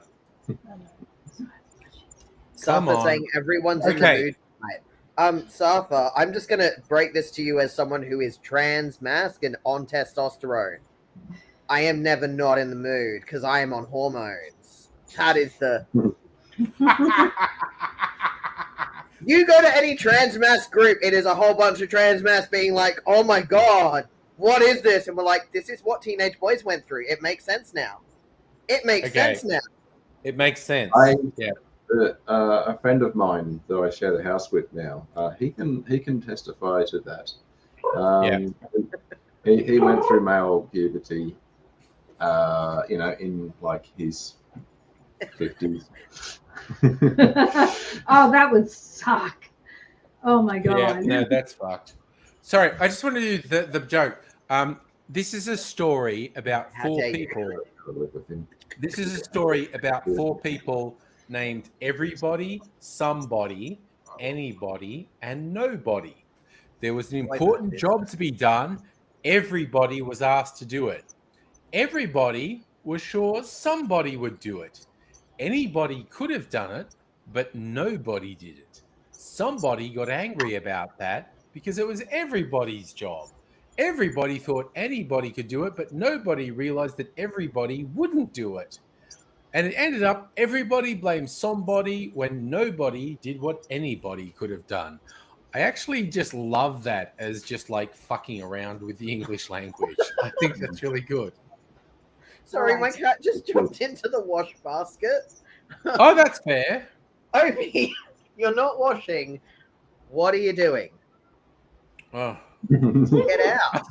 saying everyone's in the mood tonight. Safa, I'm just gonna break this to you as someone who is trans, mask, and on testosterone. I am never not in the mood because I am on hormones. That is the. You go to any trans mass group, it is a whole bunch of trans mass being like, "Oh my god, what is this?" And we're like, "This is what teenage boys went through. It makes sense now. It makes sense now." It makes sense. Yeah. A friend of mine that I share the house with now, he can testify to that. He went through male puberty, in like his 50s. Oh, that would suck. Oh my god. Yeah, no, that's fucked. Sorry, I just want to do the joke. This is a story about How four dare you. people. I live with him. This is a story about four people named everybody, somebody, anybody, and nobody. There was an important job to be done. Everybody was asked to do it. Everybody was sure somebody would do it. Anybody could have done it, but nobody did it. Somebody got angry about that because it was everybody's job. Everybody thought anybody could do it, but nobody realized that everybody wouldn't do it. And it ended up everybody blamed somebody when nobody did what anybody could have done. I actually just love that as just like fucking around with the English language. I think that's really good. Sorry, my cat just jumped into the wash basket. Oh, that's fair. Obi, you're not washing. What are you doing? Oh, Get out.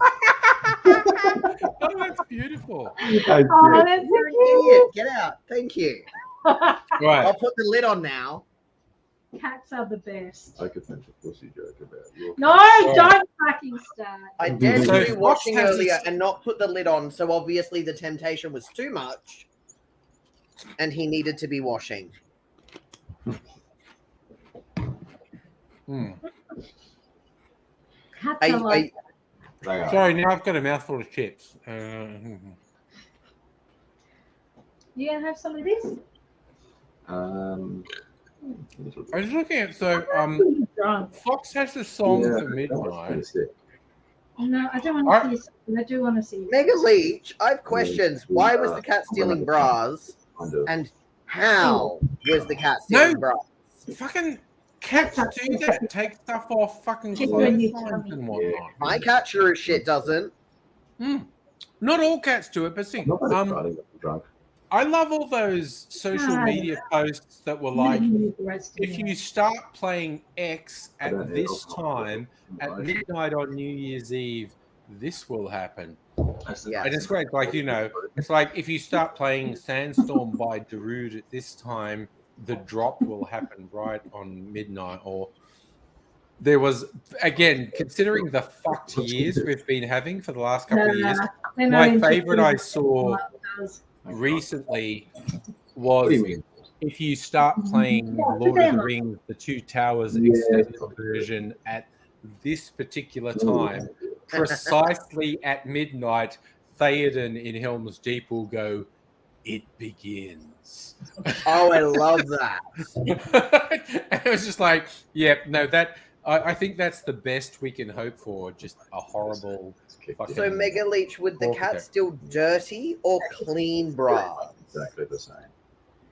oh that's beautiful. Oh, that's You're an so idiot. Get out. Thank you. Right. I'll put the lid on now. cute. Cats are the best. I could finish a pussy joke about your No, don't fucking start. I dared So to do Fox washing has earlier this- and not put the lid on, so obviously the temptation was too much, and he needed to be washing. Hmm. Cats I, are like, They are. Sorry, now I've got a mouthful of chips. you gonna have some of this? Um, I was looking at I'm drunk. Fox has a song yeah, for that was midnight. pretty sick. No, I don't want to see something. I do want to see. Mega Leech, I have questions. Why was the cat stealing bras? Kind of. And how was the cat stealing bras? Fucking cats do that. Take stuff off fucking Keep clothes on your and tummy. whatnot. My cat sure as shit doesn't. Not all cats do it, but see, Not that exciting, but drunk. I love all those social media posts that were like, if you start playing X I don't at know. this time at midnight on New Year's Eve, this will happen. Yeah. And it's great, like, you know, it's like if you start playing Sandstorm by Darude at this time, the drop will happen right on midnight. Or there was, again, considering the fucked years we've been having for the last couple of years, my favorite I saw recently What do was you mean? if you start playing Lord of the Rings, the Two Towers extended version at this particular time, precisely at midnight, Theoden in Helm's Deep will go, "It begins." Oh, I love that. And it was just like, yeah, no, that I think that's the best we can hope for. Just a horrible. Fucking, So, Mega Leech, would the Okay. cat steal dirty or clean bras? Exactly the same.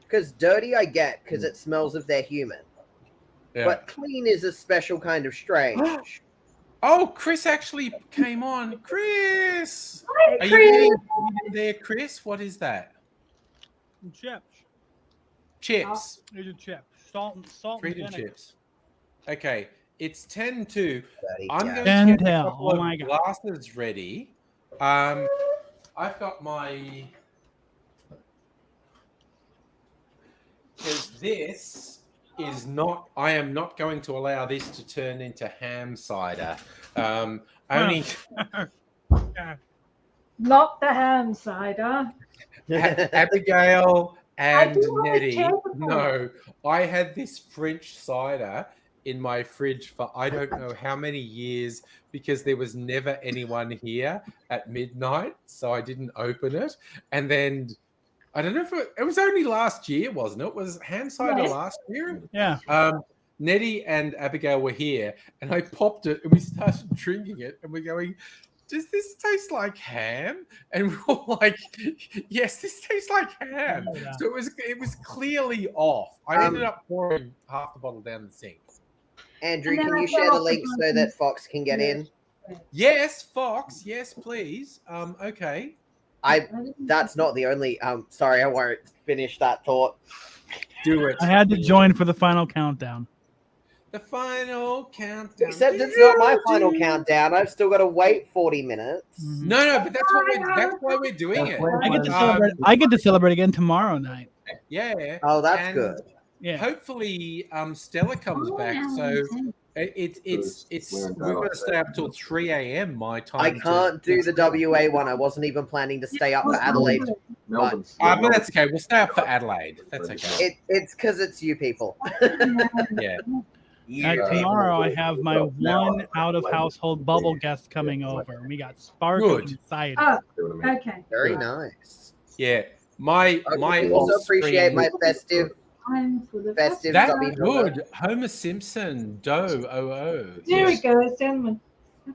Because dirty I get, because it smells if they're human. yeah. But clean is a special kind of strange. Oh, Chris actually came on. Chris, Hi, are you Chris. getting there, Chris? What is that? Chips. Chips. These are chips. Salt and Treated vinegar. chips. Okay, it's 10-2. Dirty I'm cat. going Ten to get a tell. couple Oh of my God. glasses ready. I've got my. Because this is not. I am not going to allow this to turn into ham cider. Only Not the ham cider. Abigail and do want Nettie. careful. No, I had this French cider in my fridge for I don't know how many years because there was never anyone here at midnight, so I didn't open it. And then I don't know if it was only last year, wasn't it? Was ham cider Yes. last year? Yeah. Nettie and Abigail were here, and I popped it, and we started drinking it, and we're going, "Does this taste like ham?" And we're all like, "Yes, this tastes like ham." Oh, yeah. So it was clearly off. I ended up pouring half the bottle down the sink. Andrew, And then can I you fell share the off the link so that bottom. Fox can get in? Yes, Fox. Yes, please. Okay. That's not the only. Sorry, I won't finish that thought. Do it. I had to join for the final countdown. The final countdown. Except it's not my final countdown. I've still got to wait 40 minutes. No, but that's why we're doing it. I get to celebrate. I get to celebrate again tomorrow night. Yeah. Oh, that's And good. Yeah. Hopefully, Stella comes back. So It's We're in we've got daylight to stay up till 3 a.m. my time. I can't do the WA one. I wasn't even planning to stay up for Adelaide. Melbourne's. But that's okay. We'll stay up for Adelaide. That's okay. It's because it's you people. Yeah. Tomorrow, I have my one out of household bubble guest coming over. We got Spark Good. and Cider. Oh, okay. Very nice. Yeah. My I also appreciate my festive Time for the Festive That's Stubby good. Homer Simpson, Doe, OO. There we Yes. go, gentlemen.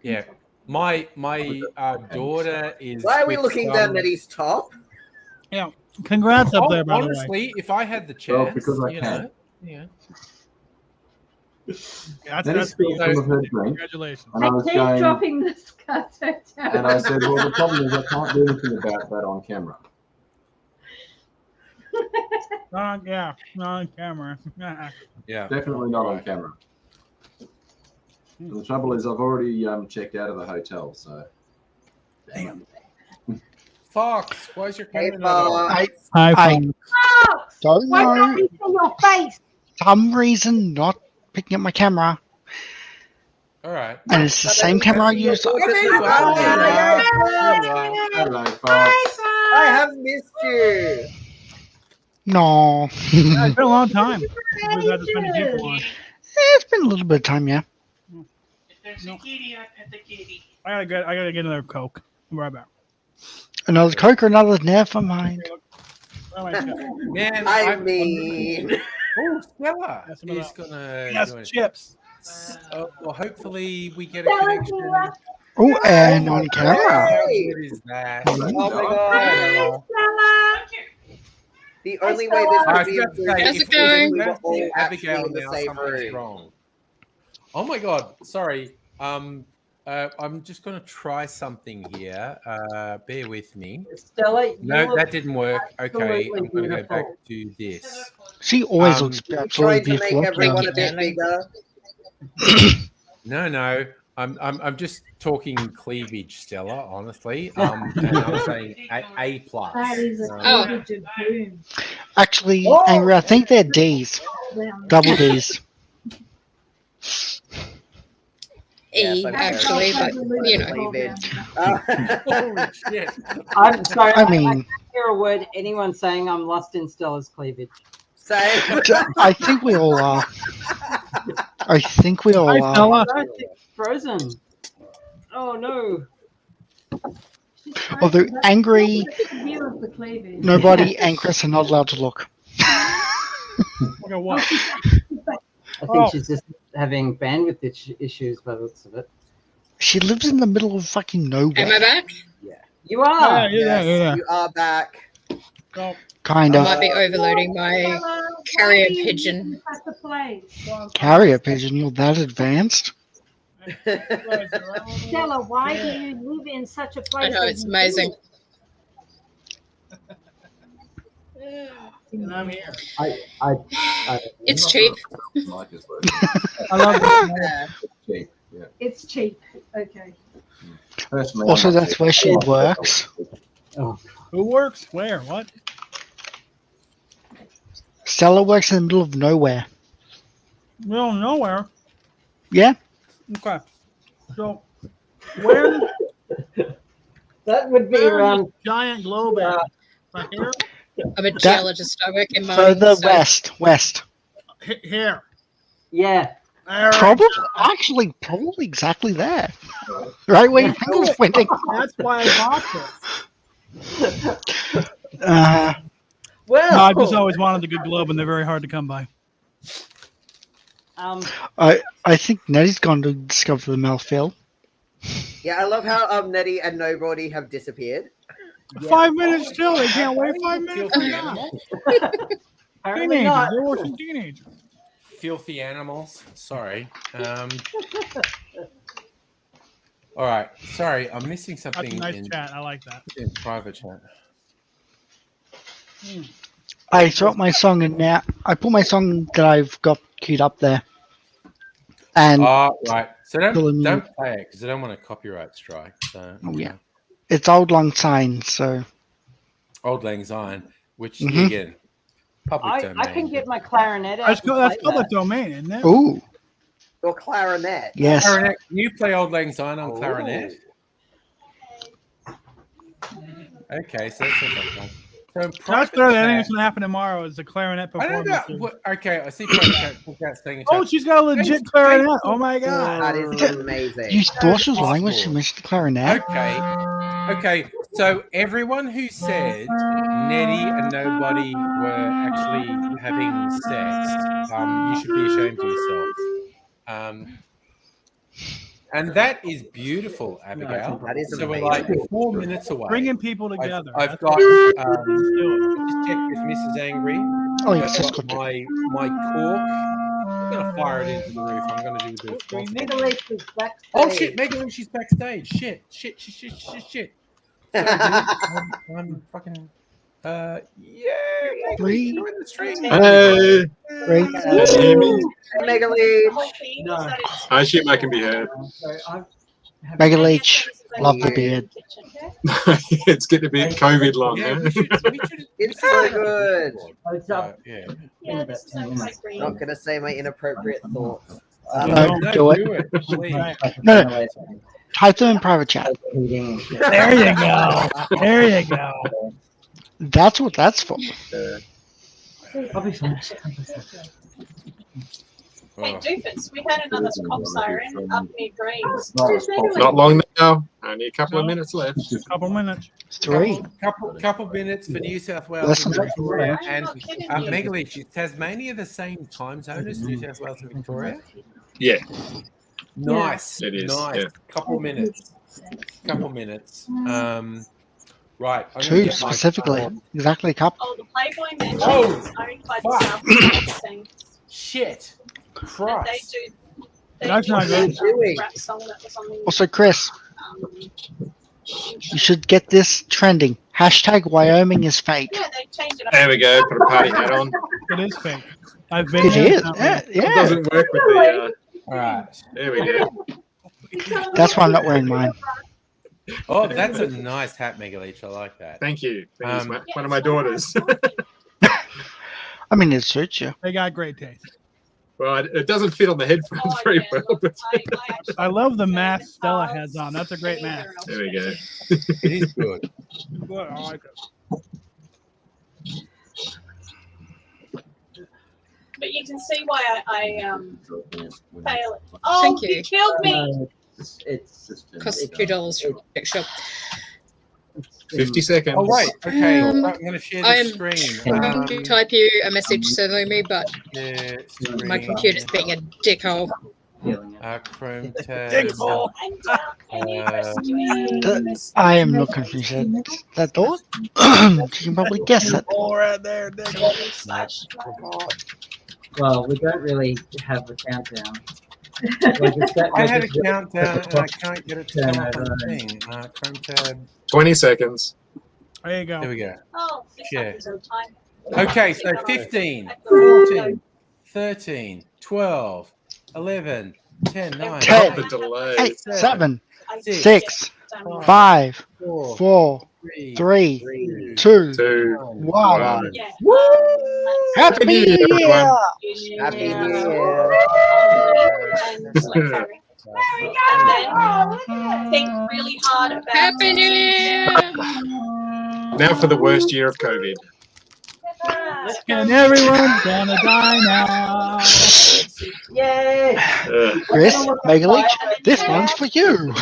Yeah. My daughter is. Why are we with looking some- down at his top? Yeah. Congrats up there, by the way. Honestly, if I had the Well, chance, because I you can. know, yeah. That's Then he spilled some of her drink, Congratulations. and I I was keep going, dropping this carpet down. and I said, well, the problem is I can't do anything about that on camera. Yeah, not on camera. Yeah. Definitely not on camera. And the trouble is, I've already checked out of the hotel, so. Damn. Fox, why's your Hey, camera not on? Fox. Hi, I Fox. Fox, don't why know. can't we see your face? Some reason not picking up my camera, All right. and it's the same camera I use. Okay, well, Hello, Fox. I have missed you. No, It's been a long time. We've had to spend a year for it. it's been a little bit of time, yeah. There's a kitty, I pet the kitty. I gotta get another Coke. I'm right back. Another Coke or another? Never mind. Oh, my God. Man, I mean, oh, Stella That's is another- gonna Yes, join us. chips. Well, hopefully we get a connection. Oh, and on camera. How good is that? oh my god. Stella. The only way this I could was be about to improved say, is if if we we were don't all see actually Abigail in the now, same something's room. wrong. Oh my god! Sorry. I'm just gonna try something here. Bear with me. Stella, you No, look that didn't work. Okay, absolutely I'm gonna go beautiful. back to this. She always Um, looks Trying absolutely to make beautiful. everyone a bit bigger. No. I'm just talking cleavage, Stella. Honestly, and I'm saying A plus. That is a Oh. cleavage of doom. Actually, Oh! Angry, I think they're D's, double D's. E, but actually, but you know. Cleavage. Holy shit! I'm sorry. I mean, hear a word anyone saying I'm lost in Stella's cleavage. Same. I think we all are. I think we all Hi, are. Stella. I don't think it's frozen. Oh no. Although Angry, Look at the view of the cleavage. nobody and Chris are not allowed to look. Look at what? I think she's just having bandwidth issues by the looks of it. She lives in the middle of fucking Am I nowhere. back? You are. Yes, you are back. Kind I of. might be overloading my Stella, carrier why do you pigeon. look at the place? Carrier pigeon, you're that advanced? Stella, why do you live in such a place? I know, that it's you amazing. And I'm here. It's cheap. Mic is working. I love it. Cheap, yeah. It's cheap. Okay. Personally, Also, I'm not that's cheap. where she works. Who works? Where? What? Stella works in the middle of nowhere. Middle of nowhere. Yeah? Okay. So, where? That would be where around. is the giant globe at? Right here? I'm a geologist. I work in mining. Further so- west. Here. Yeah. There. Probably exactly there. Right where your finger's pointing. That's why I bought this. Well, No, I've just always wanted a good globe, and they're very hard to come by. I think Nettie's gone to discover the Melfield. Yeah, I love how Nettie and Nobody have disappeared. 5 minutes still. They can't wait 5 minutes. Filthy animals. apparently Teenagers. not. They're watching teenagers. Filthy animals. Sorry. All right. Sorry, I'm missing That's something a nice in, chat. I like that. in private chat. I dropped my song and now I put my song that I've got queued up there. And Right. So Filling me don't play it because I don't want a copyright strike. So Oh, yeah. It's Old Long Syne, so Old Lang Syne, which Mhm. again, public domain. I can get my clarinet out. That's and play public that. domain, isn't it? ooh. Or clarinet. Yes. Clarinet. Can you play Old Lang Syne on clarinet? Okay, so that's not fun. So in That's private better than chat- anything that's going to happen tomorrow is the clarinet I don't performance. know. Okay, I see private chat saying. Oh, she's got a legit clarinet. Oh my god. That is amazing. You thought she was lying when she mentioned the clarinet? Okay. So everyone who said Nettie and nobody were actually having sex, you should be ashamed of yourself. And that is beautiful, Abigail. That is so we're amazing. like 4 minutes away. Bringing people together. I've got. Let's do it. Just check with Mrs. Angry. Oh, yes, I've that's got good. my cork. I'm gonna fire it into the roof. I'm gonna do the responsible. Megaleech is backstage. Oh shit, Megan, she's backstage. Shit. So I'm fucking. Yeah. Three. Join the stream. Hey, Great. can you hear me? Megaleech. No. I assume I can be heard. Mega Leech, love the beard. It's going to be COVID long, Yeah, huh? we should It's so good. It's up yeah. in about 10 minutes. Not gonna say my inappropriate thoughts. No, do it. Please. No. Type them in private chat. There you go. There you go. That's what that's for. I'll be fine. Hey, Doofus, we had another cop siren up near Greens. Not long now. Only a couple of minutes left. Couple minutes. 3. Couple minutes for New South Wales Less and than Victoria. three. And I'm not kidding you. Megaleech, is Tasmania the same time zone as New South Wales and Victoria? Yeah, Nice. It is, Nice. yeah. Couple minutes. Right. I'm gonna 2 get my- specifically. Exactly a couple. Oh, the Playboy Mansion Oh, is owned by the fuck. South Wales thing. Shit. And Christ. That's not good. Rap song that was on the, Also, Chris, um, you should get this trending. Hashtag Wyoming is fake. yeah, they changed it up. there we go. Put a party hat on. It is fake. I've been It there. is. Yeah. It Yeah. doesn't work with the. All right. There we go. That's why I'm not wearing mine. Oh, that's a nice hat, Megaleech. I like that. Thank you. It's one of my daughters. I mean, it suits you. They got great taste. Well, it doesn't fit on the headphones Oh, very yeah. well, but I love the mask Stella has on. That's a great mask. there we go. It is good. Good, I like it. But you can see why I fail it. Oh, Thank you. you killed me. It's Costs $2 from the shop. 50 seconds. Oh, wait. Okay. Um, I'm going to share I the am screen. trying to type you a message sending me, but Yeah, my screen. computer's being a dickhole. Chrome tab. I am not confused. That door? You can probably guess it. All right there, Well, we don't really have a countdown. I had a countdown and I can't get it to come up on the thing. Chrome tab. 20 seconds. There you go. There we go. Oh, this Yeah. happens all the time. Okay, so 15, 14, 13, 12, 11, 10, 9, 10, The delay. 8, 7, Six, 6, 5, 4, 3, 2, 2, 1. 1. Yeah. Happy New Year, Year! Happy Yeah. New Year. And select Harry. And then think really hard about Happy New Year! Now for the worst year of COVID. And everyone's gonna die now. Yay! Chris, Mega Leech, this one's for you.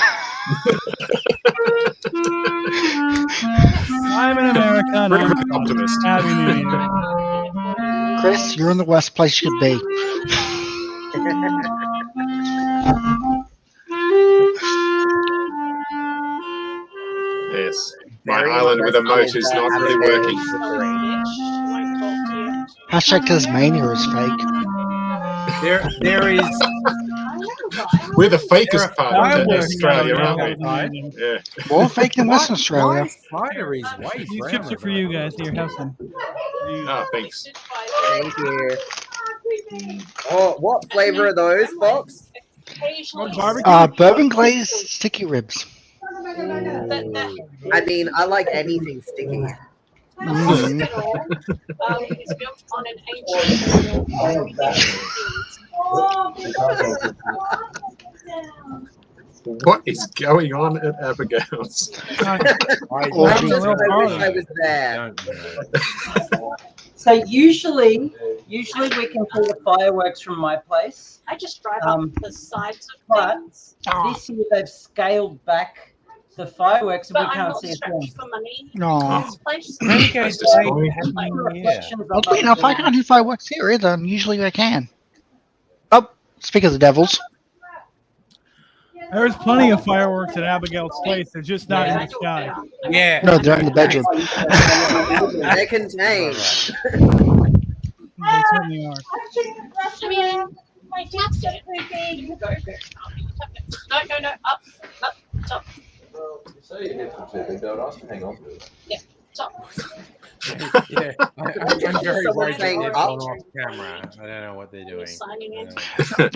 I'm in America. And Very I'm much optimist. Happy New Year. Chris, you're in the worst place you could be. Yes. My island with a moat is not really working. Hashtag Tasmania is fake. There is. We're the fakest There are part of fireworks Australia, going on aren't we? outside. Yeah. More fake than Western Australia. Spider is way These brown. chips are for you guys. Here, have some. Oh, thanks. Thank you. Oh, what flavor are those, Fox? Bourbon glazed sticky ribs. I mean, I like anything sticky. Mm. is built on an ancient What is going on at Abigail's? I wish I was there. So usually we can see the fireworks from my place. I just drive up the sides of But things. this year they've scaled back the fireworks and But we I'm can't not see a strapped thing. for money. No. in this place. Oddly enough, I can't do fireworks here either, and usually I can. Oh, speak of the devils. There's plenty of fireworks at Abigail's place. They're just not in the sky. Yeah. No, they're in the bedroom. They're contained. They certainly are. I mean, my dad's got it. Go. No. Up, top. Yeah, top. Yeah, I'm very worried that saying they've up. gone off camera. I don't know what they're doing. Signing in.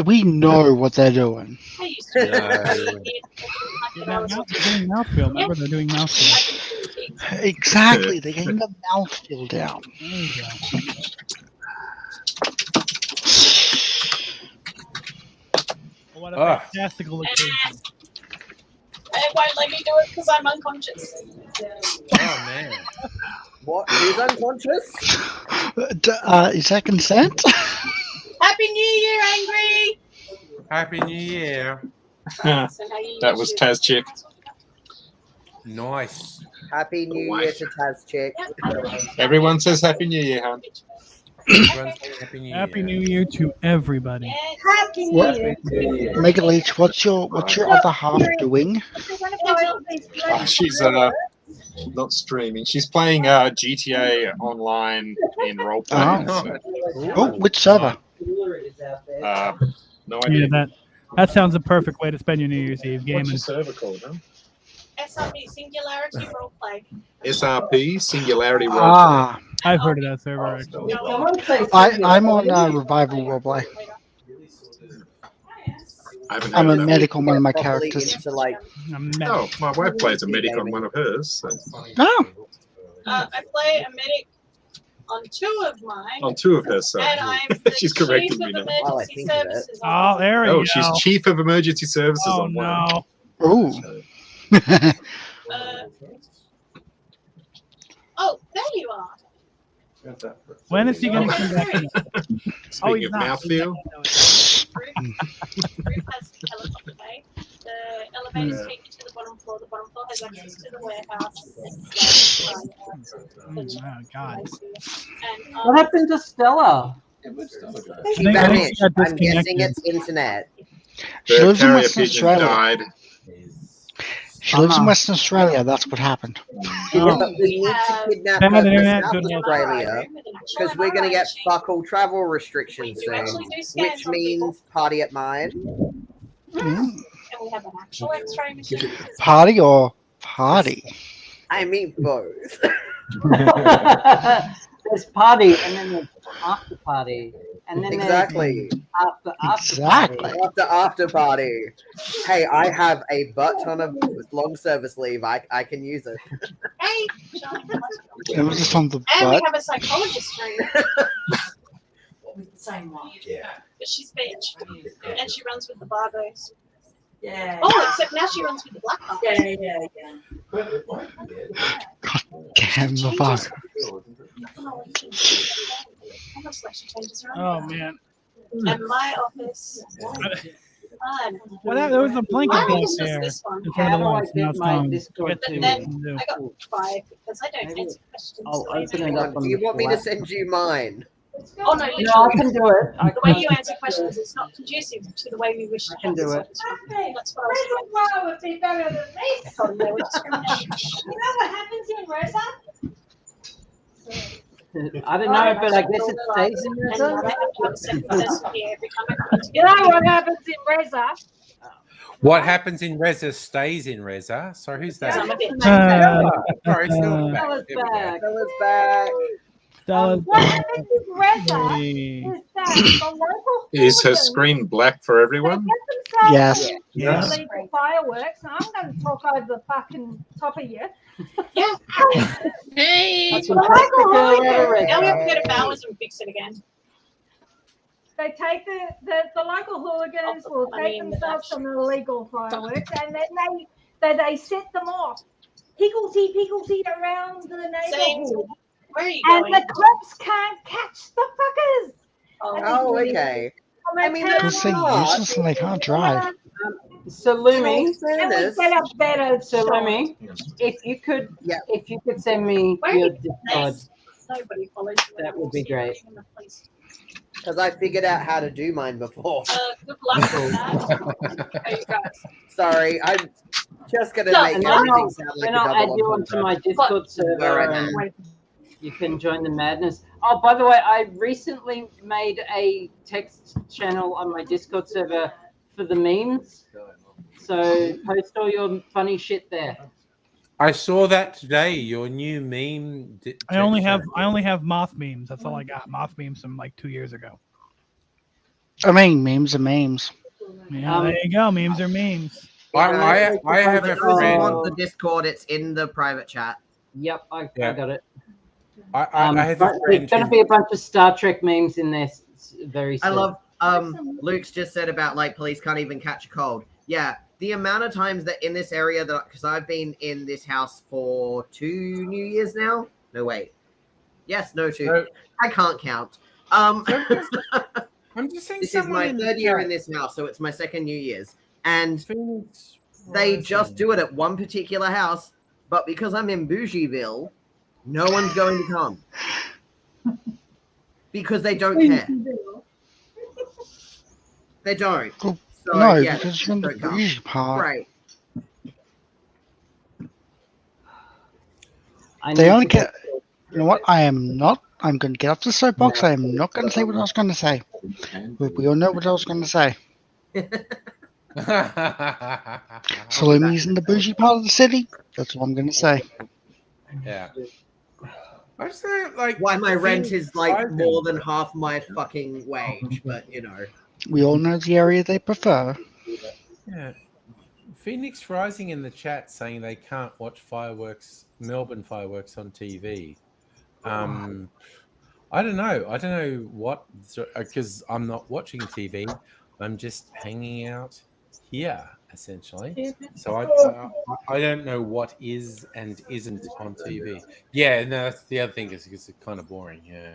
We know what they're doing. I used to They're doing mouthfeel. Remember, they're doing mouthfeel. Exactly. They're getting the mouthfeel down. There you go. What a fantastical occasion. It won't let me do it because I'm unconscious. Oh man. What? Who's unconscious? Is that consent? Happy New Year, Angry! Happy New Year. That was Taz Chick. Nice. Happy New Year to Taz Chick. Everyone says Happy New Year, hon. Happy New Happy New Year to everybody. Happy New What? Year. Mega Leech, what's your other half doing? She's not streaming. She's playing GTA online in roleplay. Oh, which server? No idea. Yeah, that sounds a perfect way to spend your New Year's Eve What's gaming. your server called, huh? SRP Singularity Roleplay. SRP Singularity Roleplay. Ah, I've heard of that server actually. I'm on Revival Roleplay. I haven't I'm heard a of that. medic on one of my Properly characters. into, like, Oh, my wife plays a medic on one of hers. So. Oh, I play a medic on 2 of mine. On 2 of hers, so And I'm the she's corrected chief me of now. emergency services. Oh, there we Oh, go. she's chief of emergency services Oh on one. no. oh. Oh, there you are. When is he going to come back in? Speaking he's of not. mouthfeel, Roof has helicopter bay. The elevators take you to the bottom floor. The bottom floor has access to the warehouse. Oh God. And, What happened to Stella? She I think vanished. she got I'm guessing disconnected. it's internet. She the lives in carrier Western pigeon Australia. died. She lives in Western Australia. That's what happened. Yeah, but we need to kidnap Bad her from internet, South good luck. Australia because we're going to get fuck all travel restrictions soon, which means party at mine. Mm. And we have an actual X-ray machine. Party or party? I mean both. There's party and then there's after party. And then Exactly. there's after Exactly. party. After party. Hey, I have a butt ton of long service leave. I can use it. Hey, Charlie. It was just on the And we butt. have a psychologist trainer. Same one. But she's bitch. And she runs with the barbos. Yeah. Oh, except now she runs with the black barbos. Damn the fuck. Oh man. And my office. Well, there was a blanket My back office was there this one. in front of the How do I lights. Now get it's my gone. Discord But to? then I got 5 because I don't answer questions. I'll the way open you it do. up on Do you the want me to flat. send you mine? Oh no, No, I literally. can do it. I The way can. you answer questions is not conducive to the way we wish to I can have do this it. office run. That's what I was doing. would be better than me. I told him they were discriminating. You know what happens in Rosa? I don't know, but I guess it stays in And there. now they have to have a second person here every time I come You know what happens in Reza? What happens in Reza stays in Reza. So who's that? I'm a bitch. Sorry, still back. Stella's There we go. back. Stella's back. Stella's What happens in Reza Hey. is that the local Is her hooligans, screen black for they everyone? get themselves Yes. Yes. illegal fireworks, and I'm going to talk over the fucking top of you. Yeah. Hey. That's what I like the girl out of Now we have to Reza. go to Bowers and fix it again. They take the local hooligans will take themselves some illegal fireworks, and then they set them off higgledy-piggledy around the neighborhood. Where are you And going? the cops can't catch the fuckers. Oh, okay. I mean, Because that's they're not. useless and they can't drive. So Lumi, Can we set up better? so Lumi, if you could send me your Discord, Nobody follows you. that would be great. Because I figured out how to do mine before. Good luck with that. There you go. Sorry, I'm just gonna No, make and everything sound like then a I'll add double you onto my Discord server and you can join the madness. Oh, by the way, I recently made a text channel on my Discord server for the memes. So post all your funny shit there. I saw that today. Your new meme. I only have moth memes. That's all I got. Moth memes from like 2 years ago. I mean, memes are memes. Yeah, there you go. Memes are memes. I have a If you friend. want the Discord, it's in the private chat. Yep, I got it. I have a But friend. there's going to be a bunch of Star Trek memes in there very soon. I love Luke's just said about like police can't even catch a cold. Yeah, the amount of times that in this area that because I've been in this house for 2 New Years now. No wait. Yes, no 2. No. I can't count. I'm just saying. This is my third year in this house, so it's my second New Year's. And they just do it at one particular house, but because I'm in Bougieville, no one's going to come. Because they don't care. They don't. Well, So, no, yeah, because you're in the don't come. bougie part. Right. They only get. You know what? I'm going to get off the soapbox. I am not going to say what I was going to say. But we all know what I was going to say. Salumi's in the bougie part of the city. That's what I'm going to say. Yeah. I just say, like, Why my rent Phoenix is like Rising. more than half my fucking wage, but you know. We all know the area they prefer. Yeah. Phoenix Rising in the chat saying they can't watch Melbourne fireworks on TV. I don't know. I don't know what, because I'm not watching TV. I'm just hanging out here, essentially. So I don't know what is and isn't on TV. Yeah, no, that's the other thing is it's kind of boring. Yeah.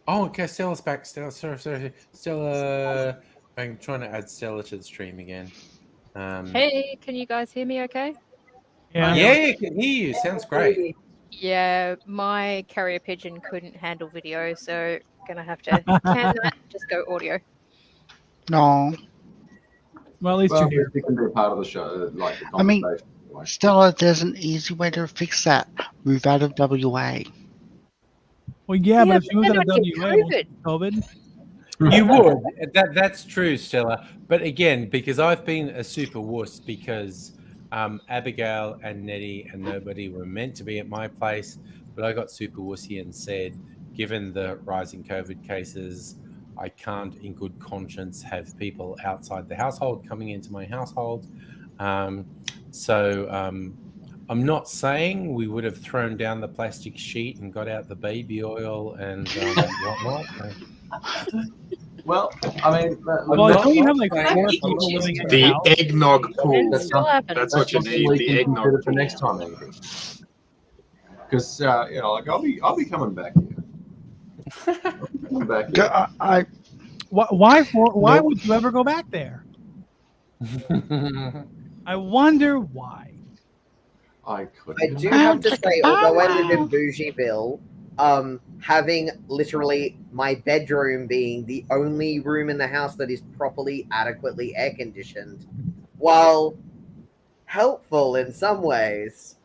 Oh, okay. Stella's back. Stella, sorry. Stella, I'm trying to add Stella to the stream again. Hey, can you guys hear me okay? Yeah, I can hear you. Sounds great. Yeah, my carrier pigeon couldn't handle video, so gonna have to can that, just go audio. No. Well, at least Well, you're here. you can be part of the show, like the I mean, conversation. Stella, there's an easy way to fix that. Move out of WA. Well, yeah, but if you moved then out of I'd get WA, COVID. COVID. You would. That's true, Stella. But again, because I've been a super wuss because Abigail and Nettie and nobody were meant to be at my place, but I got super wussy and said, given the rising COVID cases, I can't in good conscience have people outside the household coming into my household. So I'm not saying we would have thrown down the plastic sheet and got out the baby oil and whatnot. Well, I mean, Well, don't you have like 4 people living in your The house? eggnog pool. It's still happening. That's what you need. We The can eggnog consider for pool. next time, maybe. Because you know, like I'll be coming back here. Coming back here. Why would you ever go back there? I wonder why. I could. I do have to say, although I live in Bougieville, having literally my bedroom being the only room in the house that is properly, adequately air conditioned, while helpful in some ways,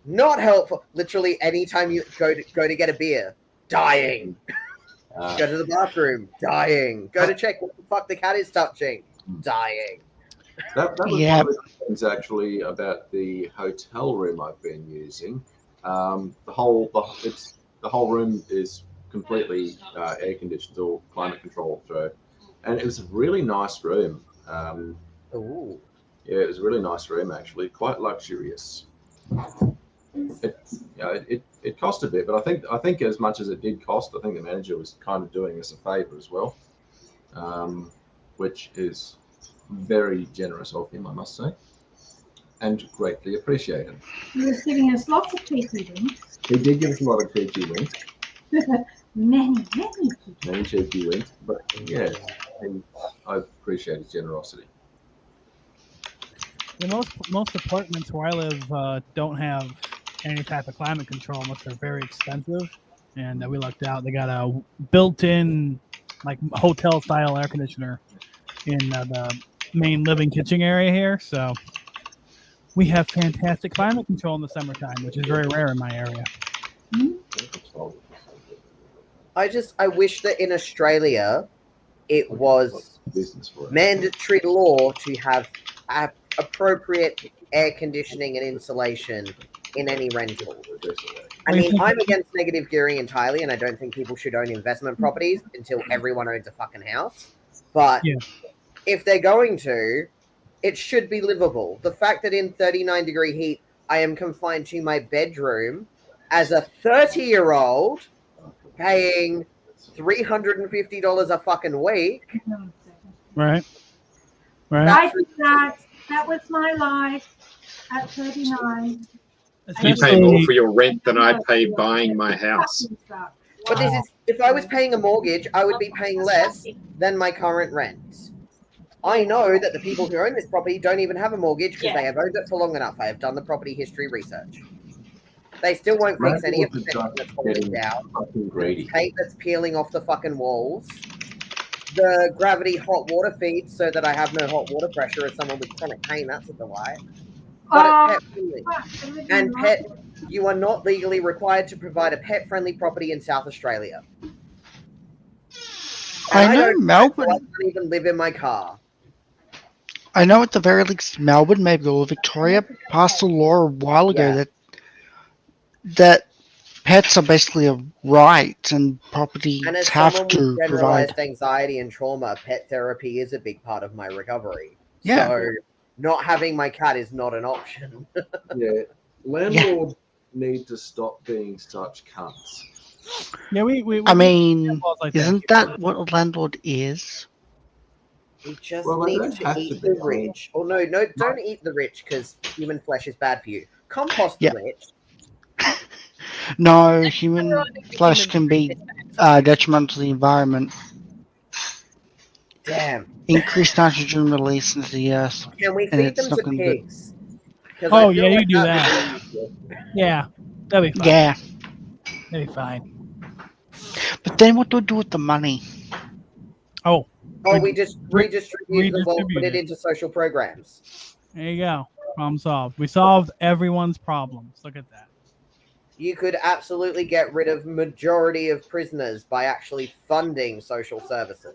not helpful. Literally, anytime you go to get a beer, dying. Go to the bathroom, dying. Go to check what the fuck the cat is touching, dying. That was Yeah. one of the things actually about the hotel room I've been using. The whole room is completely air conditioned or climate controlled through, and it was a really nice room. Ooh. Yeah, it was a really nice room actually, quite luxurious. it cost a bit, but I think as much as it did cost, I think the manager was kind of doing us a favour as well, which is very generous of him, I must say, and greatly appreciated. He was giving us lots of cheeky winks. He did give us a lot of cheeky winks, many. many cheeky winks, but yeah, I appreciate his generosity. Yeah, most apartments where I live don't have any type of climate control unless they're very expensive. And we lucked out; they got a built-in, like hotel-style air conditioner in the main living kitchen area here. So we have fantastic climate control in the summertime, which is very rare in my area. I wish that in Australia it was mandatory law to have appropriate air conditioning and insulation in any rental. I mean, I'm against negative gearing entirely, and I don't think people should own investment properties until everyone owns a fucking house. But if they're going to, it should be livable. The fact that in 39-degree heat, I am confined to my bedroom as a 30-year-old paying $350 a fucking week. Right. I did that. That was my life at 39. You pay more for your rent than I pay buying my house. But this is, if I was paying a mortgage, I would be paying less than my current rent. I know that the people who own this property don't even have a mortgage because they have owned it for long enough. I have done the property history research. They still won't fix any of the things that's falling down. Paint that's peeling off the fucking walls. The gravity hot water feeds so that I have no hot water pressure as someone with chronic pain. That's a delight. But it's pet-friendly. And you are not legally required to provide a pet-friendly property in South Australia. I know Melbourne. I don't even live in my car. I know at the very least Melbourne, maybe all Victoria, passed a law a while ago that pets are basically a right and properties And as have someone to with provide. generalized anxiety and trauma, pet therapy is a big part of my recovery. Yeah. So not having my cat is not an option. Yeah, landlords need to stop being such cunts. Yeah, we I mean, like isn't that what a landlord is? We just Well, they need don't to have to eat be. the rich. Oh no, don't eat the rich because human flesh is bad for you. Compost the rich. No, human flesh can be detrimental to the environment. Damn. Increased nitrogen release into the earth. Can we and feed it's them not to gonna be- pigs? 'Cause I Oh feel yeah, you like do would that. be- Yeah, that'd be fine. Yeah. That'd be fine. But then what do we do with the money? Oh, we just redistribute the wealth, put redistribute it it. into social programs. There you go. Problem solved. We solved everyone's problems. Look at that. You could absolutely get rid of majority of prisoners by actually funding social services.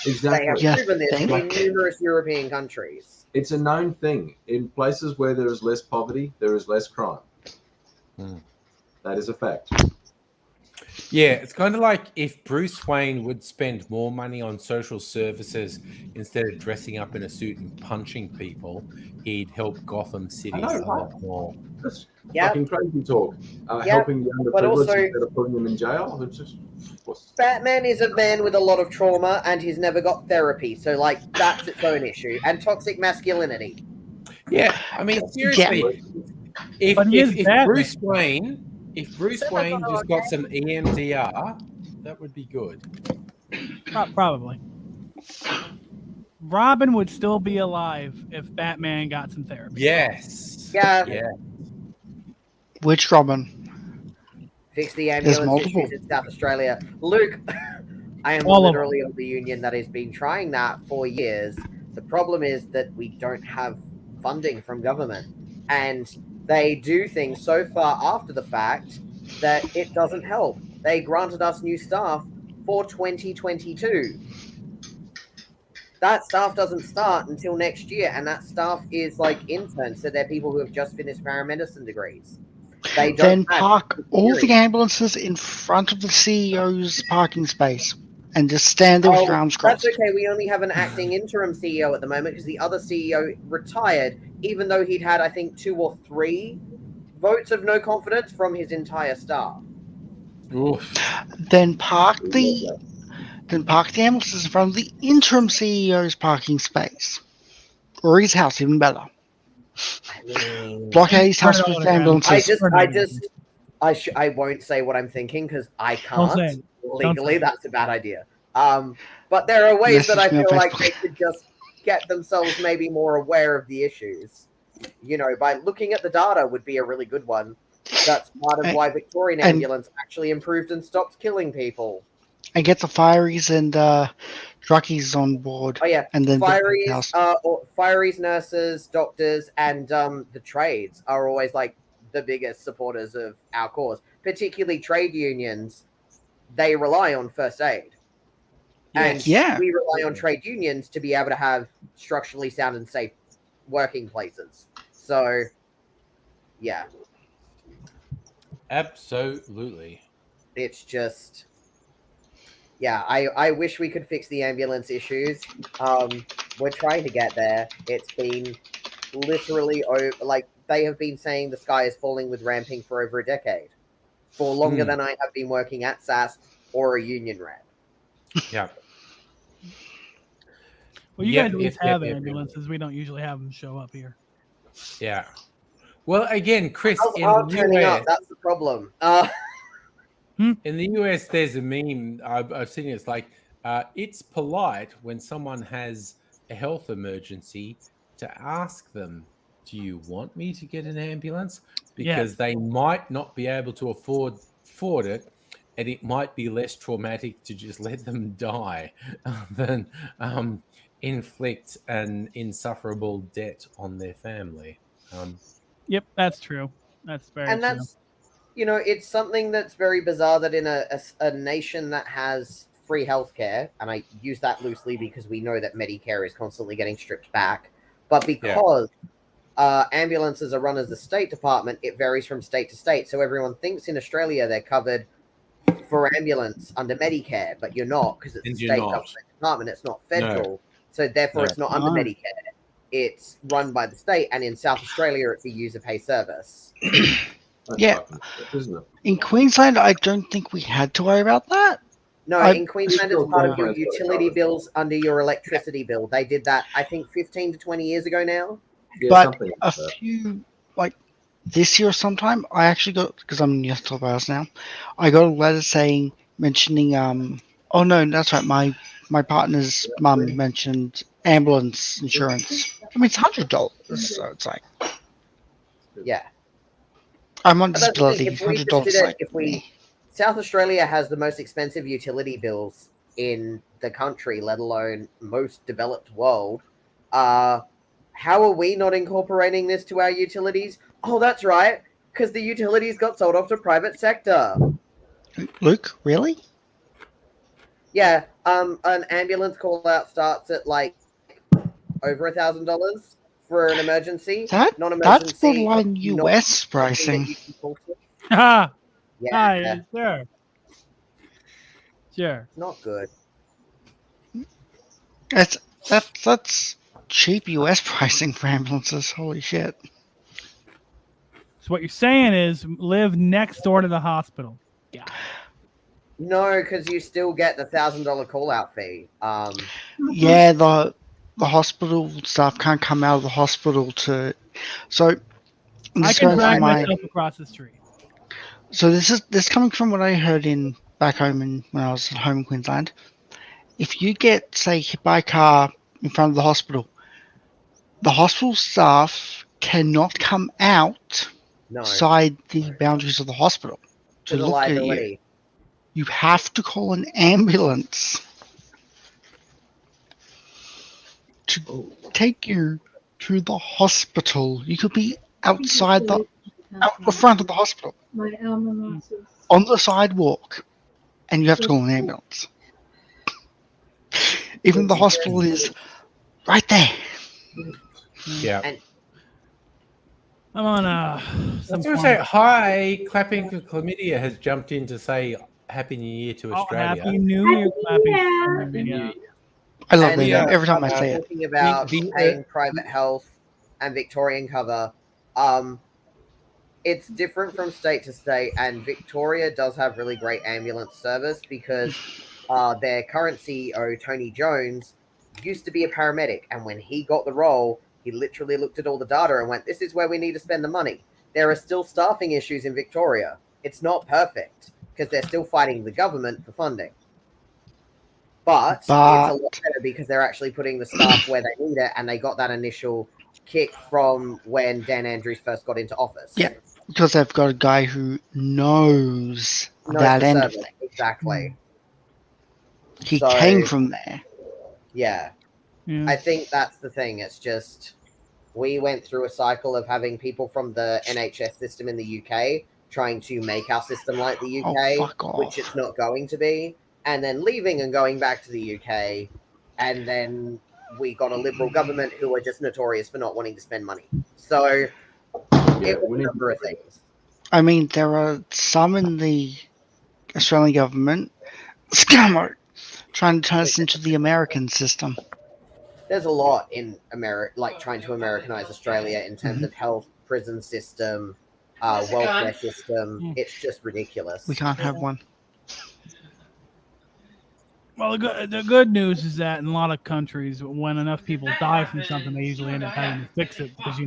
Exactly. They have proven this in think? numerous European countries. It's a known thing. In places where there is less poverty, there is less crime. That is a fact. Yeah, it's kind of like if Bruce Wayne would spend more money on social services instead of dressing up in a suit and punching people, he'd help Gotham City I know, a lot more. That's Yep. fucking crazy talk. Yep, Helping the but underprivileged also- instead of putting them in jail. It's just, Batman is a man with a lot of trauma and he's never got therapy, so like that's its own issue. And toxic masculinity. Yeah, I mean seriously, if But he is Batman. Bruce Wayne, if Bruce Wayne just got some EMDR, that would be good. Probably. Robin would still be alive if Batman got some therapy. Yes. Yeah. Yeah. Which Robin? Fix the There's ambulance multiple. issues in South Australia. Luke, I am All of literally of the union that has been trying that for years. The problem is that we don't have funding from government. And they do things so far after the fact that it doesn't help. They granted us new staff for 2022. That staff doesn't start until next year, and that staff is like interns, so they're people who have just finished paramedicine degrees. They don't Then have park all the experience. ambulances in front of the CEO's parking space and just stand there with your arms crossed. That's okay. We only have an acting interim CEO at the moment because the other CEO retired, even though he'd had, I think, 2 or 3 votes of no confidence from his entire staff. Then park the ambulances in front of the interim CEO's parking space, or his house, even better. Blockade his house with ambulances. I won't say what I'm thinking because I Don't say can't it. Don't say legally. it. That's a bad idea. But there are ways that I Message me on feel like Facebook. they could just get themselves maybe more aware of the issues. You know, by looking at the data would be a really good one. That's part of why Victorian and- ambulance actually improved and stopped killing people. And get the fireys and truckies on board. Oh yeah, And then fireys, fireys, nurses, doctors, and the trades are always like the biggest supporters of our cause. Particularly trade unions, they rely on first aid, and we rely on trade unions to be able to have structurally sound and safe working places. So, yeah, absolutely. It's just. Yeah, I wish we could fix the ambulance issues. We're trying to get there. It's been literally they have been saying the sky is falling with ramping for over a decade, for longer than I have been working at SAS or a union rep. Yeah. Well, you guys at least have ambulances. We don't usually have them show up here. Yeah. Well, again, Chris, How's in art the turning US, up? That's the problem. in the US, there's a meme I've seen. It's like it's polite when someone has a health emergency to ask them, "Do you want me to get an ambulance?" Because they might not be able to afford it, and it might be less traumatic to just let them die than inflict an insufferable debt on their family. Yep, that's true. That's very And true. that's, you know, it's something that's very bizarre that in a nation that has free healthcare, and I use that loosely because we know that Medicare is constantly getting stripped back, but because ambulances are run as a state department, it varies from state to state. So everyone thinks in Australia they're covered for ambulance under Medicare, but you're not because it's a state government department. It's not federal. So therefore it's not under Medicare. It's run by the state, and in South Australia, it's a user pay service. Yeah. In Queensland, I don't think we had to worry about that. No, in Queensland, it's part of your utility bills under your electricity bill. They did that, I think, 15 to 20 years ago now. But a few, like this year sometime, I actually got, because I'm in New South Wales now, I got a letter mentioning, oh no, that's right, my partner's mum mentioned ambulance insurance. I mean, it's $100, so it's like, yeah. I'm on But that's the thing, disability. if we just $100. did it, South Australia has the most expensive utility bills in the country, let alone most developed world. How are we not incorporating this to our utilities? Oh, that's right, because the utilities got sold off to private sector. Luke, really? Yeah, an ambulance call out starts at like over $1,000 for an emergency. That's Non-emergency. borderline US pricing. Ah, Yeah. sure. Sure. Not good. That's cheap US pricing for ambulances. Holy shit. So what you're saying is live next door to the hospital. Yeah. No, because you still get the $1,000 call out fee. Yeah, the hospital staff can't come out of the hospital to. So I this can goes drag from my. myself across the street. So this coming from what I heard back home when I was at home in Queensland. If you get, say, hit by a car in front of the hospital staff cannot come outside the boundaries of the hospital to To the look at you. liability. You have to call an ambulance to take you to the hospital. You could be outside out the front of the hospital My alma mater. on the sidewalk, and you have to call an ambulance. Even the hospital is right there. Yeah. I'm on I some was going to form say, of- hi, Clapping for Chlamydia has jumped in to say Happy New Year to Australia. Happy New Year, clapping. Yeah. I love And, it every time I say it. Talking about paying private health and Victorian cover, it's different from state to state, and Victoria does have really great ambulance service because their current CEO, Tony Jones, used to be a paramedic, and when he got the role, he literally looked at all the data and went, this is where we need to spend the money. There are still staffing issues in Victoria. It's not perfect because they're still fighting the government for funding. But it's a lot better because they're actually putting the staff where they need it, and they got that initial kick from when Dan Andrews first got into office. Yeah, because they've got a guy who knows that the end of service, it. exactly. He So- came from there. Yeah. Yeah. I think that's the thing. It's just we went through a cycle of having people from the NHS system in the UK trying to make our system like the UK, fuck off. which it's not going to be, and then leaving and going back to the UK, and then we got a Liberal government who are just notorious for not wanting to spend money. So it was a number of things. I mean, there are some in the Australian government scammer trying to turn us into the American system. There's a lot in America, like trying to Americanize Australia in terms of health, prison system, welfare system. It's just ridiculous. We can't have one. Well, the good news is that in a lot of countries, when enough people die from something, they usually end up having to fix it because,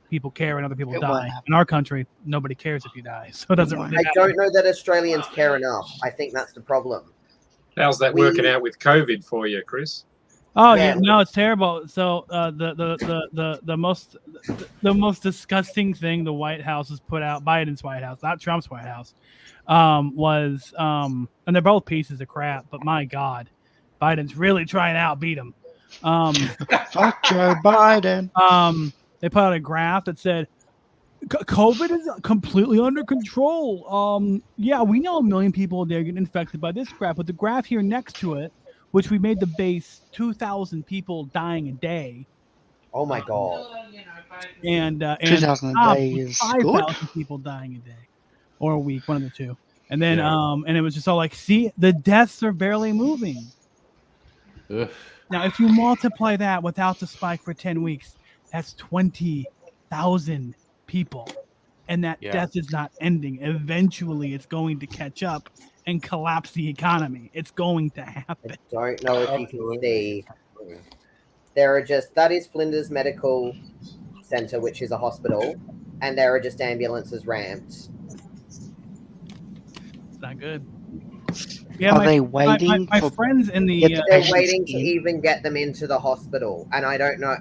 people care when other people It die. won't happen. In our country, nobody cares if you die, so it doesn't really I matter. don't know that Australians care enough. I think that's the problem. How's that working out with COVID for you, Chris? Oh yeah, no, it's terrible. So the most disgusting thing the White House has put out, Biden's White House, not Trump's White House, was and they're both pieces of crap. But my God, Biden's really trying to outbeat him. Fuck Joe Biden. They put out a graph that said COVID is completely under control. Yeah, we know 1 million people a day get infected by this crap, but the graph here next to it, which we made the base 2,000 people dying a day. Oh my God. And 2,000 a day is 5,000 people dying a day or a week, one of the two. And then and it was just all like, see, the deaths are barely moving. Ugh. Now, if you multiply that without the spike for 10 weeks, that's 20,000 people. And that death is not ending. Eventually, it's going to catch up and collapse the economy. It's going to happen. Don't know if you can see. There are that is Flinders Medical Center, which is a hospital, and there are just ambulances ramped. It's not good. Are they waiting my for friends in the They're waiting to even get them into the hospital, and I don't know.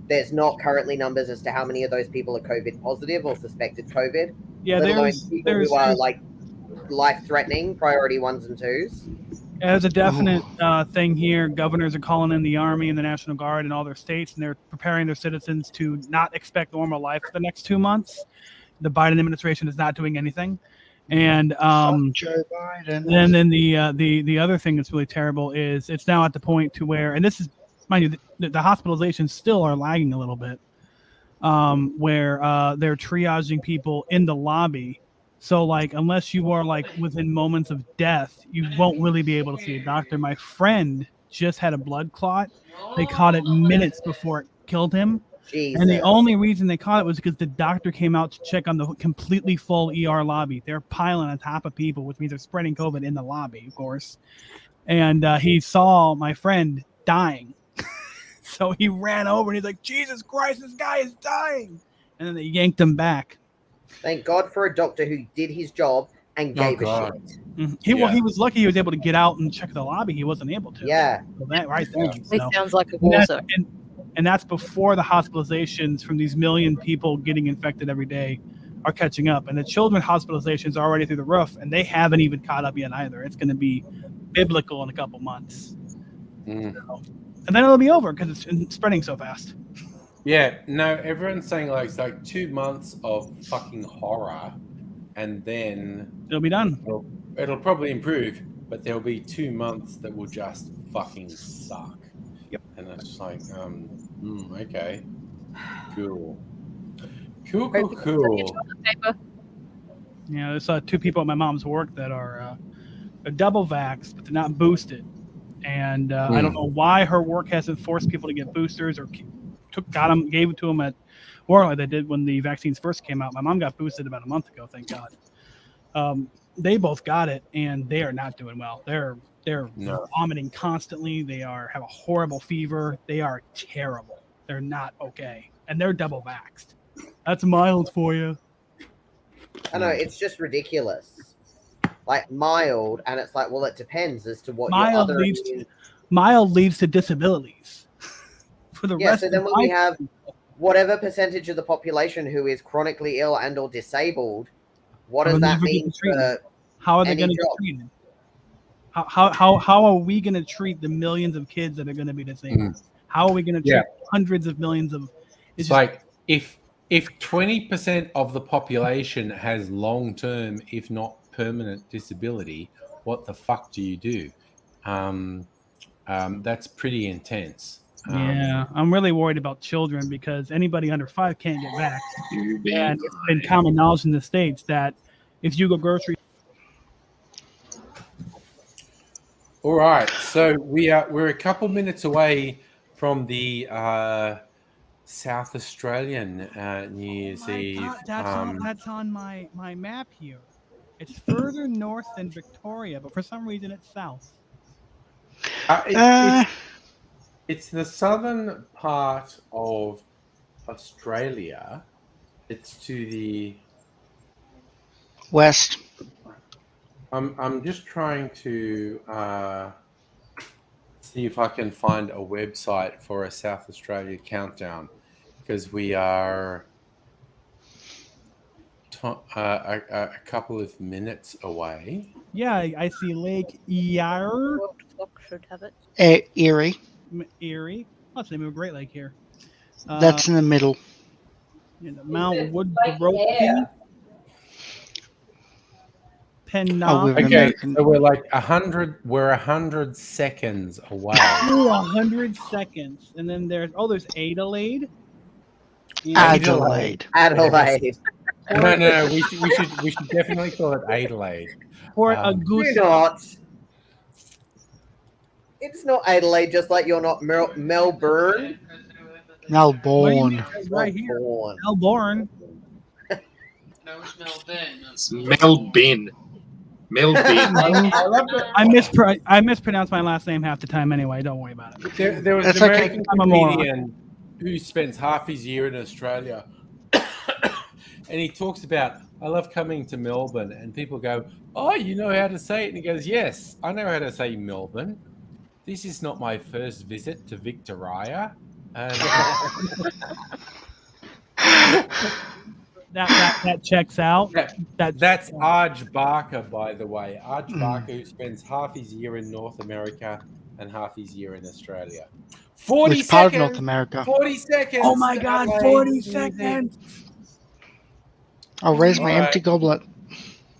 There's not currently numbers as to how many of those people are COVID positive or suspected COVID. Yeah, let alone there's people who are life-threatening, priority 1s and 2s. There's a definite thing here. Governors are calling in the Army and the National Guard in all their states, and they're preparing their citizens to not expect normal life for the next 2 months. The Biden administration is not doing anything. And Joe Biden. and then the other thing that's really terrible is it's now at the point to where, and this is, mind you, the hospitalizations still are lagging a little bit, where they're triaging people in the lobby. So unless you are within moments of death, you won't really be able to see a doctor. My friend just had a blood clot. They caught it minutes before it killed him. Jesus. And the only reason they caught it was because the doctor came out to check on the completely full ER lobby. They're piling on top of people, which means they're spreading COVID in the lobby, of course. And he saw my friend dying. So he ran over and he's like, Jesus Christ, this guy is dying. And then they yanked him back. Thank God for a doctor who did his job and gave a shit. Mm-hmm. He was lucky he was able to get out and check the lobby. He wasn't able to. Yeah. So that right there. It sounds like a war zone. And that's before the hospitalizations from these 1 million people getting infected every day are catching up. And the children hospitalizations are already through the roof, and they haven't even caught up yet either. It's going to be biblical in a couple months. So, and then it'll be over because it's spreading so fast. Yeah, no, everyone's saying it's 2 months of fucking horror, and then it'll be done. It'll probably improve, but there'll be 2 months that will just fucking suck. Yep. And it's okay, cool. Yeah, there's 2 people at my mom's work that are double vaxxed, but they're not boosted. And I don't know why her work hasn't forced people to get boosters or gave it to them at work like they did when the vaccines first came out. My mom got boosted about a month ago, thank God. They both got it, and they are not doing well. They're vomiting constantly. They have a horrible fever. They are terrible. They're not okay, and they're double vaxxed. That's mild for you. I know, it's just ridiculous. Like mild, and it's like, well, it depends as to what your Mild other leads to disabilities. For the rest so then of when we have whatever percentage of the population who is chronically ill and or disabled, what does that mean for how are they any going to get job? treated? How are we going to treat the millions of kids that are going to be disabled? How are we going to treat hundreds of millions of? It's like if 20% of the population has long-term, if not permanent, disability, what the fuck do you do? That's pretty intense. Yeah, I'm really worried about children because anybody under 5 can't get vaxxed. And it's been common knowledge in the States that if you go grocery. All right, so we're a couple minutes away from the South Australian New Year's Eve. That's on my map here. It's further north than Victoria, but for some reason it's south. It's the southern part of Australia. It's to the west. I'm just trying to see if I can find a website for a South Australia countdown, because we are a couple of minutes away. Yeah, I see Lake Erie. Should have it. Erie. Erie. That's the name of a Great Lake here. That's in the middle. Mount Woodbroken. Okay, so we're like 100. We're 100 seconds away. 100 seconds, and then there's Adelaide. Adelaide. Adelaide. No. We should definitely call it Adelaide. Or a goose. It's not Adelaide, just like you're not Melbourne. Melbourne. Right here. Melbourne. No, it's Melbourne. Melbourne. I mispronounce my last name half the time anyway. Don't worry about it. There was an American comedian who spends half his year in Australia, and he talks about, I love coming to Melbourne, and people go, oh, you know how to say it? And he goes, yes, I know how to say Melbourne. This is not my first visit to Victoria. And that checks out. That's Arj Barker, by the way. Arj Barker, who spends half his year in North America and half his year in Australia. 40 Which part of seconds. North America? 40 seconds. Oh my God, 40 seconds. I'll raise my empty goblet.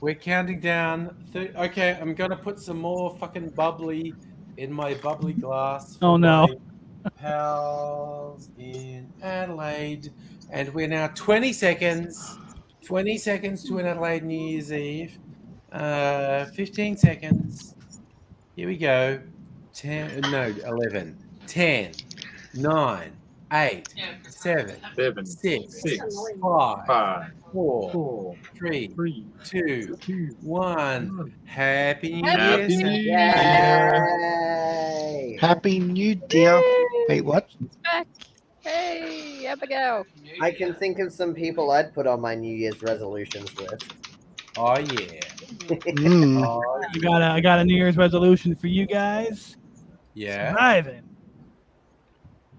We're counting down. Okay, I'm going to put some more fucking bubbly in my bubbly glass. Oh no. Pals in Adelaide. And we're now 20 seconds. 20 seconds to an Adelaide New Year's Eve. 15 seconds. Here we go. 11. 10, 9, 8, 7, 6, 5, 4, 3, 2, 1. Happy New Year. Happy New Year. Wait, what? Back. Hey, Abigail. I can think of some people I'd put on my New Year's resolutions list. Oh yeah. I got a New Year's resolution for you guys. Yeah. Surviving.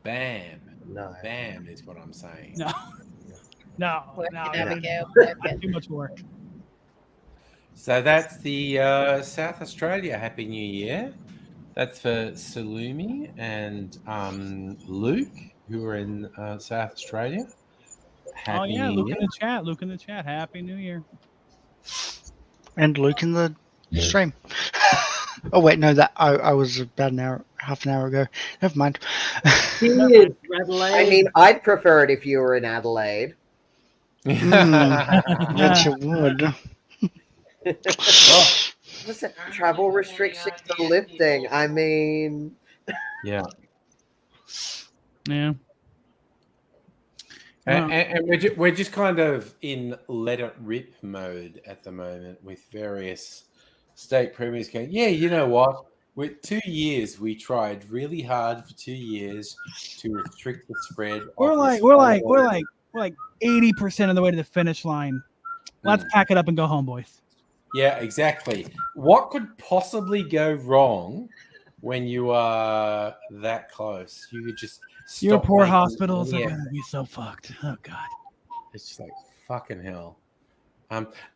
Bam. No. Bam is what I'm saying. No. Abigail. Too much work. So that's the South Australia Happy New Year. That's for Salumi and Luke, who are in South Australia. Happy New Luke Year. in the chat. Happy New Year. And Luke in the stream. Oh wait, no, that I was about half an hour ago. Never mind. I mean, I'd prefer it if you were in Adelaide. Yes, you would. Listen, travel restrictions are lifting. I mean, Yeah. And we're just kind of in let it rip mode at the moment with various state premiers going, yeah, you know what? With 2 years, we tried really hard for 2 years to restrict the spread. We're like 80% of the way to the finish line. Let's pack it up and go home, boys. Yeah, exactly. What could possibly go wrong when you are that close? You could just Your stop poor making hospitals are any gonna be so fucked. Oh god. It's just like fucking hell.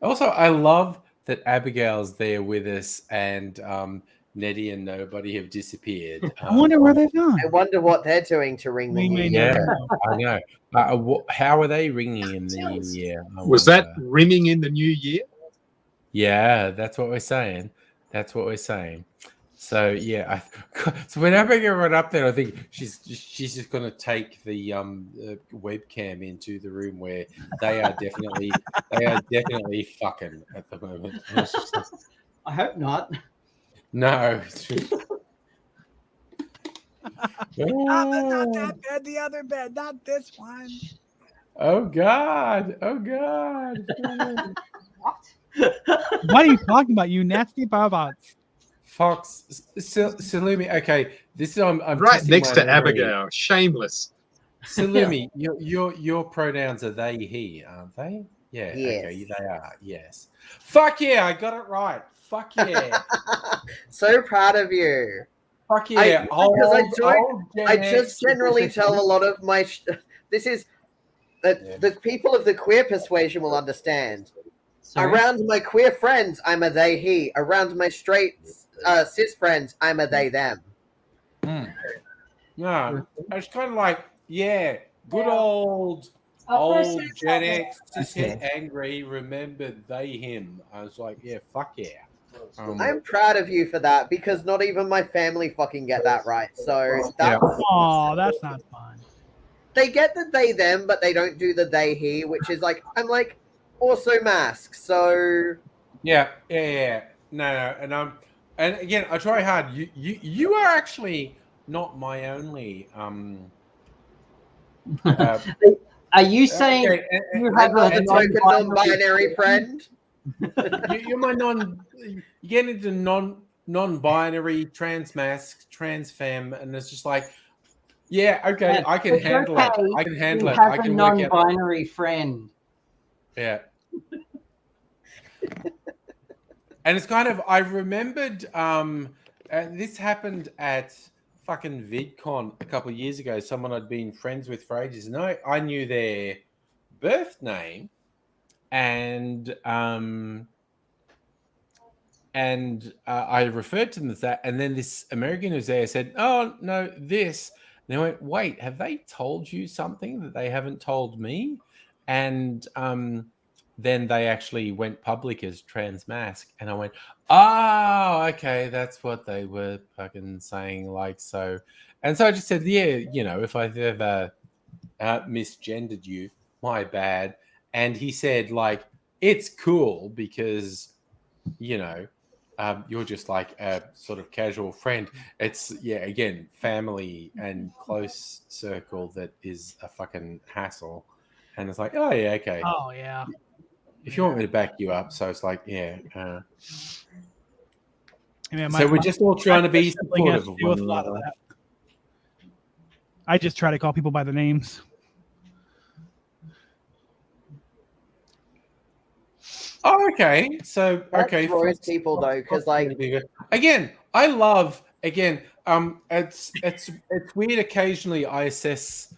Also, I love that Abigail's there with us, and Nettie and nobody have disappeared. I wonder where they've gone. I wonder what they're doing to ring the new Yeah, year. I know. How are they ringing in the new year? I Was that wonder. ringing in the new year? Yeah, that's what we're saying. That's what we're saying. So yeah, so when Abigail run up there, I think she's just going to take the webcam into the room where they are definitely fucking at the moment. It's just like, I hope not. no. It's just, Not that bed, the other bed, not this one. oh God! Oh God! What are you talking about, you nasty babots? Fox, Salumi. Okay, this is I'm Right testing next my to memory. Abigail. Shameless. Salumi, your pronouns are they, he, aren't they? Yeah. Yes. Okay, they are. Yes. Fuck yeah, I got it right. Fuck yeah. So proud of you. Fuck yeah. I just generally tell a lot of my. This is the people of the queer persuasion will understand. Sorry? Around my queer friends, I'm a they he. Around my straight cis friends, I'm a they them. No, it's kind of like, yeah, good old Gen X, cishet angry, remembered they, him. I was like, yeah, fuck yeah. I'm proud of you for that because not even my family fucking get that right. So that's, Oh, that's not fun. they get the they them, but they don't do the they he, which is like I'm like also masks. So Yeah. No, and again, I try hard. You are actually not my only Are you saying you have a non-binary friend? You're my you get into non-binary, trans mask, trans femme, and it's just like, yeah, okay, I can handle it. I can handle it. I can a work out. non-binary friend. Yeah. And it's kind of, I remembered, this happened at fucking VidCon a couple of years ago. Someone I'd been friends with for ages, and I knew their birth name, and I referred to them as that. And then this American who was there said, "Oh no, this." And I went, "Wait, have they told you something that they haven't told me?" And then they actually went public as trans mask, and I went, "Oh, okay, that's what they were fucking saying." Like so, and so I just said, "Yeah, you know, if I've ever misgendered you, my bad." And he said, "Like, it's cool because, you know, you're just like a sort of casual friend. It's again, family and close circle that is a fucking hassle." And it's like, "Oh yeah, okay." Oh yeah. If you want me to back you up, so it's like, Yeah, so we're just all trying to be supportive of one a lot of another. that. I just try to call people by the names. Oh, okay. So okay, Roy's people though, because like again, I love it's weird. Occasionally, I assess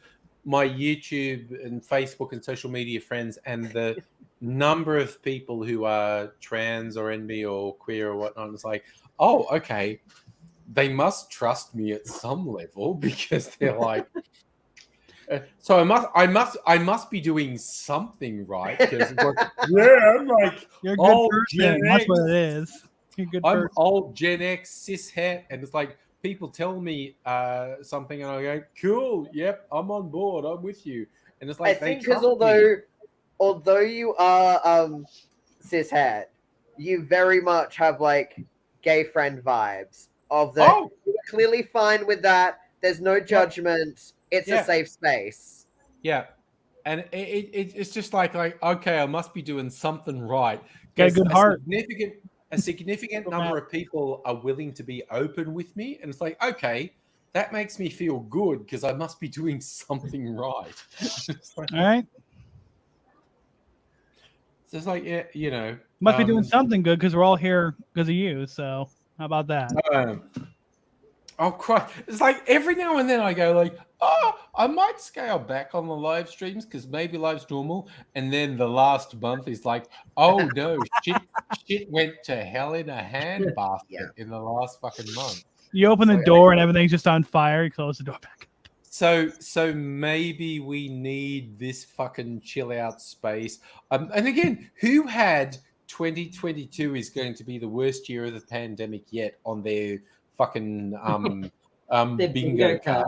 my YouTube and Facebook and social media friends and the number of people who are trans or NB or queer or whatnot. It's like, oh, okay, they must trust me at some level because they're like. So I must be doing something right because like, yeah, I'm like You're a good old person. Gen That's X. what it is. You're a good I'm person. old Gen X cis het, and it's like people tell me something, and I go, "Cool, yep, I'm on board, I'm with you." And it's like I think they because trust me. although you are cis het, you very much have like gay friend vibes of the you're clearly fine with that. There's no judgment. It's a safe space. Yeah. and it's just like okay, I must be doing something right. Got a good heart. A significant number of people are willing to be open with me, and it's like, okay, that makes me feel good because I must be doing something right. All right. So it's like, yeah, you know, Must be doing something good because we're all here because of you. So how about that? I'll cry. It's like every now and then I go like, oh, I might scale back on the live streams because maybe life's normal. And then the last month is like, oh no, shit went to hell in a handbasket in the last fucking month. You open the door and everything's just on fire. You close the door back. So maybe we need this fucking chill out space. And again, who had 2022 is going to be the worst year of the pandemic yet on their fucking bingo card?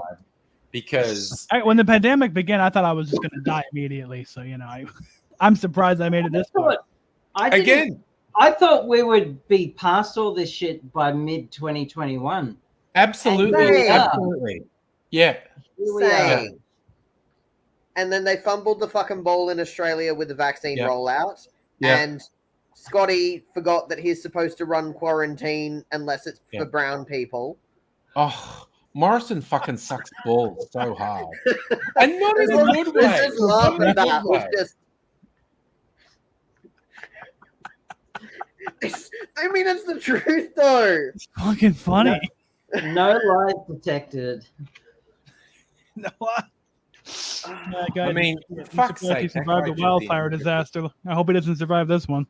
Because when the pandemic began, I thought I was just going to die immediately. So I'm surprised I made it this far. I thought we would be past all this shit by mid 2021. Absolutely. Yeah. Same. And then they fumbled the fucking ball in Australia with the vaccine rollout. Yeah. And Scotty forgot that he's supposed to run quarantine unless it's for brown people. Oh, Morrison fucking sucks balls so hard. And not in a good way. Just laugh at that. It's the truth, though. It's fucking funny. No lies detected. No. Guys, fuck's he sake. survived the wildfire disaster. I hope he doesn't survive this one.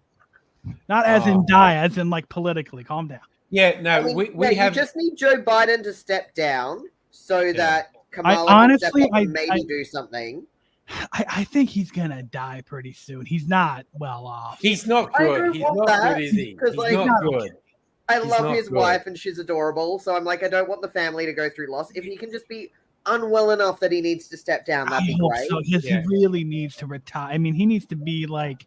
Not as in die, as in like politically. Calm down. Yeah, no, we have. You just need Joe Biden to step down so that Kamala honestly, can step up and maybe do something. I think he's gonna die pretty soon. He's not well off. He's not good. He's not good, is he? He's not good. I love his wife and she's adorable. So I'm like, I don't want the family to go through loss. If he can just be unwell enough that he needs to step down, that'd be great. So he really needs to retire. I mean, he needs to be like,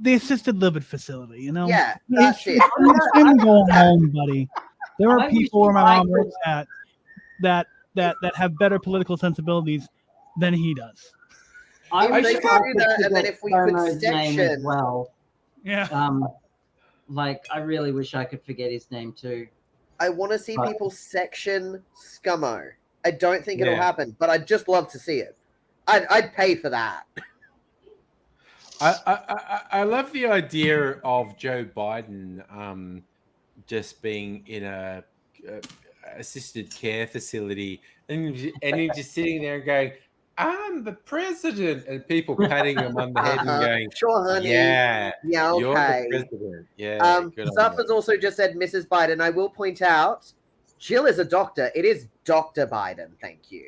the assisted living facility. Yeah, that's it. It's him going home, buddy. There are people where my mom works at that have better political sensibilities than he does. I should do that, and then if we could name as section, well. Yeah. I really wish I could forget his name too. I want to see people section Scummo. I don't think it'll happen, but I'd just love to see it. I'd pay for that. I love the idea of Joe Biden just being in a assisted care facility and he's just sitting there and going, I'm the president, and people patting him on the head and going, sure, honey. Yeah, okay. You're the president. Yeah. Saf has also just said Mrs. Biden. I will point out, Jill is a doctor. It is Dr. Biden. Thank you.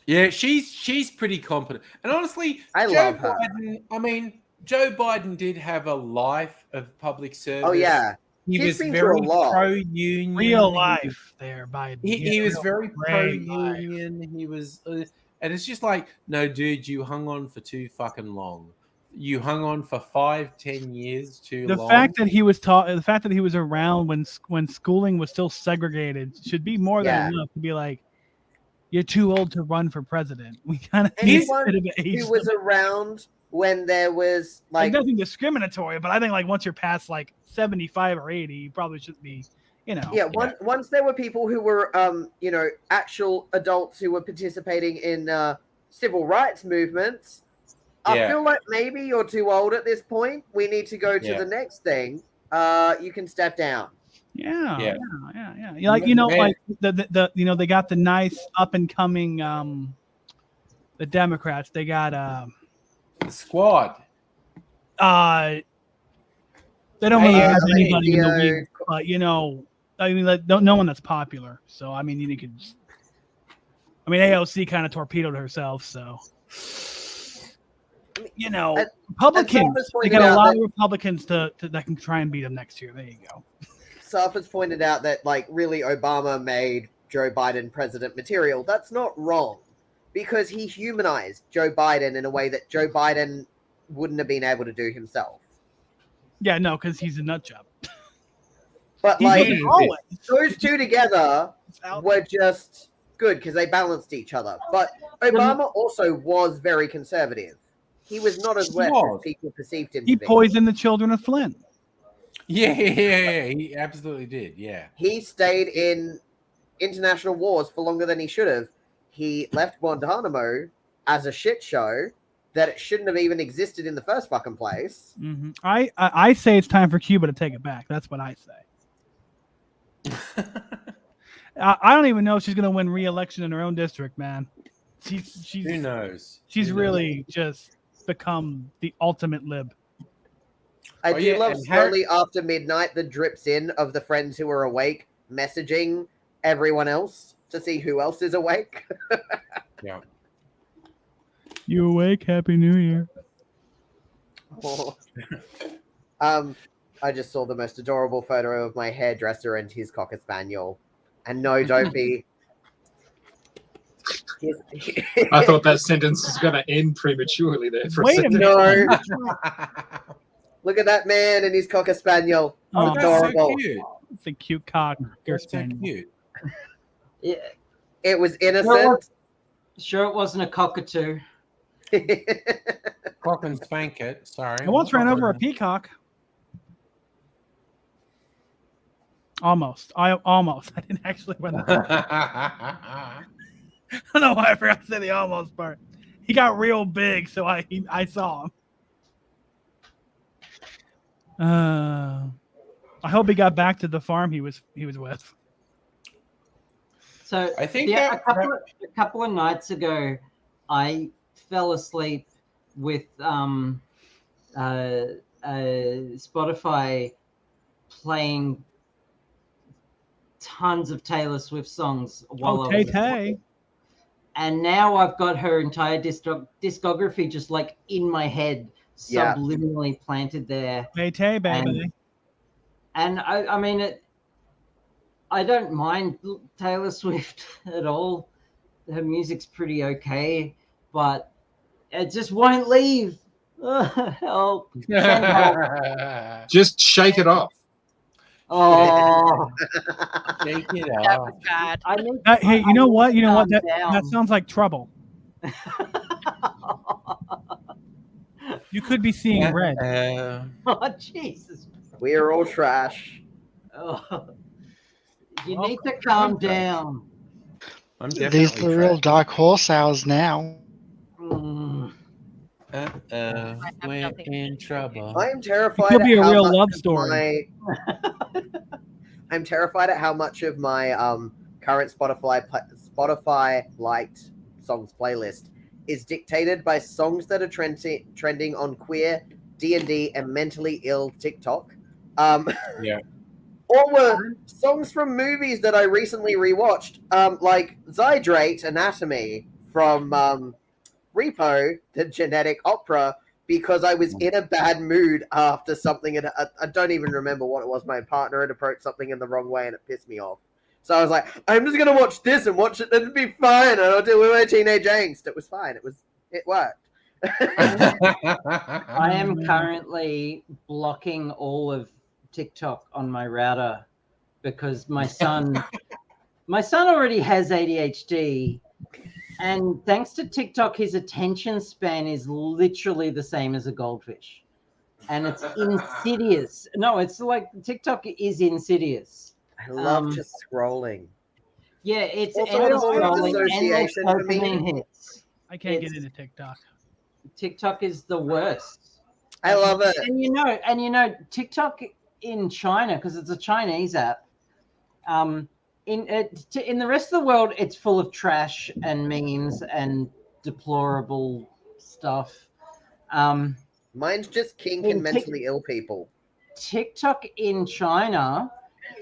Yeah, she's pretty competent. And honestly, I love her. Joe Biden did have a life of public service. Oh, yeah. He He's was been very through a lot. pro-union. Real life there, Biden. He was very great pro-union. He was... and it's just like, no, dude, you hung on for too fucking long. You hung on for 5-10 years too long. The fact that he was around when schooling was still segregated should be more than enough to be like, you're too old to run for president. We kind of anyone who was around when there was like nothing discriminatory, but I think like once you're past like 75 or 80, you probably should be, Once there were people who were actual adults who were participating in civil rights movements, I feel like maybe you're too old at this point. We need to go to the next thing. You can step down. Yeah. Like like the they got the nice up and coming the Democrats. They got the squad. They don't really have anybody in the league, but no one that's popular. So I mean, you could. AOC kind of torpedoed herself, so. Republicans. They got a lot of Republicans that can try and beat them next year. There you go. Saf has pointed out that really Obama made Joe Biden president material. That's not wrong, because he humanized Joe Biden in a way that Joe Biden wouldn't have been able to do himself. Yeah, no, because he's a nut job. But those two together were just good because they balanced each other. But Obama also was very conservative. He was not as wet as people perceived him He to be. poisoned the children of Flint. Yeah, he absolutely did. Yeah. He stayed in international wars for longer than he should have. He left Guantanamo as a shit show that it shouldn't have even existed in the first fucking place. Mm-hmm. I say it's time for Cuba to take it back. That's what I say. I don't even know if she's going to win re-election in her own district, man. She's Who knows? She's Who really knows? just become the ultimate lib. I Oh, do yeah, love and slowly after midnight the drips in of the friends who are awake messaging everyone else to see who else is awake. Yeah. You awake? Happy New Year. I just saw the most adorable photo of my hairdresser and his cocker spaniel. And no, don't be. I thought that sentence was going to end prematurely there for Wait a a second. minute. No. Look at that man and his cocker spaniel. Oh, That's so Adorable. cute. It's a cute cock. That's so spaniel. cute. Yeah. It was Sure it, innocent. sure it wasn't a cockatoo. Cock and spank it. Sorry. I once ran over a peacock. Almost. I didn't actually run. I don't know why I forgot to say the almost part. He got real big, so I saw him. I hope he got back to the farm he was with. So I think a couple of nights ago, I fell asleep with Spotify playing tons of Taylor Swift songs while I was Tay. And now I've got her entire discography just like in my head, Yeah. subliminally planted there. Tay, baby. And I mean, I don't mind Taylor Swift at all. Her music's pretty okay, but it just won't leave. Help. Send help. Just shake it off. Oh, Shake it That off. was bad. I need, Hey, you know what? You know what? calm That down. sounds like trouble. You could be seeing red. Oh, Jesus. We are all trash. Oh. You need to calm down. I'm These definitely are the real trash. dark horse hours now. Mm. We're in trouble. I am terrified. It could be at a how real much love of story. I'm terrified at how much of my current Spotify liked songs playlist is dictated by songs that are trending on queer, D&D, and mentally ill TikTok. Yeah. Or were songs from movies that I recently rewatched, like Zydrate Anatomy from Repo, the genetic opera, because I was in a bad mood after something, and I don't even remember what it was. My partner had approached something in the wrong way, and it pissed me off. So I was like, I'm just gonna watch this and watch it, and it'll be fine. And I'll deal with my teenage angst. It was fine. It worked. I am currently blocking all of TikTok on my router because my son already has ADHD, and thanks to TikTok, his attention span is literally the same as a goldfish, and it's insidious. No, it's like TikTok is insidious. I love just scrolling. Yeah, it's Also, endless a lot of scrolling, endless dissociation for me. dopamine hits. I can't It's- get into TikTok. TikTok is the worst. I love it. And you know, TikTok in China, because it's a Chinese app. In the rest of the world, it's full of trash and memes and deplorable stuff. Mine's just kink In and mentally ill people. TikTok in China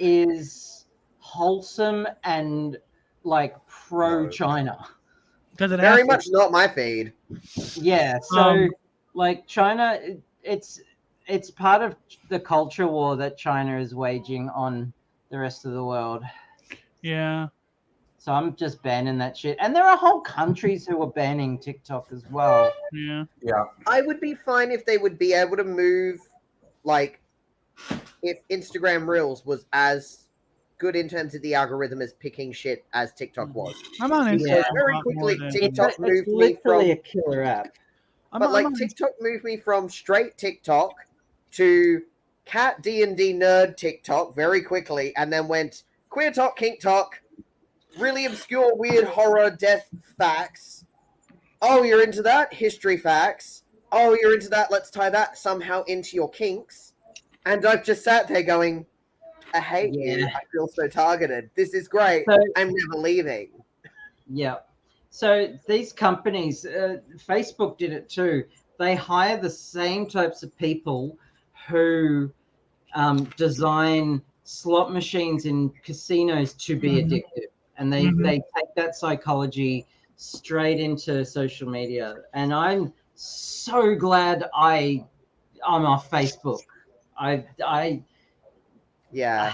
is wholesome and like pro-China. Does it Very have much not my feed. Yeah, so like China, it's part of the culture war that China is waging on the rest of the world. Yeah. So I'm just banning that shit. And there are whole countries who are banning TikTok as well. Yeah. Yeah. I would be fine if they would be able to move, like, if Instagram Reels was as good in terms of the algorithm as picking shit as TikTok was. I'm on Instagram. Because a very lot quickly, more than- TikTok It's moved me literally a from. killer app. But like TikTok moved me from straight TikTok to cat D&D nerd TikTok very quickly, and then went queer talk, kink talk, really obscure, weird horror death facts. Oh, you're into that? History facts. Oh, you're into that? Let's tie that somehow into your kinks. And I've just sat there going, I hate you. Yeah. I feel so targeted. This is great. So- I'm never leaving. Yeah. So these companies, Facebook did it too. They hire the same types of people who design slot machines in casinos to be Mhm. addictive, and they take that psychology straight into social media. And I'm so glad I'm off Facebook. I Yeah.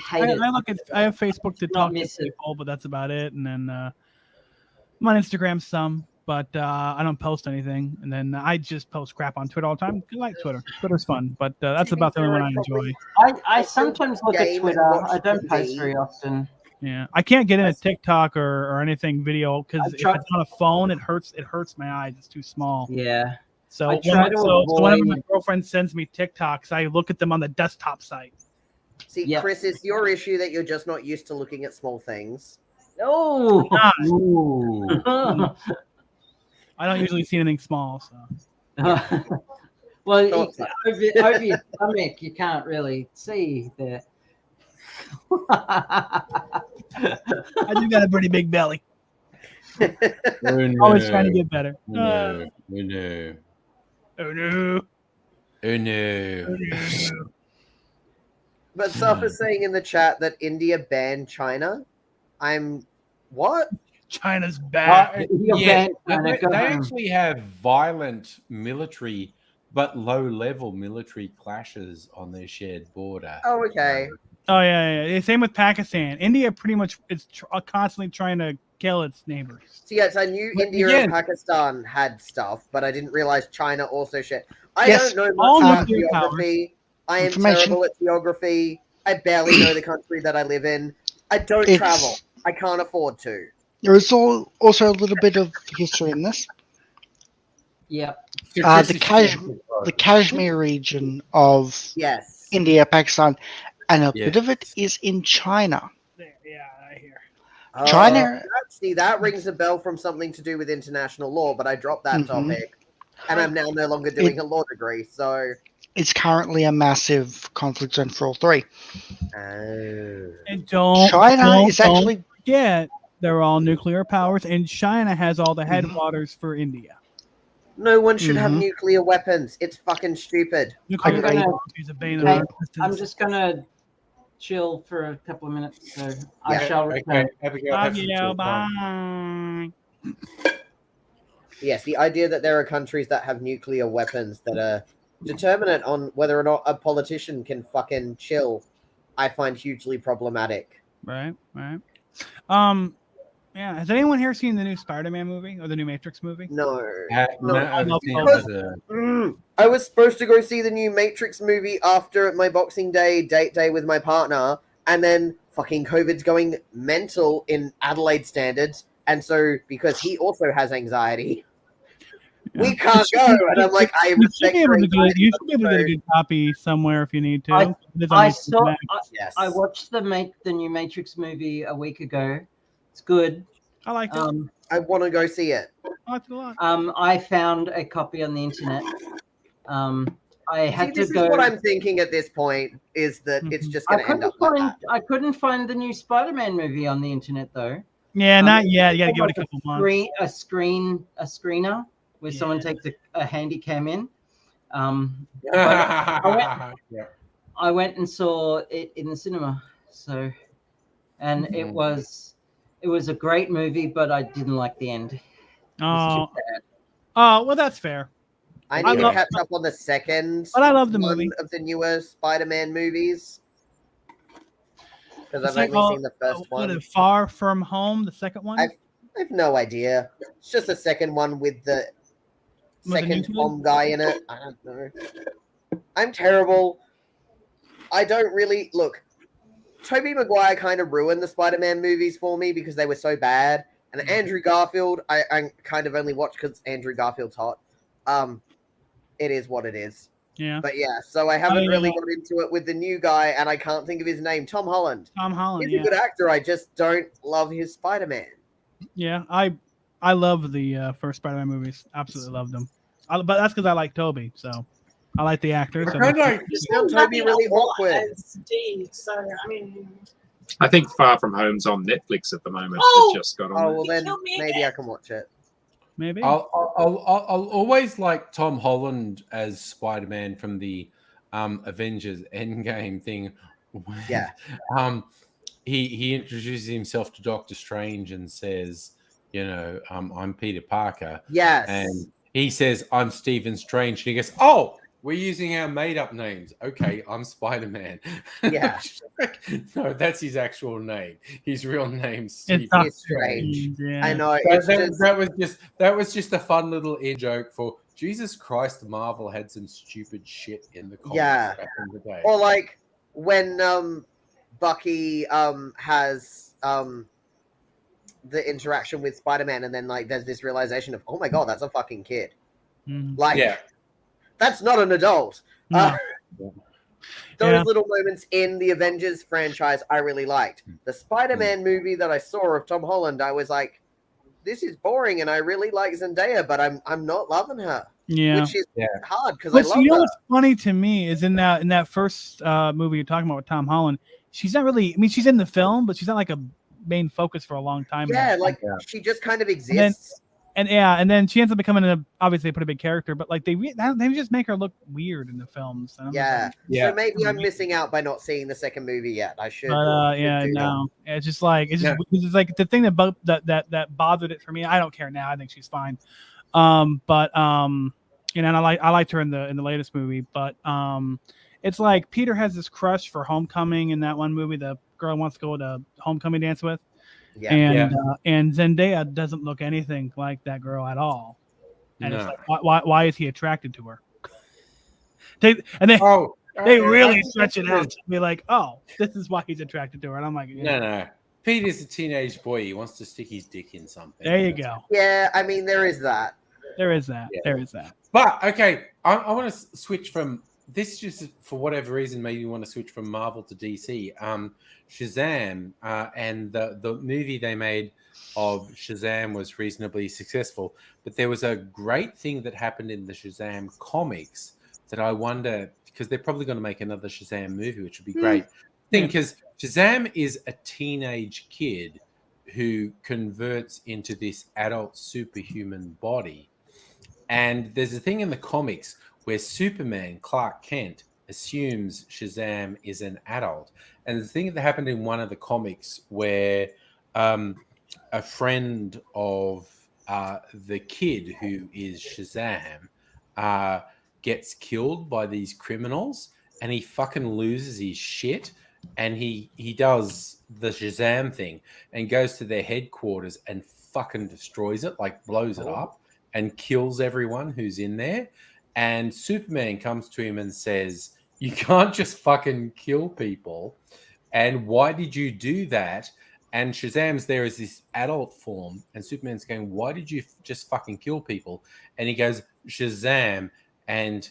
hate it. I look at I have Facebook to talk to miss it. people, but that's about it. And then I'm on Instagram some, but I don't post anything. And then I just post crap on Twitter all the time. I like Twitter. Twitter's fun, but that's about the only one I enjoy. I sometimes look at Game and Twitter. watch I don't post TV. very often. Yeah, I can't get into TikTok or anything video because I've if tried- it's on a phone, it hurts my eyes. It's too small. Yeah. So, I try to so whenever my avoid- girlfriend sends me TikToks, I look at them on the desktop site. See, Yep. Chris, it's your issue that you're just not used to looking at small things. Oh. Ooh. I don't usually see anything small. So Well, Thought so. over your stomach, you can't really see there. I do got a pretty big belly. Oh, no. Always trying to get better. Oh, no. Oh, no. Oh no. Oh, no. Oh, no. But Soph is saying in the chat that India banned China. I'm what? China's bad. You're Yeah, banned, China, they go home. actually have violent military, but low-level military clashes on their shared border. Oh, okay. Oh yeah. Same with Pakistan. India pretty much is constantly trying to kill its neighbors. So yes, I knew But India again- and Pakistan had stuff, but I didn't realize China also shared. I Yes, don't know all much about nuclear powers. geography. I am Information. terrible at geography. I barely know the country that I live in. I don't It's- travel. I can't afford to. There is also a little bit of history in this. Yep. The Kashmir region of Yes. India, Pakistan, and a Yeah. bit of it is in China. Yeah, I hear. Oh, China- See, that rings a bell from something to do with international law, but I dropped that Mhm. topic. And I'm now no longer doing a law degree, so. It's currently a massive conflict zone for all three. Oh. And don't China is don't actually forget they're all nuclear powers, and China has all the headwaters for India. No one should have Mhm. nuclear weapons. It's fucking stupid. Nuclear I'm gonna- technology is a bane of Hey, our existence. I'm just gonna chill for a couple of minutes, so I Yeah, shall Okay, return. Abigail, have some Abigail, chill time. bye. Yes, the idea that there are countries that have nuclear weapons that are determinate on whether or not a politician can fucking chill, I find hugely problematic. Right. Yeah. Has anyone here seen the new Spider-Man movie or the new Matrix movie? No. No, I I've love seen both. the- I was supposed to go see the new Matrix movie after my Boxing Day date day with my partner, and then fucking COVID's going mental in Adelaide standards, and so because he also has anxiety, we can't go. And I'm like, I You should respect be your able to get, anxiety, you should be able to get a so- good copy somewhere if you need to. I- It is on I HBO saw. Max. Yes. I watched the new Matrix movie a week ago. It's good. I like it. I want to go see it. I liked it a lot. I found a copy on the internet. I See, had this to go. is what I'm thinking at this point, is that it's just going to end up like that. I couldn't find the new Spider-Man movie on the internet though. Yeah, not yet. You got to give it Like a couple months. a screener where someone takes a handy cam in. But Yeah. I went and saw it in the cinema. So, and it was a great movie, but I didn't like the end. It was Oh, too sad. well, that's fair. I I need love- to catch up on the second But I love the one movie. of the newer Spider-Man movies. Because I've It's like, only seen the first what, one. Far From Home, the second one? I have no idea. It's just the second one with the the second new Tom guy in it. I don't know. I'm terrible. I don't really look. Tobey Maguire kind of ruined the Spider-Man movies for me because they were so bad. And Andrew Garfield, I kind of only watch because Andrew Garfield's hot. It is what it is. Yeah. But yeah, so I haven't really got into it with the new guy, and I can't think of his name. Tom Holland. Tom Holland. He's a good actor. I just don't love his Spider-Man. Yeah, I love the first Spider-Man movies. Absolutely love them. But that's because I like Toby, so I like the actor. So Toby really awkward. As Steve, so I mean, I think Far From Home's on Netflix at the moment. Oh! It just got on. Oh well, then maybe I can watch it. Maybe I'll always like Tom Holland as Spider-Man from the Avengers Endgame thing. Yeah. He introduces himself to Doctor Strange and says, you know, I'm Peter Parker. Yes. And he says, I'm Stephen Strange. And he goes, oh, we're using our made-up names. Okay, I'm Spider-Man. Yeah. No, that's his actual name. His real name's Stephen Strange. Yeah. I know. That was just a fun little in joke for Jesus Christ. Marvel had some stupid shit in the comics back in the day. Or like when Bucky has the interaction with Spider-Man, and then like there's this realization of, oh my god, that's a fucking kid. Like, that's not an adult. No. Those little moments in the Avengers franchise I really liked. The Spider-Man movie that I saw of Tom Holland, I was like, this is boring, and I really like Zendaya, but I'm not loving her. Yeah. Which is hard because I love you know her. what's funny to me is in that first movie you're talking about with Tom Holland, she's not really. I mean, she's in the film, but she's not like a main focus for a long time. Yeah, like she just kind of exists. And then she ends up becoming obviously a pretty big character, but like they just make her look weird in the films. And I'm just like, So maybe I'm missing out by not seeing the second movie yet. I should. It's just like it's like the thing that bothered it for me. I don't care now. I think she's fine. You know, and I liked her in the latest movie, but it's like Peter has this crush for Homecoming in that one movie. The girl wants to go to homecoming dance with. And Zendaya doesn't look anything like that girl at all. And it's like, why is he attracted to her? They really stretch it out to be like, oh, this is why he's attracted to her. And I'm like, no. Peter's a teenage boy. He wants to stick his dick in something. There you go. Yeah, I mean, there is that. There is that. There is that. But okay, I want to switch from this. Just for whatever reason, made me want to switch from Marvel to DC. Shazam and the movie they made of Shazam was reasonably successful, but there was a great thing that happened in the Shazam comics that I wonder, because they're probably going to make another Shazam movie, which would be great. Because Shazam is a teenage kid who converts into this adult superhuman body. And there's a thing in the comics where Superman, Clark Kent, assumes Shazam is an adult. And the thing that happened in one of the comics where a friend of the kid who is Shazam gets killed by these criminals, and he fucking loses his shit, and he does the Shazam thing and goes to their headquarters and fucking destroys it, like blows it up and kills everyone who's in there. And Superman comes to him and says, you can't just fucking kill people. And why did you do that? And Shazam's there as this adult form. And Superman's going, why did you just fucking kill people? And he goes, Shazam. And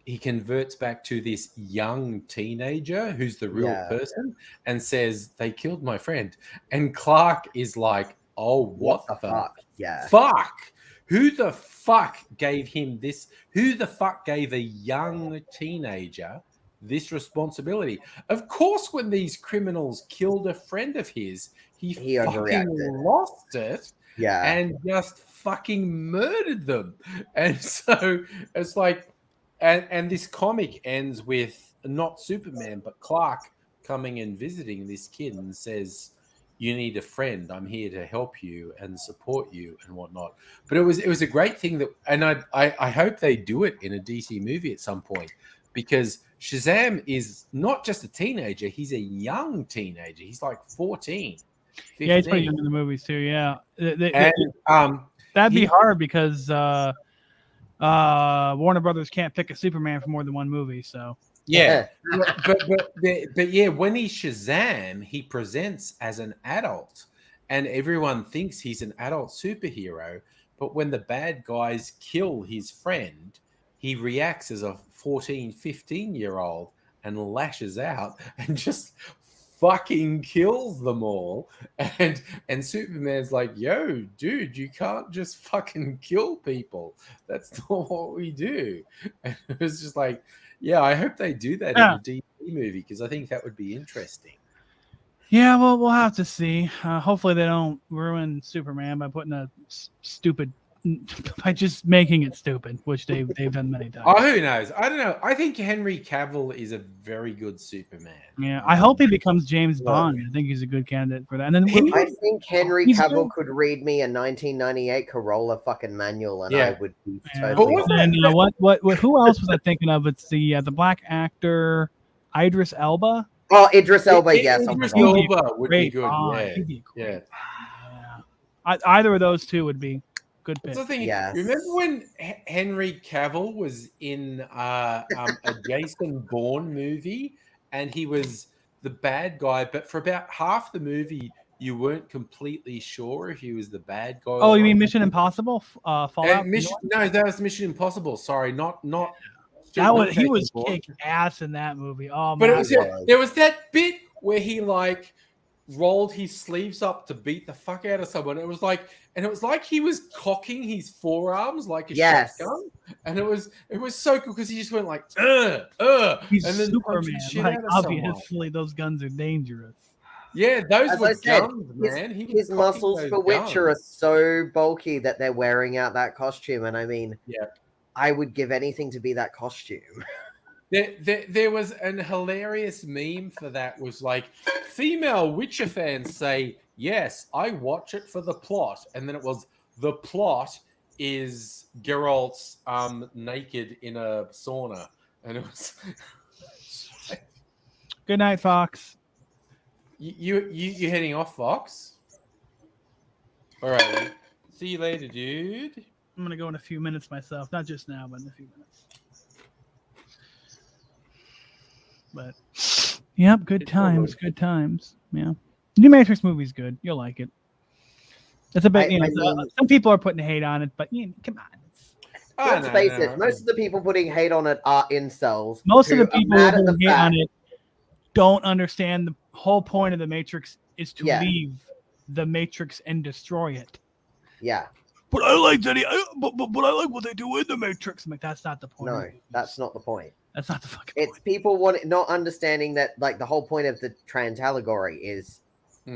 he converts back to this young teenager who's the real person and says, they killed my friend. And Clark is like, oh, what the fuck? Yeah. Fuck. Who the fuck gave him this? Who the fuck gave a young teenager this responsibility? Of course, when these criminals killed a friend of his, he fucking lost it and just fucking murdered them. And so it's like, and this comic ends with not Superman, but Clark coming and visiting this kid and says, you need a friend. I'm here to help you and support you and whatnot. But it was a great thing that, and I hope they do it in a DC movie at some point, because Shazam is not just a teenager; he's a young teenager. He's like 14. 15. Yeah, he's pretty young in the movies too. Yeah, that'd be hard because Warner Brothers can't pick a Superman for more than one movie. So Yeah, but yeah, when he's Shazam, he presents as an adult, and everyone thinks he's an adult superhero. But when the bad guys kill his friend, he reacts as a 14, 15-year-old and lashes out and just fucking kills them all. And Superman's like, yo, dude, you can't just fucking kill people. That's not what we do. And it was just like, yeah, I hope they do that in a DC movie, because I think that would be interesting. Yeah, well, we'll have to see. Hopefully, they don't ruin Superman by putting a stupid, by just making it stupid, which they've done many times. Oh, who knows? I don't know. I think Henry Cavill is a very good Superman. Yeah, I hope he becomes James Bond. I think he's a good candidate for that. And then I think Henry he's Cavill good. could read me a 1998 Corolla fucking manual, and Yeah. I would be Yeah. totally. And what? Who else was I thinking of? It's the black actor Idris Elba. Oh, Idris Elba, yes. Idris He'd be Elba would be great good. Bond. Yeah. He'd be Yeah. Either of those two would be good That's pick. the thing. Remember when Henry Cavill was in a Jason Bourne movie, and he was the bad guy, but for about half the movie, you weren't completely sure if he was the bad guy. Oh, or you mean not. Mission Impossible? Fallout. No, that was Mission Impossible. Sorry, not. That was he Jason was Bourne. kick ass in that movie. Oh, But man. it was there was that bit where he like rolled his sleeves up to beat the fuck out of someone. It was like he was cocking his forearms like a Yes. shotgun, and it was so cool because he just went like He's and then punched Superman. the shit Like out of someone. obviously, those guns are dangerous. Yeah, those As were I said, guns, man. He was his cocking muscles those for Witcher are guns. so bulky that they're wearing out that costume, and I mean, Yeah. I would give anything to be that costume. There was an hilarious meme for that. Was like female Witcher fans say, yes, I watch it for the plot, and then it was the plot is Geralt's naked in a sauna, and it was Good night, Fox. you heading off, Fox? All right, then. See you later, dude. I'm gonna go in a few minutes myself, not just now, but in a few minutes. But yep, good times, good times. Yeah, new Matrix movie's good. You'll like it. It's a bit. Some people are putting hate on it, but come on. Let's face it, most of the people putting hate on it are incels. Most of who the are people mad who at the hate on fact- it don't understand the whole point of the Matrix is to Yeah. leave the Matrix and destroy it. Yeah. But I like that. But I like what they do in the Matrix. I'm like, that's not the point. No, that's not the point. That's not the fucking It's people not understanding that, like, the whole point of the trans allegory is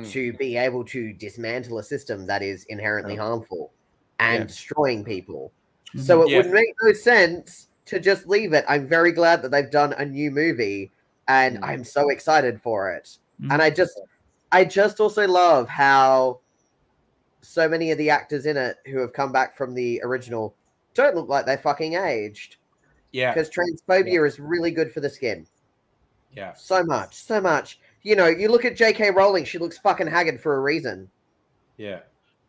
to be able to dismantle a system that is inherently harmful and destroying people. So it would make no sense to just leave it. I'm very glad that they've done a new movie, and I'm so excited for it. And I just also love how so many of the actors in it who have come back from the original don't look like they fucking aged. Yeah. Because transphobia is really good for the skin. Yeah. So much. You know, you look at J.K. Rowling, she looks fucking haggard for a reason. Yeah.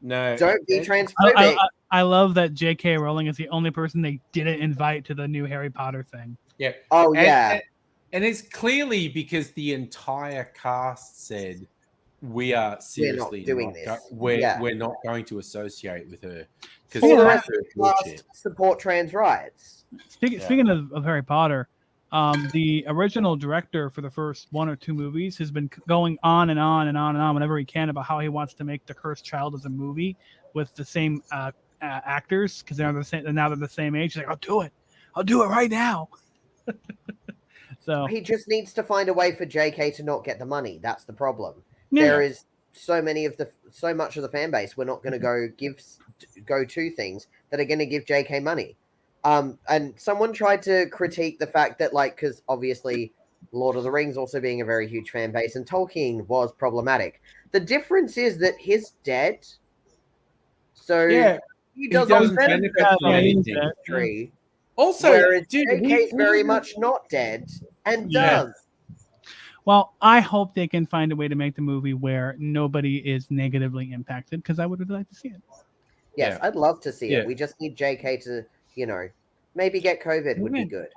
No. Don't be transphobic. I love that J.K. Rowling is the only person they didn't invite to the new Harry Potter thing. Yeah. Oh, And- yeah. And it's clearly because the entire cast said we are seriously doing not this. We're not going to associate with her because All the that's rest of her the cast bullshit. support trans rights. Speaking of Harry Potter, the original director for the first one or two movies has been going on and on and on and on whenever he can about how he wants to make The Cursed Child as a movie with the same actors because they're the same age. He's like, I'll do it right now. So He just needs to find a way for JK to not get the money. That's the problem. Yeah. There is so much of the fan base. We're not going to go to things that are going to give JK money. And someone tried to critique the fact that, like, because obviously Lord of the Rings also being a very huge fan base, and Tolkien was problematic. The difference is that he's dead, so he doesn't benefit from anything. tree. Also, whereas dude, JK's very much not dead and Yeah. does. Well, I hope they can find a way to make the movie where nobody is negatively impacted because I would really like to see it. Yes, I'd love to see Yeah. it. We just need JK to, maybe get COVID would be good.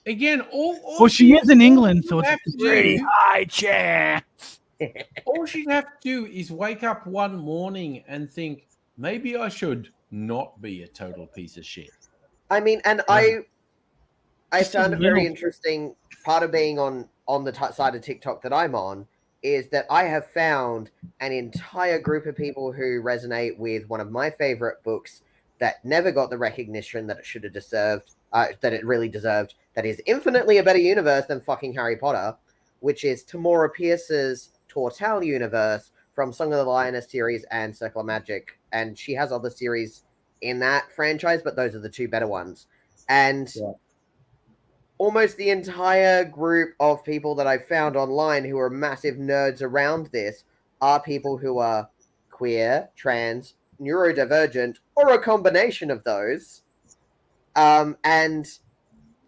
again, all Well, she is in England, so you it's have a to pretty do- high chance. all she'd have to do is wake up one morning and think, maybe I should not be a total piece of shit. I mean, and I Just a found it very little- interesting. Part of being on the side of TikTok that I'm on is that I have found an entire group of people who resonate with one of my favorite books that never got the recognition that it should have deserved, that it really deserved, that is infinitely a better universe than fucking Harry Potter, which is Tamora Pierce's Tortal universe from Song of the Lioness series and Circle of Magic. And she has other series in that franchise, but those are the two better ones. And almost the entire group of people that I've found online who are massive nerds around this are people who are queer, trans, neurodivergent, or a combination of those. And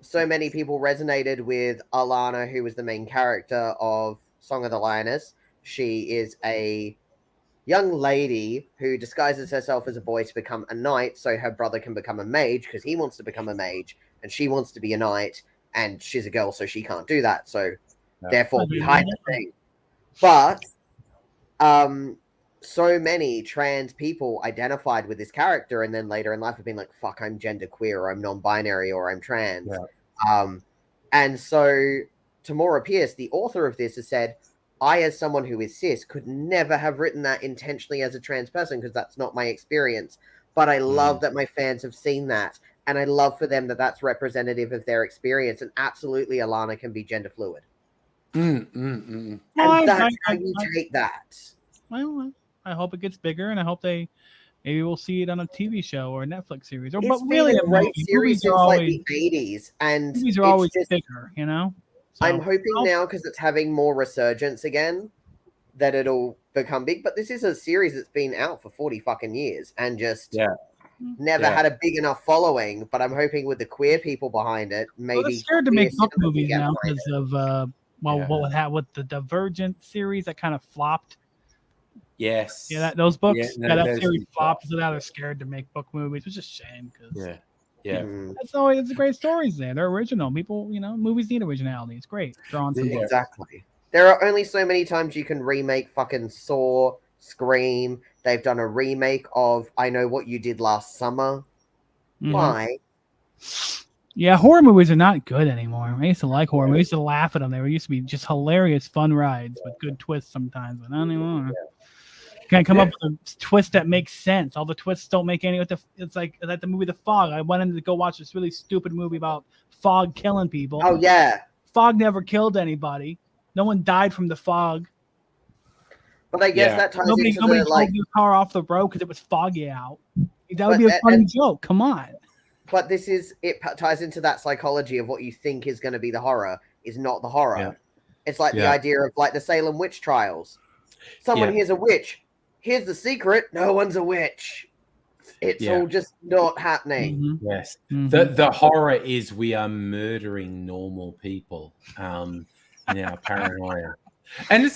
so many people resonated with Alana, who was the main character of Song of the Lioness. She is a young lady who disguises herself as a boy to become a knight so her brother can become a mage because he wants to become a mage and she wants to be a knight. And she's a girl, so she can't do that. So, therefore, we hide the thing. But so many trans people identified with this character, and then later in life have been like, "Fuck, I'm genderqueer, or I'm non-binary, or I'm trans." And so, Tamora Pierce, the author of this, has said, "I, as someone who is cis, could never have written that intentionally as a trans person because that's not my experience. But I love that my fans have seen that." And I love for them that that's representative of their experience. And absolutely, Alana can be gender fluid. And that's how you take that. Well, I hope it gets bigger, and I hope maybe we'll see it on a TV show or a Netflix series. Or, It's but been really, a great series since like the 80s. And movies are it's always just- bigger, you know? I'm hoping now, because it's having more resurgence again, that it'll become big. But this is a series that's been out for 40 fucking years and just never had a big enough following. But I'm hoping with the queer people behind it, maybe Well, they're scared to queer make book cinema can movies get now behind because it. of what the Divergent series that kind of flopped. Yes. Yeah, those books. Yeah, no, that those series did flopped, so now they're scared to make book movies, which is a shame because Yeah. it's great stories there. They're original. People, movies need originality. It's great. Drawing some books. Exactly. There are only so many times you can remake fucking Saw, Scream. They've done a remake of I Know What You Did Last Summer. Mhm. Why? Yeah, horror movies are not good anymore. I used to like horror movies. I used to laugh at them. They used to be just hilarious, fun rides with good twists sometimes, but not anymore. Can't come up with a twist that makes sense. All the twists don't make any. It's like the movie The Fog. I went in to go watch this really stupid movie about fog killing people. Oh yeah, fog never killed anybody. No one died from the fog. But I guess that ties nobody into drove the like. their car off the road because it was foggy out. That would But- be a funny and- joke. Come on. But it ties into that psychology of what you think is going to be the horror is not the horror. Yeah. It's like the Yeah. idea of like the Salem witch trials. Someone Yeah. hears a witch. Here's the secret: no one's a witch. It's Yeah. all just not happening. Mm-hmm. Yes. The horror is we are murdering normal people in our paranoia. And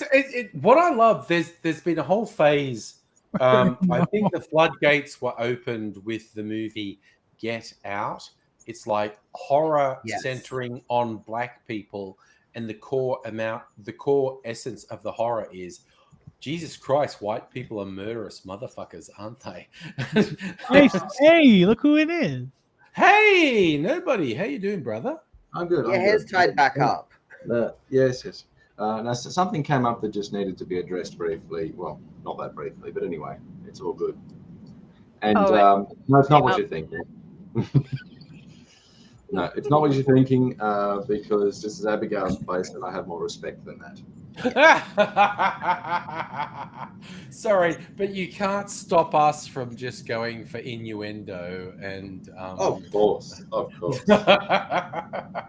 what I love, there's been a whole phase. I think the floodgates were opened with the movie Get Out. It's like horror centering on black people, and the core essence of the horror is Jesus Christ, white people are murderous motherfuckers, aren't they? Hey, look who it is. Hey, nobody. How you doing, brother? I'm good. Your I'm hair's good. tied back up. Yes. Now, something came up that just needed to be addressed briefly. Well, not that briefly, but anyway, it's all good. And no, it's not what you're thinking. No, it's not what you're thinking because this is Abigail's place and I have more respect than that. Sorry, but you can't stop us from just going for innuendo and. Of course.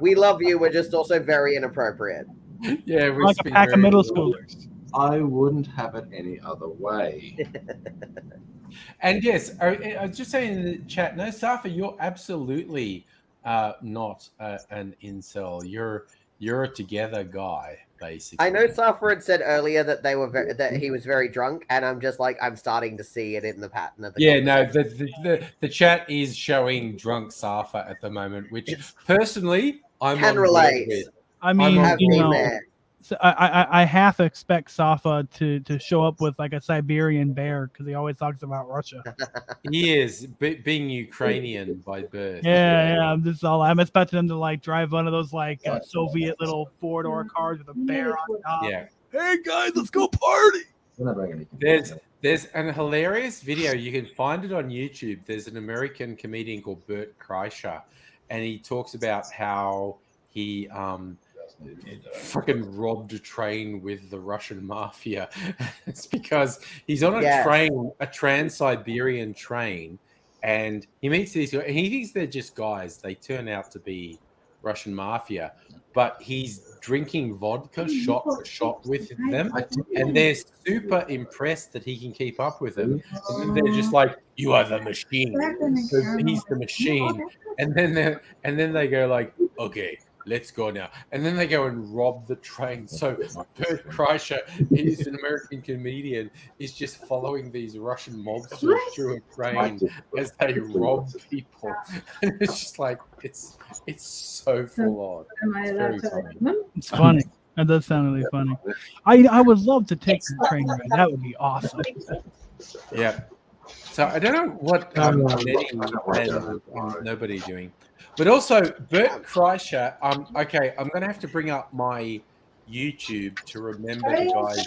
We love you. We're just also very inappropriate. Yeah, we're Like a pack of middle schoolers. I wouldn't have it any other way. And yes, I was just saying in the chat, no, Safa, you're absolutely not an incel. You're a together guy, basically. I know Safa had said earlier that that he was very drunk, and I'm just like I'm starting to see it in the pattern of the the chat is showing drunk Safa at the moment, which personally I'm Can on board relate. with- I mean, I'm on you board know, with- so I half expect Safa to show up with like a Siberian bear because he always talks about Russia. He is being Ukrainian by birth. Yeah. I'm expecting him to like drive one of those like Soviet little 4-door cars with a bear on top. Yeah. Hey guys, let's go party. There's an hilarious video. You can find it on YouTube. There's an American comedian called Bert Kreischer, and he talks about how he fucking robbed a train with the Russian mafia. It's because he's on a train, a Trans-Siberian train, and he meets these guys, and he thinks they're just guys. They turn out to be Russian mafia, but he's drinking vodka shot for shot with them, and they're super impressed that he can keep up with them. And they're just like, "You are the machine." So he's the machine, and then they go like, "Okay, let's go now." And then they go and rob the train. So Bert Kreischer, he's an American comedian, is just following these Russian mobsters through a train as they rob people. And it's just like, it's so full on. Am I It's allowed very to funny. open them? It's funny. That does sound really funny. I would love to take the train ride. That would be awesome. Yeah. So I don't know what Nettie and nobody doing. But also, Bert Kreischer, okay, I'm going to have to bring up my YouTube to remember the guy's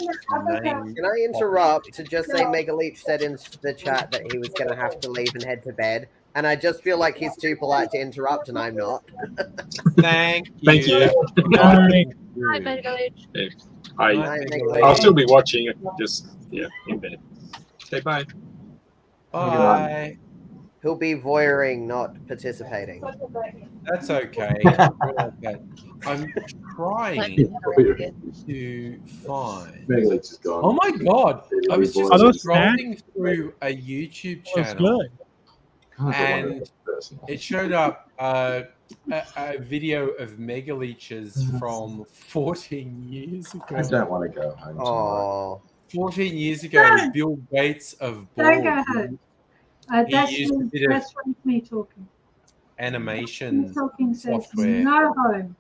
name. Can I interrupt to just say Mega Leech said in the chat that he was going to have to leave and head to bed, and I just feel like he's too polite to interrupt, and I'm not. Thank you. Thank you. Hi, Megalage. I'll still be watching it, just in bed. Okay, bye. Bye. He'll be voyeuring, not participating. That's okay. I'm trying to find. Oh my god! I was just Are those scrolling through a YouTube That's channel, good. and it showed up a video of Megaleeches from 14 years ago. I don't want to go home. Oh, 14 years ago, Bill Gates of Don't go Borg. home. He That's used a bit of me talking. animation Me talking says software. no home.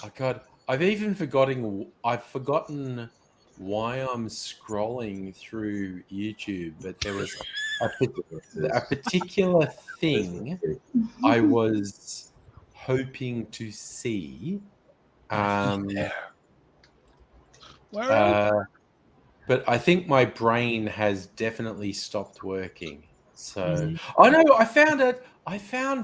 Oh god, I've forgotten why I'm scrolling through YouTube, but there was a particular thing I was hoping to see. But I think my brain has definitely stopped working. So, oh no, I found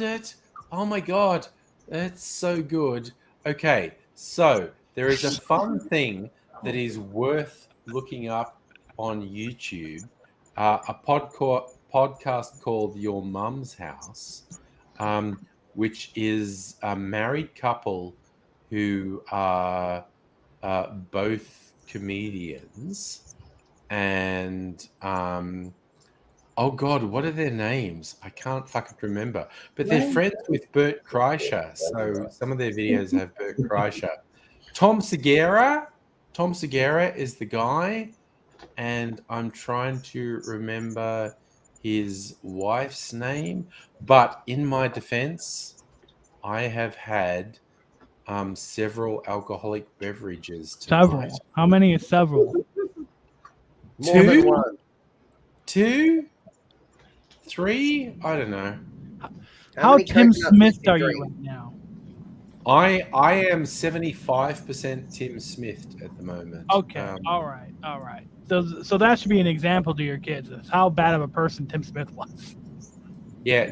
it. Oh my god, that's so good. Okay, so there is a fun thing that is worth looking up on YouTube. A podcast called Your Mum's House, which is a married couple who are both comedians. And oh god, what are their names? I can't fucking remember. But they're friends with Bert Kreischer, so some of their videos have Bert Kreischer. Tom Segura is the guy, and I'm trying to remember his wife's name. But in my defense, I have had several alcoholic beverages tonight. Several. How many is several? more than one. 2, 3, I don't know. How many Tim coconuts Smith did you are you drink? right now? I am 75% Tim Smith at the moment. Okay, all right. So that should be an example to your kids of how bad of a person Tim Smith was. Yeah,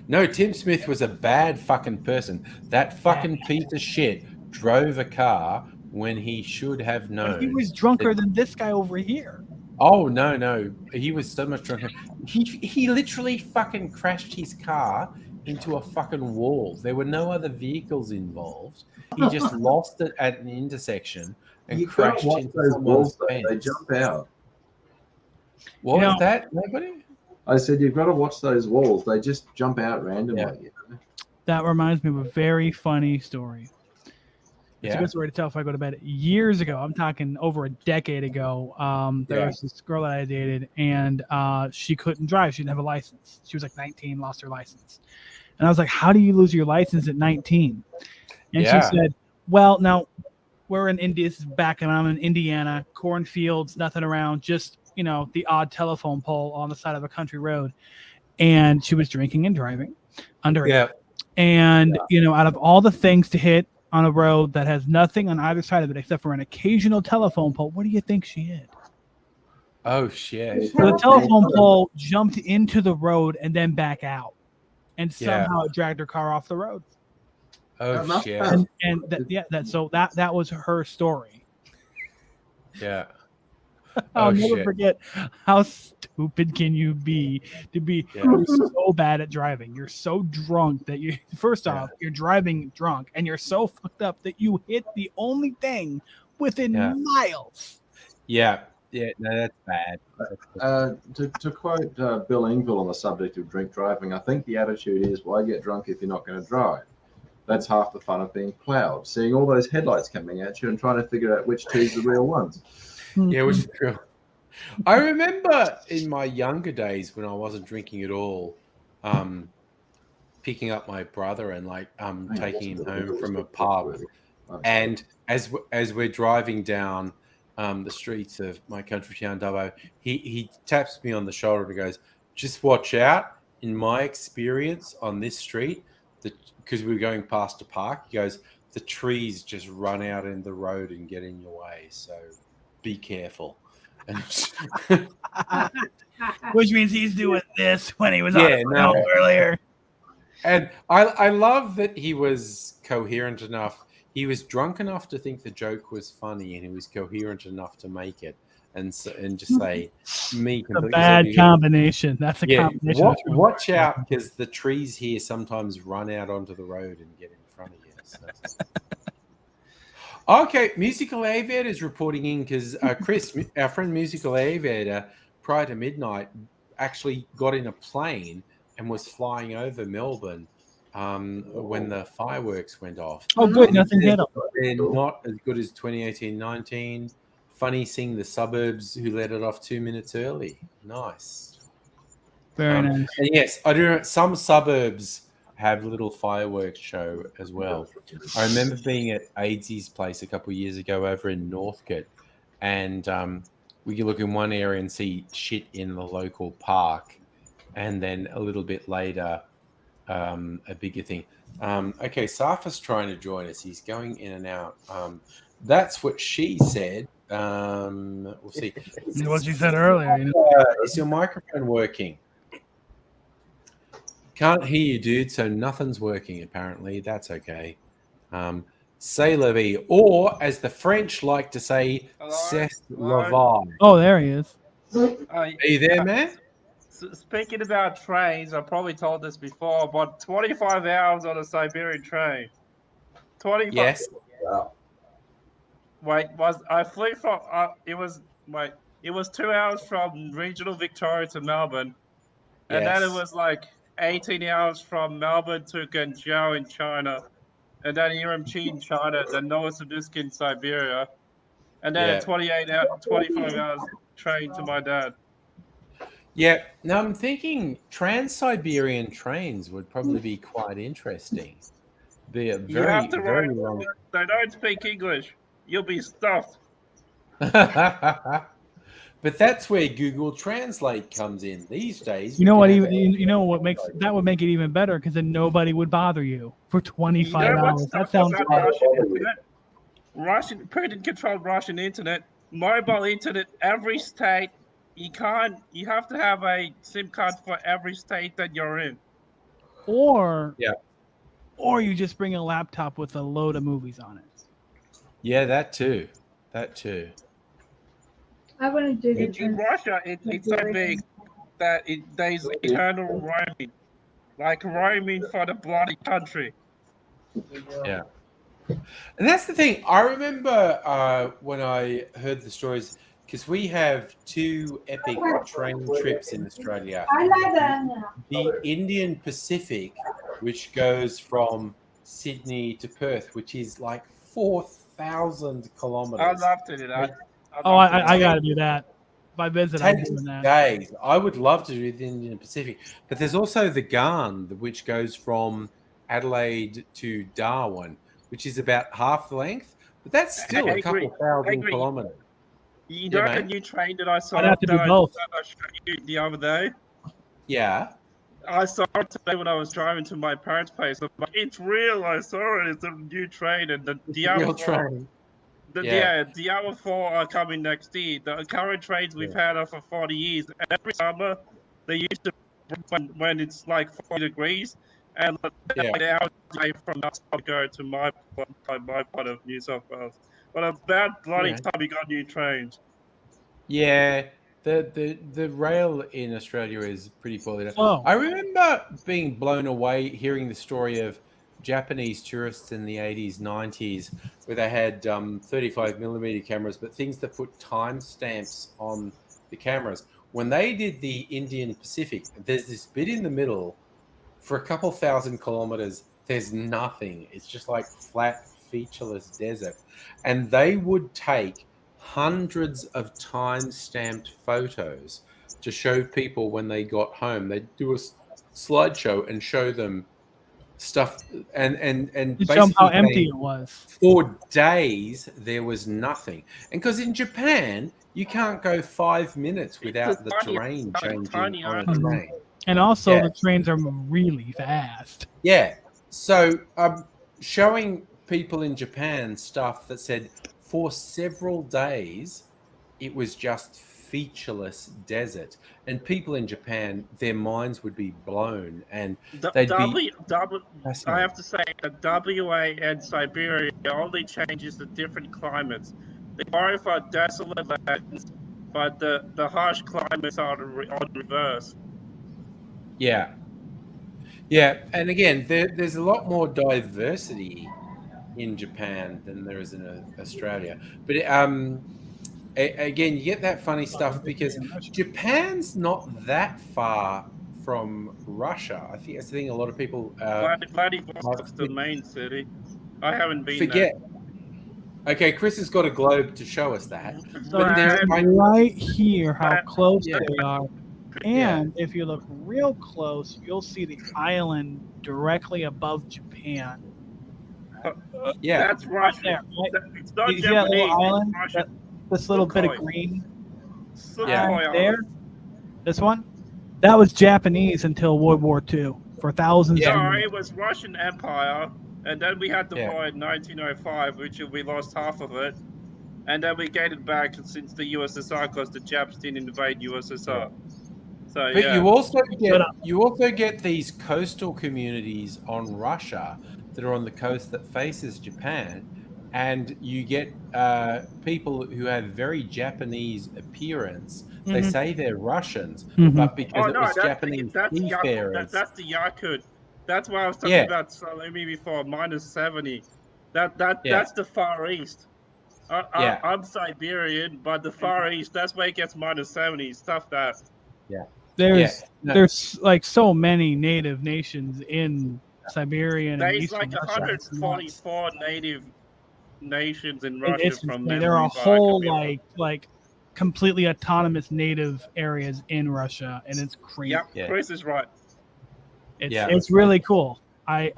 no, Tim Smith was a bad fucking person. That fucking piece of shit drove a car when he should have known. He was drunker than this guy over here. Oh no, he was so much drunker. He literally fucking crashed his car into a fucking wall. There were no other vehicles involved. He just lost it at an intersection and You gotta crashed watch into those someone's walls, though. fence. They jump out. What You was know- that? Nobody? I said you've got to watch those walls. They just jump out randomly. Yeah. You know? That reminds me of a very funny story. It's a Yeah. good story to tell if I go to bed. Years ago, I'm talking over a decade ago, there Yeah. was this girl that I dated, and she couldn't drive. She didn't have a license. She was like 19, lost her license. And I was like, how do you lose your license at 19? And Yeah. she said, well, now we're in India, this is back, and I'm in Indiana, cornfields, nothing around, just, the odd telephone pole on the side of a country road. And she was drinking and driving underage. Yeah. And, out of all the things to hit on a road that has nothing on either side of it except for an occasional telephone pole, what do you think she hit? Oh, shit. So the telephone pole jumped into the road and then back out. And Yeah. somehow it dragged her car off the road. Oh, shit. And that was her story. Yeah. I'll Oh, never shit. forget how stupid can you be to be you're so bad at driving. You're so drunk that you first off, you're driving drunk and you're so fucked up that you hit the only thing within miles. Yeah. Yeah. No, that's bad. To quote Bill Engvall on the subject of drink driving, I think the attitude is, why get drunk if you're not going to drive? That's half the fun of being plowed, seeing all those headlights coming at you and trying to figure out which two's the real ones. Yeah, which is true. I remember in my younger days when I wasn't drinking at all, picking up my brother and taking him home from a pub, and as we're driving down the streets of my country town Dubbo, he taps me on the shoulder and goes, "Just watch out. In my experience on this street, because we were going past a park, he goes, the trees just run out in the road and get in your way. So be careful." Which means he's doing this when he was on the phone earlier. And I love that he was coherent enough. He was drunk enough to think the joke was funny, and he was coherent enough to make it and just say, "Me." It's a bad combination. That's a combination. Watch out, because the trees here sometimes run out onto the road and get in front of you. So. Okay, Musical Aviator is reporting in because Chris, our friend Musical Aviator, prior to midnight, actually got in a plane and was flying over Melbourne when the fireworks went off. Oh, good. Nothing hit them. They're not as good as 2018-19. Funny seeing the suburbs who let it off 2 minutes early. Nice. Very nice. And yes, I do. Some suburbs have a little fireworks show as well. I remember being at AIDS's place a couple of years ago over in Northcote, and we could look in one area and see shit in the local park, and then a little bit later, a bigger thing. Okay, Safa's trying to join us. He's going in and out. That's what she said. We'll see. What she said earlier. Is your microphone working? Can't hear you, dude, so nothing's working, apparently. That's okay. C'est la vie. Or, as the French like to say, c'est la vie. Oh, there he is. Are you there, man? Speaking about trains, I probably told this before, but 25 hours on a Siberian train. 25. Yes. Wait, I flew from? It was 2 hours from regional Victoria to Melbourne, and then it was 18 hours from Melbourne to Guangzhou in China, and then Urumqi in China, then Novosibirsk in Siberia, and then a 25 hours train to my dad. Yeah. Now I'm thinking Trans-Siberian trains would probably be quite interesting. They're You have to very write. long. They don't speak English. You'll be stuffed. But that's where Google Translate comes in these days. You know what? What makes that would make it even better, because then nobody would bother you for 25 hours. That sounds about Russian Putin-controlled Russian internet, mobile internet, every state. You have to have a SIM card for every state that you're in. Or you just bring a laptop with a load of movies on it. Yeah, that too. I want to do In Russia, it's so big that there's eternal roaming, like roaming for the bloody country. Yeah. And that's the thing. I remember when I heard the stories, because we have 2 epic train trips in Australia. The Indian Pacific, which goes from Sydney to Perth, which is 4,000 kilometers. I'd love to do that. I got to do that. If I visit, I'm Takes doing that. days. I would love to do the Indian Pacific, but there's also the Ghan, which goes from Adelaide to Darwin, which is about half the length, but that's still a couple thousand kilometers. You know Yeah, the mate. new train that I saw I'd have to do both. that I showed you the other day? Yeah. I saw it today when I was driving to my parents' place. I'm like, it's real. I saw it. It's a new train, and the other Real four, train. the other four are coming next year. The current trains we've had are for 40 years. And every summer, they used to when it's like 40 degrees, and now from us to go to my part of New South Wales. But about bloody Yeah. time we got new trains. Yeah, the rail in Australia is pretty poorly done. Oh. I remember being blown away hearing the story of Japanese tourists in the 80s, 90s, where they had 35mm cameras, but things that put timestamps on the cameras. When they did the Indian Pacific, there's this bit in the middle for a couple thousand kilometers, there's nothing. It's just like flat, featureless desert. And they would take hundreds of time-stamped photos to show people when they got home. They'd do a slideshow and show them stuff and To show 'em how basically empty saying it was. for days there was nothing. And because in Japan you can't go 5 minutes without the terrain changing on a train. And also, Yeah. the trains are really fast. Yeah. So showing people in Japan stuff that said for several days it was just featureless desert, and people in Japan, their minds would be blown, and they'd be. I have to say that WA and Siberia only changes the different climates. They both are desolate lands, but the harsh climates are on reverse. Yeah. Yeah, and again, there's a lot more diversity in Japan than there is in Australia. But again, you get that funny stuff because Japan's not that far from Russia. I think that's the thing. A lot of people Vladivostok's the main city. I haven't been forget. Okay, Chris has got a globe to show us that. So But there, right here, how close Yeah. they are. And if you look real close, you'll see the island directly above Japan. Yeah. That's Russia. There, right? It's not You see that Japanese. little island? It's Russian. This little bit of Sukhoi. green Sukhoi right Island. there. This one? That was Japanese until World War II for thousands of Sorry, years. it was Russian Empire, and then we had the Yeah. war in 1905, which we lost half of it, and then we gained it back since the USSR because the Japs didn't invade USSR. So But yeah. you also get these coastal communities on Russia that are on the coast that faces Japan, and you get people who have very Japanese appearance. They Mhm. say they're Russians, Mhm. but because Oh it no, was that's Japanese the Yakut. seafarers. That's the Yakut. That's why I was talking Yeah. about Salami before, -70. Yeah. That's the Far East. Yeah. I'm Siberian, but the Far East, that's where it gets -70. Stuff that. Yeah. There's No. there's like so many native nations in Siberia and There's Eastern like Russia. It's nuts. 144 native nations in Russia It's from insane. There are memory, but I could whole be wrong. like completely autonomous native areas in Russia, and it's crazy. Yep, Yeah. Chris is right. It's really cool. Wild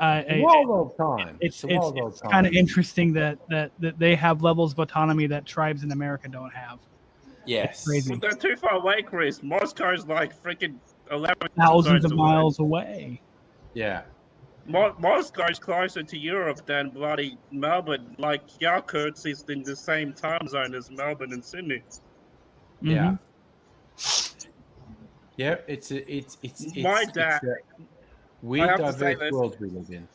old time. It's a wild old time. kind of interesting that they have levels of autonomy that tribes in America don't have. Yes. Crazy. But they're too far away, Chris. Moscow's like freaking 11 Thousands zones of away. miles away. Yeah. Moscow's closer to Europe than bloody Melbourne. Like Yakutsk is in the same time zone as Melbourne and Sydney. Yeah. Mm-hmm. Yeah. It's My dad- a weird, I have to say diverse this. world we live in.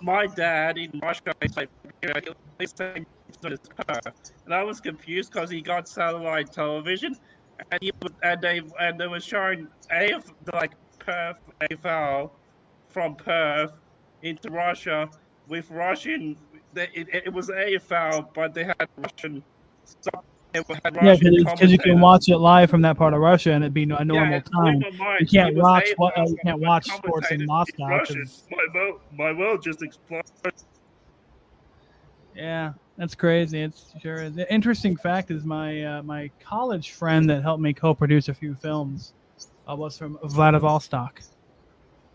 My dad in Moscow is like, he's saying as her, and I was confused because he got satellite television, and they were showing Perth AFL from Perth into Russia with Russian. It was AFL, but they had Russian. It had Yeah, Russian because you can commentators. watch it live from that part of Russia, and it'd be a normal Yeah, time. never mind. You can't It was watch AFL, you can't watch sports in commentated Moscow. Russian. 'Cause- My world just exploded. Yeah, that's crazy. It's sure is. The interesting fact is my my college friend that helped me co-produce a few films was from Vladivostok.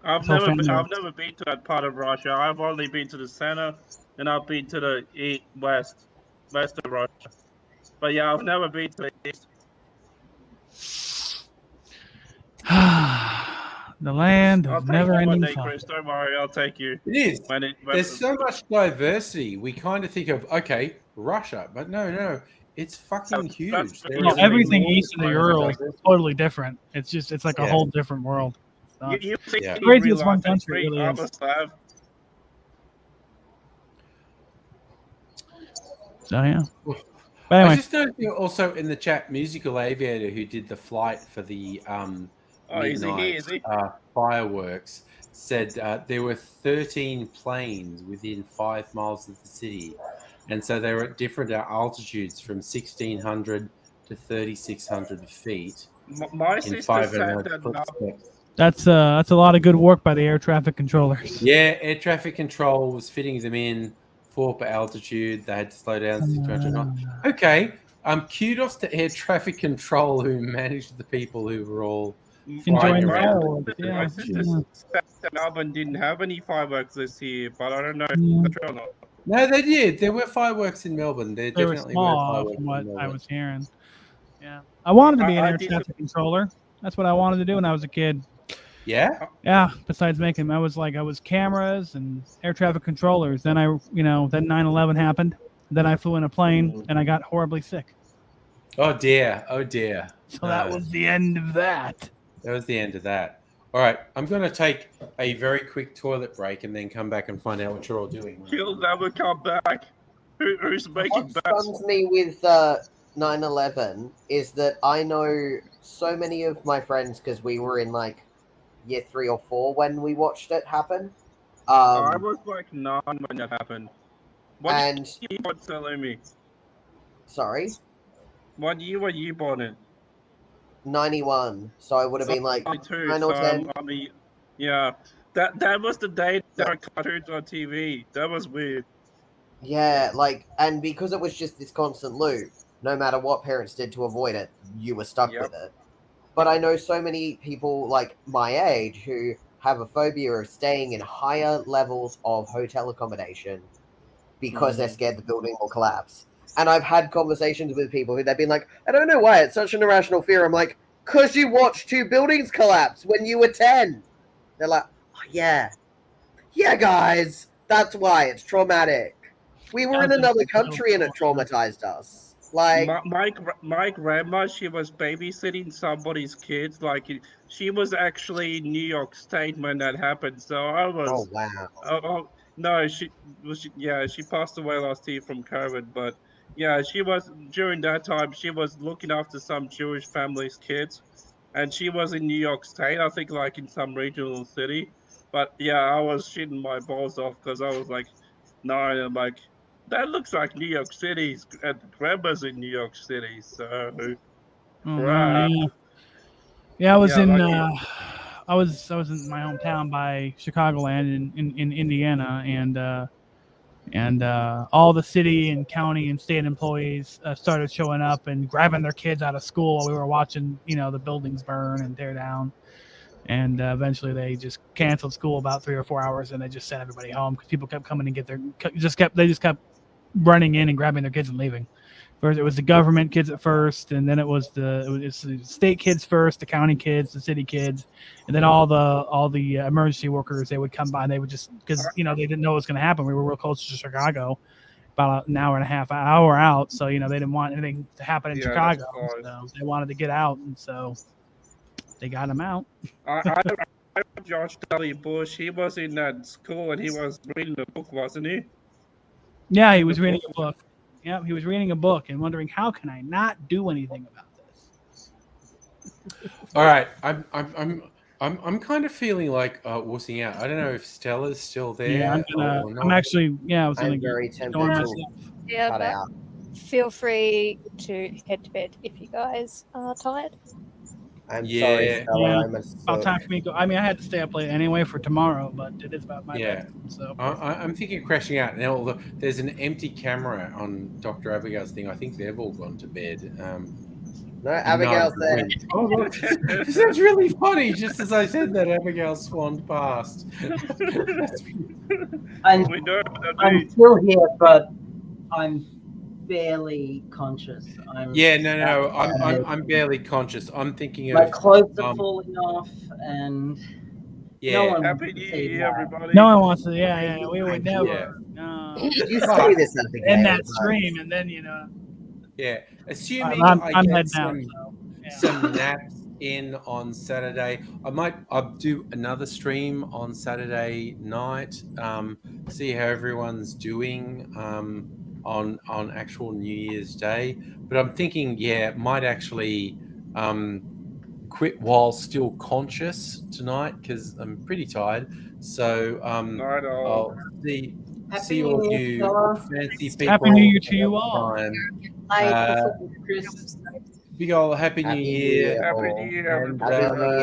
I've His whole never family been, was. I've never been to that part of Russia. I've only been to the center, and I've been to the west of Russia. But yeah, I've never been to the east. The land I'll of take never-ending you, fun. Chris. Don't worry, I'll take you. It is. When There's so much diversity. We kind of think of, okay, Russia, but no, it's fucking huge. There No, is everything enormous east of the Urals is totally different. It's like a Yeah. whole different world. So You think Yeah. in crazy real it's one life, country, it really I'm is. a Slav. So yeah. But I anyway, just noticed also in the chat, Musical Aviator, who did the flight for the Oh, is he here? midnight Is he? fireworks, said there were 13 planes within 5 miles of the city, and so they were at different altitudes from 1,600 to 3,600 feet. My in sister 5 said and that footsteps. that's a lot of good work by the air traffic controllers. Yeah, air traffic control was fitting them in 4 per altitude. They had to slow down 600 knots. Okay, kudos to air traffic control who managed the people who were all Enjoying flying the around. fireworks, yeah. My sister said that Melbourne didn't have any fireworks this year, but I don't know if Yeah. that's true or not. No, they did. There were fireworks in Melbourne. There They were definitely were small fireworks from in what Melbourne. I was hearing. Yeah, I wanted to be an I air did- traffic controller. That's what I wanted to do when I was a kid. Yeah? Yeah. Besides making, I was cameras and air traffic controllers. Then then 9/11 happened. Then I flew in a plane and I got horribly sick. Oh dear. Oh dear. So that was the end of that. That was the end of that. All right, I'm going to take a very quick toilet break and then come back and find out what you're all doing. He'll never come back. Who's making What bets? stuns me with 9/11 is that I know so many of my friends because we were in like year 3 or 4 when we watched it happen. I was like 9 when that happened. What And- year you born, Salumi? Sorry, What year were you born in? 91. So I would have been like 92, 9 or so 10. yeah. That was the day there were cartoons on TV. That was weird. Yeah, and because it was just this constant loop, no matter what parents did to avoid it, you were stuck with it. But I know so many people like my age who have a phobia of staying in higher levels of hotel accommodation because they're scared the building will collapse. And I've had conversations with people who they've been like, I don't know why it's such an irrational fear. I'm like, because you watched 2 buildings collapse when you were 10. They're like, oh, yeah. Yeah, guys, that's why it's traumatic. We were in another country and it traumatized us. Like my grandma, she was babysitting somebody's kids. Like she was actually in New York State when that happened. So I was. Oh wow. Oh no, she passed away last year from COVID. But yeah, she was during that time. She was looking after some Jewish family's kids, and she was in New York State. I think like in some regional city. But yeah, I was shitting my balls off because I was like, no, I'm like. That looks like New York City, and grandma's in New York City, so crap. Yeah, I was Yeah, in like I was in my hometown by Chicagoland in Indiana, and all the city and county and state employees started showing up and grabbing their kids out of school while we were watching the buildings burn and tear down. And eventually they just canceled school about 3 or 4 hours, and they just sent everybody home because people kept coming and they just kept running in and grabbing their kids and leaving. First, it was the government kids at first, and then it was the state kids first, the county kids, the city kids, and then all the emergency workers. They would come by and they would just because they didn't know what was going to happen. We were real close to Chicago, about an hour and a half hour out, so they didn't want anything to happen in Yeah, Chicago. that's So they wanted to get out, and so they got him out. I George W. Bush. He was in that school and he was reading a book, wasn't he? Yeah, he was reading a book. Yeah, he was reading a book and wondering how can I not do anything about this. All right, I'm kind of feeling like wussing out. I don't know if Stella's still there. Yeah, or not. I'm actually. Yeah, I was I'm gonna very go tempted on to myself. Yeah, cut but out. feel free to head to bed if you guys are tired. I'm Yeah. sorry, Stella. Yeah, I'm about time for me to go. I mean, I had to stay up late anyway for tomorrow, but it is about my Yeah. bedtime. So I'm thinking of crashing out. Now there's an empty camera on Dr. Abigail's thing. I think they've all gone to bed. No, Abigail's there. Oh, look. That's really funny. Just as I said that, Abigail swanned past. I'm still here, but I'm barely conscious. I'm barely conscious. I'm thinking My of clothes are falling off, and no one Happy wants to New see Year, that. everybody. No one wants to. Yeah. We would never. No. You say this, Abigail. In that stream, and then Yeah, assuming I'm I get head down. some naps in on Saturday, I'll do another stream on Saturday night. See how everyone's doing on actual New Year's Day. But I'm thinking, might actually quit while still conscious tonight because I'm pretty tired. So I'll see all you fancy people. Happy New Year to you all. Big ol' Happy New Year. Happy New Year, And, everybody.